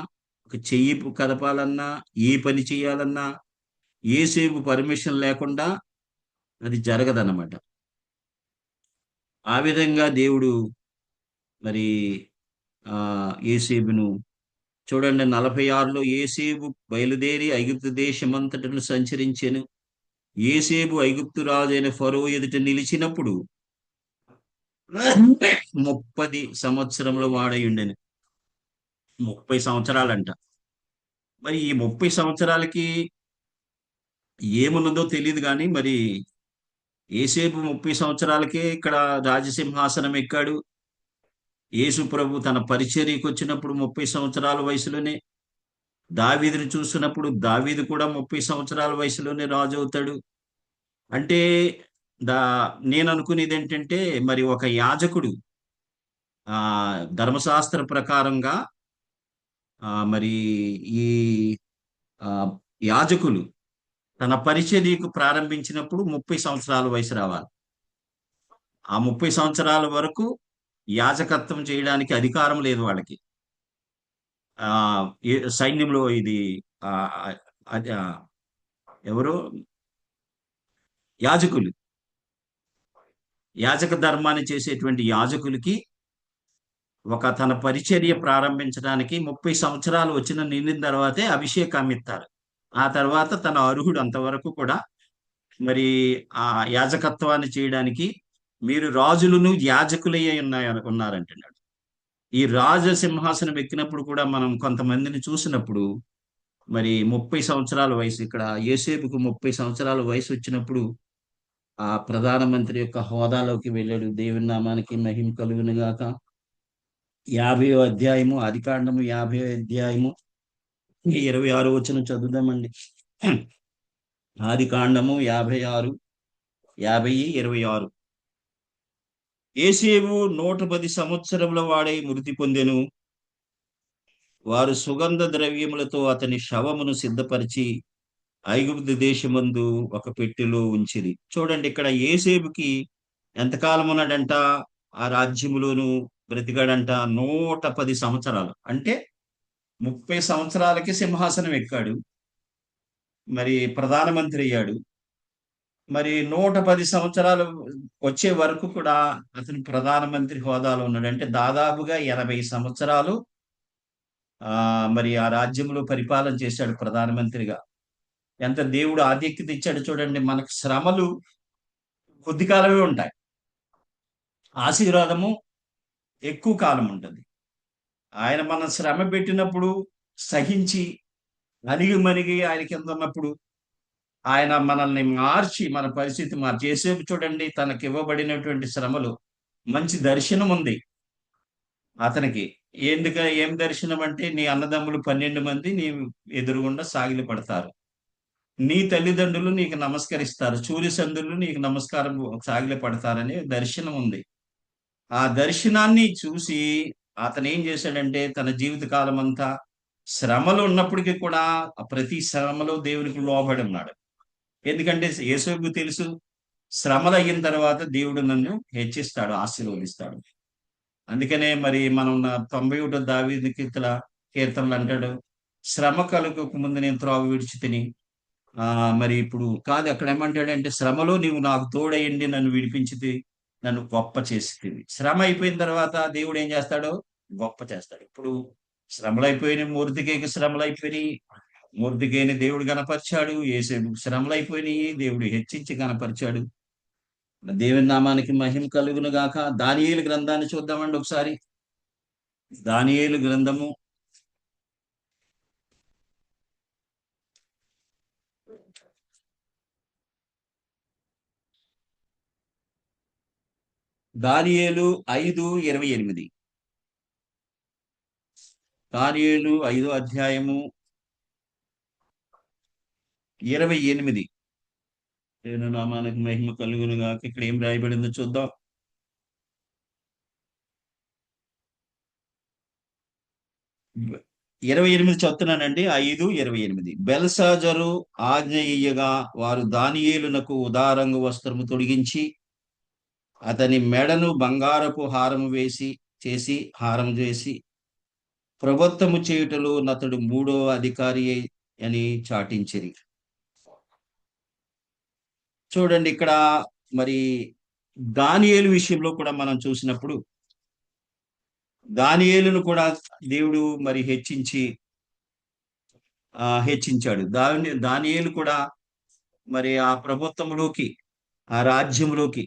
ఒక చెయ్యి కదపాలన్నా, ఏ పని చేయాలన్నా యేసేపు పర్మిషన్ లేకుండా అది జరగదన్నమాట. ఆ విధంగా దేవుడు మరి యేసేపును చూడండి 46లో యేసేపు బయలుదేరి ఐగుప్తు దేశమంతటను సంచరించెను. యేసేపు ఐగుప్తు రాజైన ఫరో ఎదుట నిలిచినప్పుడు 30 సంవత్సరముల వాడై ఉండెను. 30 సంవత్సరాలంట. మరి ఈ 30 సంవత్సరాలకి ఏమున్నదో తెలియదు కానీ మరి యేసేపు 30 సంవత్సరాలకే ఇక్కడ రాజసింహాసనం ఎక్కాడు. యేసు ప్రభు తన పరిచర్యకు వచ్చినప్పుడు 30 సంవత్సరాల వయసులోనే, దావీదుని చూసినప్పుడు దావీదు కూడా 30 సంవత్సరాల వయసులోనే రాజు అవుతాడు. అంటే నేను అనుకునేది ఏంటంటే మరి ఒక యాజకుడు ధర్మశాస్త్ర ప్రకారంగా మరి ఈ ఆ, యాజకులు తన పరిచర్యకు ప్రారంభించినప్పుడు 30 సంవత్సరాల వయసు రావాలి. ఆ 30 సంవత్సరాల వరకు యాజకత్వం చేయడానికి అధికారం లేదు వాళ్ళకి. ఆ సైన్యంలో ఇది ఆ, అది, ఎవరు యాజకులు, యాజక ధర్మాన్ని చేసేటువంటి యాజకులకి తన పరిచర్య ప్రారంభించడానికి 30 సంవత్సరాలు నిండిన తర్వాతే అభిషేకాన్ని ఇస్తారు. ఆ తర్వాత తన అర్హుడు అంతవరకు కూడా మరి ఆ యాజకత్వాన్ని చేయడానికి మీరు రాజులను యాజకులయ్యే ఉన్నారంటున్నాడు. ఈ రాజ సింహాసనం ఎక్కినప్పుడు కూడా మనం కొంతమందిని చూసినప్పుడు మరి 30 సంవత్సరాల వయసు, ఇక్కడ యోసేపుకు 30 సంవత్సరాల వయసు వచ్చినప్పుడు ఆ ప్రధానమంత్రి యొక్క హోదాలోకి వెళ్ళాడు. దేవుని నామానికి మహిమ కలుగును గాక. 50వ అధ్యాయము, ఆదికాండము 50వ అధ్యాయము 26వ వచనం చదువుదామండి. ఆదికాండము 56, 50, 26. యోసేపు 110 సంవత్సరముల వాడై మృతి పొందెను. వారు సుగంధ ద్రవ్యములతో అతని శవమును సిద్ధపరిచి ఐగుప్తు దేశమందు ఒక పెట్టెలో ఉంచిరి. చూడండి, ఇక్కడ యోసేపుకి ఎంతకాలం ఉన్నాడంట? ఆ రాజ్యములోను బ్రతికాడంట 110 సంవత్సరాలు. అంటే 30 సంవత్సరాలకి సింహాసనం ఎక్కాడు, మరి ప్రధానమంత్రి అయ్యాడు. మరి 110 సంవత్సరాలు వచ్చే వరకు కూడా అతను ప్రధానమంత్రి హోదాలో ఉన్నాడు. అంటే దాదాపుగా 80 సంవత్సరాలు మరి ఆ రాజ్యంలో పరిపాలన చేశాడు ప్రధానమంత్రిగా. ఎంత దేవుడు ఆధిక్యత ఇచ్చాడు చూడండి. మనకు శ్రమలు కొద్ది కాలమే ఉంటాయి, ఆశీర్వాదము ఎక్కువ కాలం ఉంటుంది. ఆయన మన శ్రమ పెట్టినప్పుడు సహించి అణిగి మణిగి ఆయన కింద ఉన్నప్పుడు ఆయన మనల్ని మార్చి, మన పరిస్థితి యోసేపు చూడండి, తనకి ఇవ్వబడినటువంటి శ్రమలు మంచి దర్శనం ఉంది అతనికి. ఏం దర్శనం అంటే, నీ అన్నదమ్ములు 12 మంది నీ ఎదురుగుండా సాగిలి పడతారు, నీ తల్లిదండ్రులు నీకు నమస్కరిస్తారు, సూర్యచంద్రులు నీకు నమస్కారం సాగిలి పడతారని దర్శనం ఉంది. ఆ దర్శనాన్ని చూసి అతను ఏం చేశాడంటే, తన జీవిత కాలం అంతా శ్రమలు ఉన్నప్పటికీ కూడా ప్రతి శ్రమలో దేవునికి లోబడి ఉన్నాడు. ఎందుకంటే యేసుకు తెలుసు, శ్రమలు అయిన తర్వాత దేవుడు నన్ను హెచ్చిస్తాడు, ఆశీర్వదిస్తాడు. అందుకనే మరి మనం 91 దావీదు కీర్తనలు అంటాడు, శ్రమ కలుగక ముందు నేను త్రోవ విడిచి తిని. మరి ఇప్పుడు కాదు, అక్కడ ఏమంటాడంటే, శ్రమలో నీవు నాకు తోడయ్యండి, నన్ను విడిపించి నన్ను గొప్ప చేసి. శ్రమ అయిపోయిన తర్వాత దేవుడు ఏం చేస్తాడో గొప్ప చేస్తాడు. ఇప్పుడు శ్రమలు అయిపోయినాయి, మొర్దెకైకి శ్రమలు అయిపోయినాయి, మొర్దెకైని దేవుడు కనపరిచాడు. యోసేపు శ్రమలు అయిపోయినాయి, దేవుడు హెచ్చించి కనపరిచాడు. దేవుని నామానికి మహిమ కలుగును గాక. దానియేలు గ్రంథాన్ని చూద్దామండి ఒకసారి. దానియేలు గ్రంథము 5:28. దానియేలు 5వ అధ్యాయము 28. దేవుని నామానికి మహిమ కలుగును గాక. ఇక్కడ ఏం రాయబడిందో చూద్దాం. ఇరవై 28 చదువుతున్నానండి. 5:28. బెల్షాజరు ఆజ్ఞ ఇయ్యగా వారు దానియేలునకు ఉదారంగు వస్త్రము తొడిగించి అతని మెడను బంగారపు హారము చేసి ప్రభుత్వము చేయుటలో నతడు 3వ అధికారి అని చాటించిరి. చూడండి, ఇక్కడ మరి దానియేలు విషయంలో కూడా మనం చూసినప్పుడు, దానియేలును కూడా దేవుడు మరి హెచ్చించాడు. దానియేలు కూడా మరి ఆ ప్రభుత్వంలోకి, ఆ రాజ్యంలోకి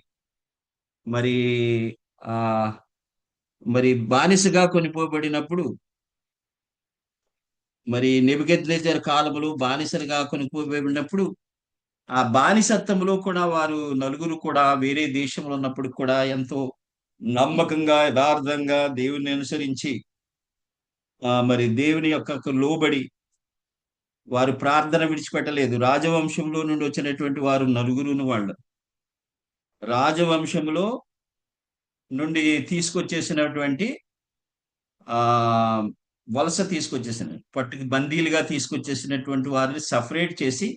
మరి బానిసగా కొనిపోబడినప్పుడు, మరి నెబుకద్నెజరు కాలములో బానిసలుగా కొనిపోబడినప్పుడు, ఆ బానిసత్వంలో కూడా వారు నలుగురు కూడా వేరే దేశంలో ఉన్నప్పుడు కూడా ఎంతో నమ్మకంగా, యథార్థంగా దేవుని అనుసరించి మరి దేవుని యొక్క లోబడి వారు ప్రార్థన విడిచిపెట్టలేదు. రాజవంశంలో నుండి వచ్చినటువంటి వారు నలుగురును, వాళ్ళు రాజవంశంలో నుండి తీసుకొచ్చేసినటువంటి వలస తీసుకొచ్చేసిన పట్టుకు బందీలుగా తీసుకొచ్చేసినటువంటి వారిని సపరేట్ చేసి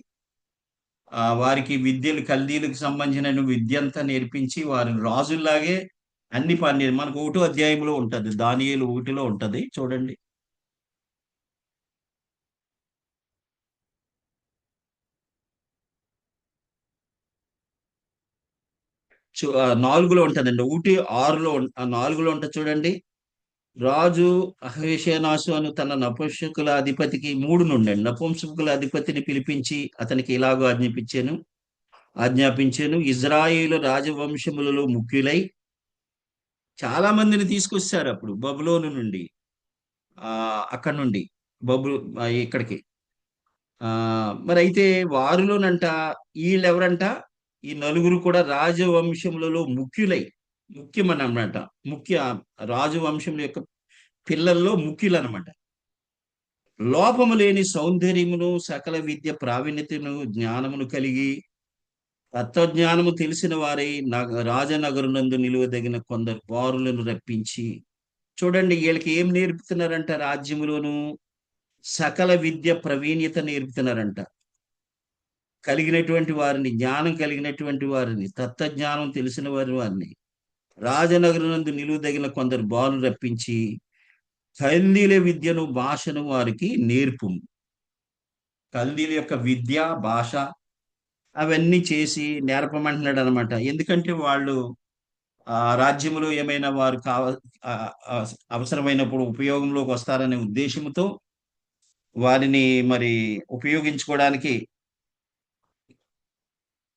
వారికి విద్యలు కల్దీలకు సంబంధించిన విద్య అంతా నేర్పించి వారి రాజుల్లాగే అన్ని పని మనకు 1వ అధ్యాయంలో ఉంటది, దానియేలు 1లో ఉంటది చూడండి. చూ- 4లో ఉంటదండి, 1:6లో 4లో ఉంటది చూడండి. రాజు అహవేషనాసు అను తన నపుంసకుల అధిపతికి 3 నుండి నపుంసకుల అధిపతిని పిలిపించి అతనికి ఇలాగో ఆజ్ఞాపించాను, ఇజ్రాయేలు రాజవంశములలో ముఖ్యులై చాలా మందిని తీసుకొచ్చారు అప్పుడు బబులోను నుండి, అక్కడ నుండి ఇక్కడికి. మరి అయితే వారిలోనంట వీళ్ళెవరంట, ఈ నలుగురు కూడా రాజవంశములలో ముఖ్యమని అన్నమాట. రాజవంశముల యొక్క పిల్లల్లో ముఖ్యులు అనమాట. లోపము లేని సౌందర్యమును సకల విద్య ప్రావీణ్యతను జ్ఞానమును కలిగి తత్వజ్ఞానము తెలిసిన వారై రాజనగరునందు నిలువదగిన కొందరు వారులను రప్పించి, చూడండి వీళ్ళకి ఏం నేర్పుతున్నారంట, రాజ్యములోను సకల విద్య ప్రవీణ్యత నేర్పుతున్నారంట. కలిగినటువంటి వారిని, జ్ఞానం కలిగినటువంటి వారిని, తత్వజ్ఞానం తెలిసిన వారిని రాజనగరునందు నిలువదగిన కొందరు బాలు రప్పించి కల్దీల విద్యను భాషను వారికి నేర్పు. కల్దీల యొక్క విద్య భాష అవన్నీ చేసి నేర్పమంటున్నాడు అనమాట. ఎందుకంటే వాళ్ళు రాజ్యములో ఏమైనా వారు అవసరమైనప్పుడు ఉపయోగంలోకి వస్తారనే ఉద్దేశంతో వారిని మరి ఉపయోగించుకోవడానికి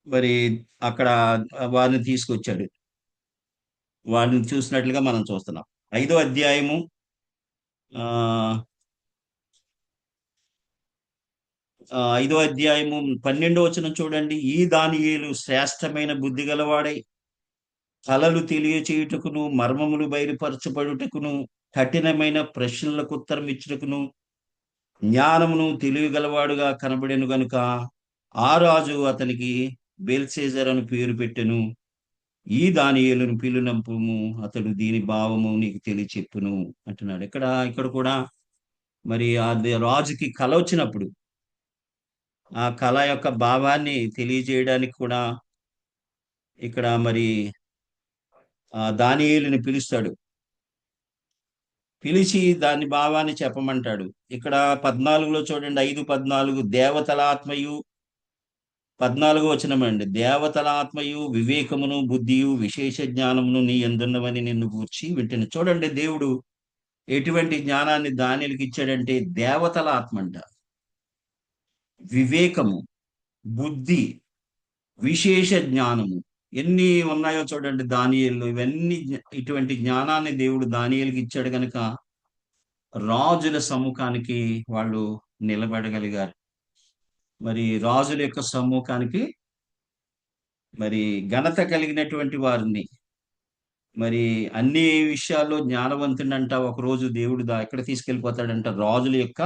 మరి అక్కడ వారిని తీసుకొచ్చాడు. వారిని చూసినట్లుగా మనం చూస్తున్నాం. 5వ అధ్యాయము 12వ వచనం చూడండి. ఈ దానియేలు శ్రేష్టమైన బుద్ధి గలవాడై కలలు తెలియచేయుటకును మర్మములు బయలుపరచబడుటకును కఠినమైన ప్రశ్నలకు ఉత్తరం ఇచ్చుటకును జ్ఞానమును తెలియగలవాడుగా కనబడెను గనుక ఆ రాజు అతనికి బెల్షెజర్ అని పేరు పెట్టెను. ఈ దానియేలును పిలునంపుము, అతడు దీని భావము నీకు తెలియచెప్పును అంటున్నాడు. ఇక్కడ కూడా మరి అది రాజుకి కల వచ్చినప్పుడు ఆ కళ యొక్క భావాన్ని తెలియజేయడానికి కూడా ఇక్కడ మరి దానియేలుని పిలుస్తాడు. పిలిచి దాని భావాన్ని చెప్పమంటాడు. ఇక్కడ 14లో చూడండి, 5:14 దేవతల ఆత్మయు 14వ వచనం అండి. దేవతల ఆత్మయు వివేకమును బుద్ధియు విశేష జ్ఞానమును నీ యందున్నవని నిన్ను గూర్చి వింటున్నా. చూడండి దేవుడు ఎటువంటి జ్ఞానాన్ని దానియేలుకి ఇచ్చాడంటే దేవతల ఆత్మ అంట, వివేకము, బుద్ధి, విశేష జ్ఞానము ఎన్ని ఉన్నాయో చూడండి దానియేలులో. ఇవన్నీ ఇటువంటి జ్ఞానాన్ని దేవుడు దానియేలుకి ఇచ్చాడు కనుక రాజుల సమ్ముఖానికి వాళ్ళు నిలబడగలిగారు. మరి రాజుల యొక్క సమ్ముఖానికి మరి ఘనత కలిగినటువంటి వారిని, మరి అన్ని విషయాల్లో జ్ఞానవంతుడంట ఒకరోజు దేవుడు ఎక్కడ తీసుకెళ్ళిపోతాడంట, రాజుల యొక్క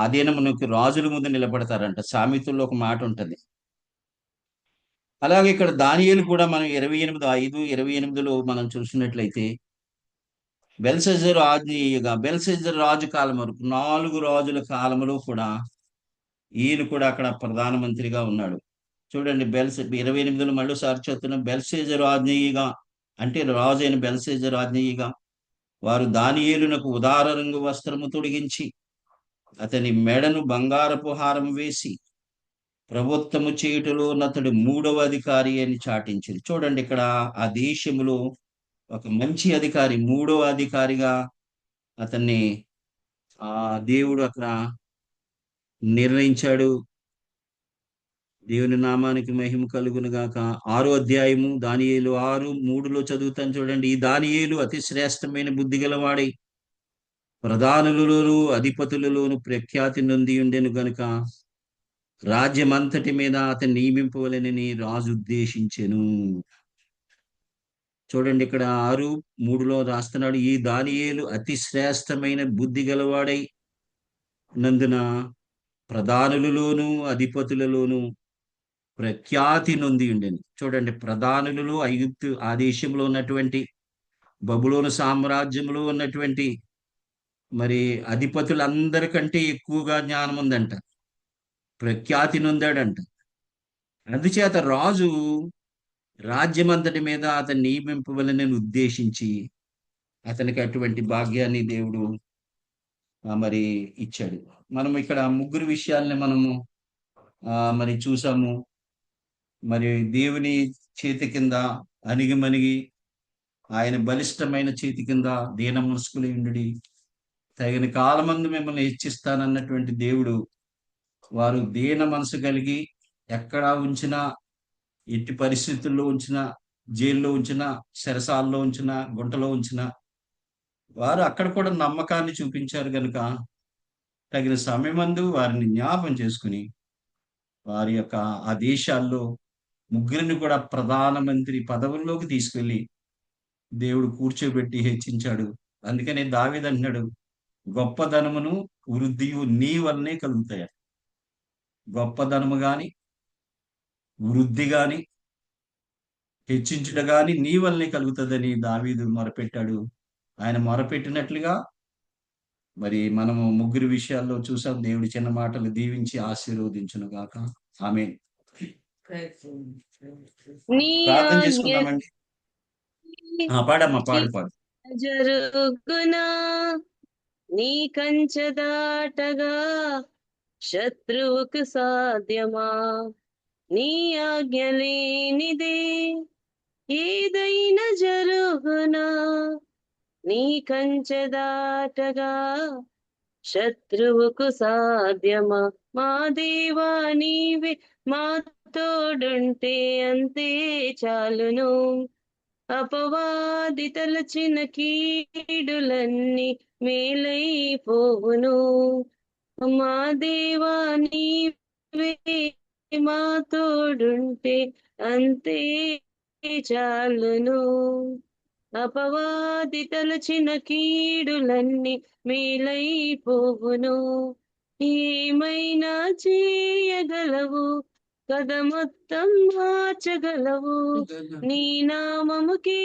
ఆధీనమునకు రాజుల ముందు నిలబడతారంట. సామెతల్లో ఒక మాట ఉంటది. అలాగే ఇక్కడ దానియేలు కూడా మనం 28:5-28లో మనం చూసినట్లయితే బెల్షెజర్ రాజు కాలం వరకు 4 రాజుల కాలంలో కూడా ఈయన కూడా అక్కడ ప్రధానమంత్రిగా ఉన్నాడు. చూడండి 28లో మళ్ళీసారి చెప్తున్నాం. బెల్షెజర్ ఆజ్ఞయిగా అంటే రాజు అయిన బెల్షెజర్ ఆజ్ఞయిగా వారు దానియేలునకు ఉదార రంగు వస్త్రము తొడిగించి అతని మెడను బంగారపు హారం వేసి ప్రభుత్వము చేయుటలో అతడు 3వ అధికారి అని చాటించింది. చూడండి ఇక్కడ ఆ దేశంలో ఒక మంచి అధికారి, 3వ అధికారిగా అతన్ని దేవుడు అక్కడ నిర్ణయించాడు. దేవుని నామానికి మహిమ కలుగును గాక. 6వ అధ్యాయము దానియేలు 6:3లో చదువుతాను చూడండి. ఈ దానియేలు అతి శ్రేష్టమైన బుద్ధి గలవాడై ప్రధానులలోను అధిపతులలోను ప్రఖ్యాతి నొంది ఉండెను గనుక రాజ్యమంతటి మీద అతన్ని నియమింపవలెనని రాజు ఉద్దేశించెను. చూడండి ఇక్కడ 6:3లో రాస్తున్నాడు. ఈ దానియేలు అతి శ్రేష్టమైన బుద్ధి గలవాడై నందున ప్రధానులలోను అధిపతులలోను ప్రఖ్యాతి నొంది ఉండెను. చూడండి ప్రధానులలో ఐగుప్తు ఆ దేశంలో ఉన్నటువంటి బబులోను సామ్రాజ్యంలో ఉన్నటువంటి మరి అధిపతులందరికంటే ఎక్కువగా జ్ఞానం ఉందంట, ప్రఖ్యాతి నొందాడంట. అందుచేత రాజు రాజ్యమంతటి మీద అతన్ని నియమింపవలనని ఉద్దేశించి అతనికి అటువంటి భాగ్యాన్ని దేవుడు మరి ఇచ్చాడు. మనం ఇక్కడ ముగ్గురు విషయాల్ని మనము మరి చూసాము. మరి దేవుని చేతి కింద అణిగిమణిగి, ఆయన బలిష్టమైన చేతి కింద దీన మనస్కులై ఉండి, తగిన కాలమందు మిమ్మల్ని హెచ్చిస్తానన్నటువంటి దేవుడు, వారు దీన మనసు కలిగి ఎక్కడా ఉంచినా, ఎట్టి పరిస్థితుల్లో ఉంచినా, జైల్లో ఉంచినా, చెరసాల్లో ఉంచినా, గుంటలో ఉంచినా, వారు అక్కడ కూడా నమ్మకాన్ని చూపించారు కనుక తగిన సమయమందు వారిని జ్ఞాపం చేసుకుని వారి యొక్క ఆ దేశాల్లో ముగ్గురిని కూడా ప్రధానమంత్రి పదవుల్లోకి తీసుకెళ్లి దేవుడు కూర్చోబెట్టి హెచ్చించాడు. అందుకనే దావీదు అంటున్నాడు, గొప్పదనమును వృద్ధియు నీ వల్లనే కలుగుతాయి. గొప్పదనము గాని, వృద్ధి గాని, హెచ్చించుట గాని నీ వల్లనే కలుగుతుందని దావీదు మొరపెట్టాడు. ఆయన మొరపెట్టినట్లుగా మరి మనము ముగ్గురు విషయాల్లో చూసాం. దేవుడి చిన్న మాటలు దీవించి ఆశీర్వదించును గాక. ఆమేన్. నీ ప్రార్థన ఆజ్ఞ చేసుకుందామండి. పాడమ్మా, పాడు. జరుగునా, నీ కంచె దాటగా శత్రువుకు సాధ్యమా? నీ ఆజ్ఞ లేనిదే ఏదైనా జరుగునా, నీ కంచె దాటగా శత్రువుకు సాధ్యమా? మా దేవా నీవే మా తోడుంటే అంతే చాలును. అపవాది తలచిన కీడులన్నీ మేలైపోవును. మా దేవా నీవే మా తోడుంటే అంతే చాలును. అపవాది తలచిన కీడులన్నీ మేలైపోవును. ఏమైనా చేయగలవు, కథ మొత్తం మార్చగలవు. నీ నామముకి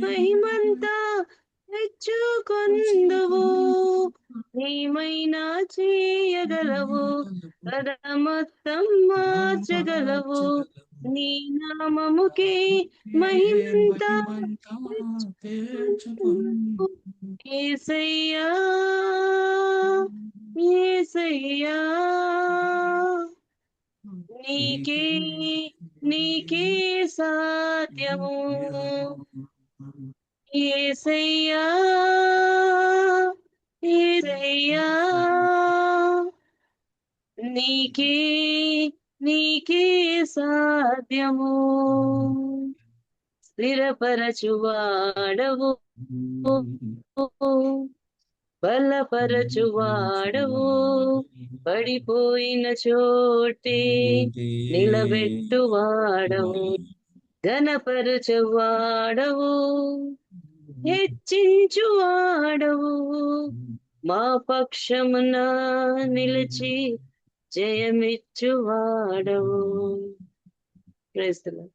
మహిమంతా తెచ్చుకొందువు. ఏమైనా చేయగలవు, కథ మొత్తం మార్చగలవు. నీ నామముకి మహిమంతా యేసయ్యా, యేసయ్యా, నీకే నీకే సాధ్యము. యేసయ్యా, యేసయ్యా, నీకే నీకే సాధ్యము. స్థిరపరచువాడవు, బలపరచువాడవు, పడిపోయిన చోటే నిలబెట్టువాడవు, ఘనపరచువాడవు, హెచ్చించువాడవు, మా పక్షమున నిలిచి జయమిచ్చువాడవు. Praise the lord.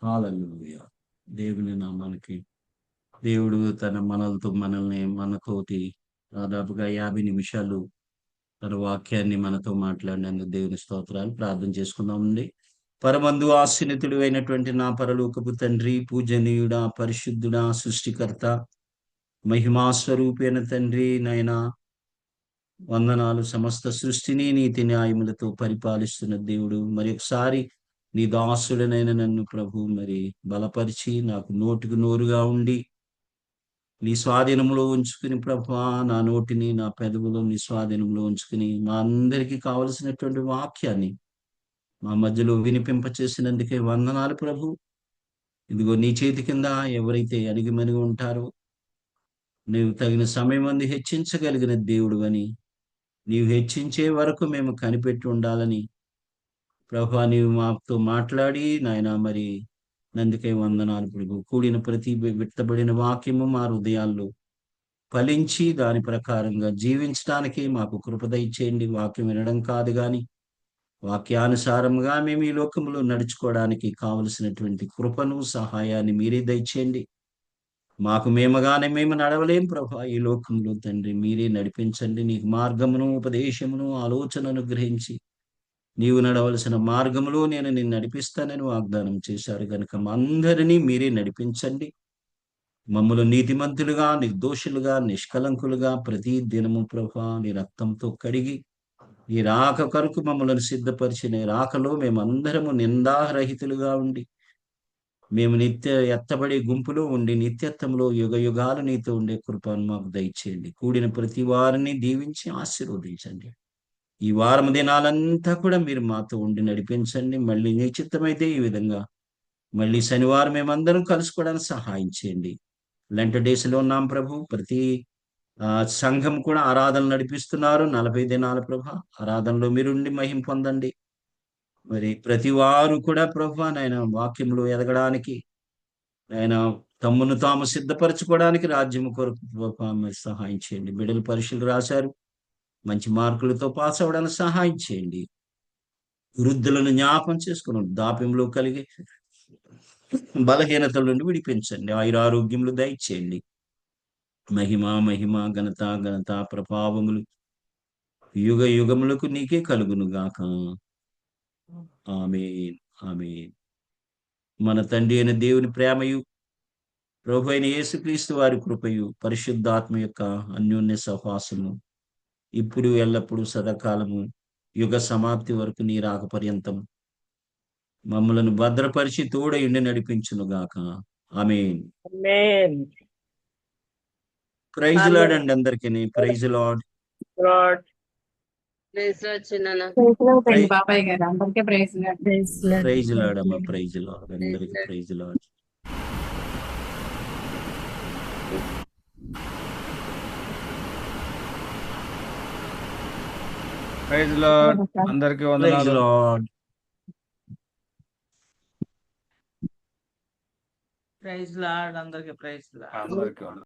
హల్లెలూయా. దేవుని నామానికి. దేవుడు తన మనతోటి దాదాపుగా 50 నిమిషాలు తన వాక్యాన్ని మనతో మాట్లాడినందుకు దేవుని స్తోత్రాలు. ప్రార్థన చేసుకుందామండి. పరమందు ఆశీనుతుడు అయినటువంటి నా పరలోకపు తండ్రి, పూజనీయుడా, పరిశుద్ధుడా, సృష్టికర్త, మహిమాస్వరూపైన తండ్రి, నాయనా వందనాలు. సమస్త సృష్టిని నీతి న్యాయములతో పరిపాలిస్తున్న దేవుడు, మరి ఒకసారి నీ దాసుడనైన నన్ను ప్రభు మరి బలపరిచి నాకు నోటికి నోరుగా ఉండి నీ స్వాధీనంలో ఉంచుకుని ప్రభువా, నా నోటిని నా పెదవులు నీ స్వాధీనంలో ఉంచుకుని మా అందరికీ కావలసినటువంటి వాక్యాన్ని మా మధ్యలో వినిపింపచేసినందుకే వందనాలు ప్రభు. ఇదిగో నీ చేతి కింద ఎవరైతే అణిగిమణిగి ఉంటారో నీవు తగిన సమయం అందు హెచ్చించగలిగిన దేవుడు అని, నీవు హెచ్చించే వరకు మేము కనిపెట్టి ఉండాలని ప్రభువా నీవు మాతో మాట్లాడి నాయనా మరి నందుకే వందనాలు ప్రభు. కూడిన ప్రతి విత్తబడిన వాక్యము మా హృదయాల్లో ఫలించి దాని ప్రకారంగా జీవించడానికి మాకు కృప దయచేయండి. వాక్యం వినడం కాదు గాని వాక్యానుసారంగా మేము ఈ లోకంలో నడుచుకోవడానికి కావలసినటువంటి కృపను సహాయాన్ని మీరే దయచేయండి. మాకు మేముగానే మేము నడవలేం ప్రభా ఈ లోకంలో తండ్రి. మీరే నడిపించండి. నీకు మార్గమును, ఉపదేశమును, ఆలోచనను గ్రహించి నీవు నడవలసిన మార్గములో నేను నిన్ను నడిపిస్తానని వాగ్దానం చేశారు కనుక మా అందరినీ మీరే నడిపించండి. మమ్మల్ని నీతిమంతులుగా, నిర్దోషులుగా, నిష్కలంకులుగా ప్రతి దినము ప్రభా నీ రక్తంతో కడిగి ఈ రాక కొరకు మమ్మల్ని సిద్ధపరిచిన ఈ రాకలో మేమందరము నిందారహితులుగా ఉండి మేము నిత్య ఎత్తబడే గుంపులో ఉండి నిత్యత్వంలో యుగ యుగాలు నీతో ఉండే కృపను మాకు దయచేయండి. కూడిన ప్రతి వారిని దీవించి ఆశీర్వదించండి. ఈ వారం దినాలంతా కూడా మీరు మాతో ఉండి నడిపించండి. మళ్ళీ నీ చిత్తమైతే ఈ విధంగా మళ్ళీ శనివారం మేమందరం కలుసుకోవడానికి సహాయం చేయండి. లెంట డేస్లో ఉన్నాం ప్రభు. ప్రతి సంఘం కూడా ఆరాధన నడిపిస్తున్నారు 40 దినాల ప్రభా. ఆరాధనలో మీరుండి మహిమ పొందండి. మరి ప్రతి వారు కూడా ప్రభా నాయన వాక్యంలో ఎదగడానికి, ఆయన తమ్మును తాము సిద్ధపరచుకోవడానికి రాజ్యం కొరకు ప్రభా మీరు సహాయం చేయండి. బిడ్డలు పరీక్షలు రాశారు, మంచి మార్కులతో పాస్ అవ్వడానికి సహాయం చేయండి. వృద్ధులను జ్ఞాపం చేసుకుని దాప్యంలో కలిగి బలహీనతల నుండి విడిపించండి. ఆయురారోగ్యములు దయచేయండి. మహిమ మహిమ ఘనత ఘనత ప్రభావములు యుగ యుగములకు నీకే కలుగును గాక. ఆమేన్ ఆమేన్. మన తండ్రి అయిన దేవుని ప్రేమయు, ప్రభు అయిన యేసుక్రీస్తు వారి కృపయు, పరిశుద్ధాత్మ యొక్క అన్యోన్య సహవాసము ఇప్పుడు ఎల్లప్పుడూ సదాకాలము యుగ సమాప్తి వరకు నీ రాక పర్యంతం మమ్మలను భద్రపరిచి తోడయుండి నడిపించును గాక. ఆమేన్. ప్రైజ్ లార్డ్ అండి అందరికీ. Praise lord. బాబాయ్ గారు అందరికీ ప్రైజ్ ప్రైజ్ లార్డ్ అమ్మ. ప్రైజ్ లార్డ్ అందరికీ. Praise lord. Praise lord. అందరికీ ప్రైజ్ వందనాలు. లార్డ్. ప్రైజ్ లార్డ్ అందరికి ప్రైజ్ లార్డ్. అందరికీ వందనాలు.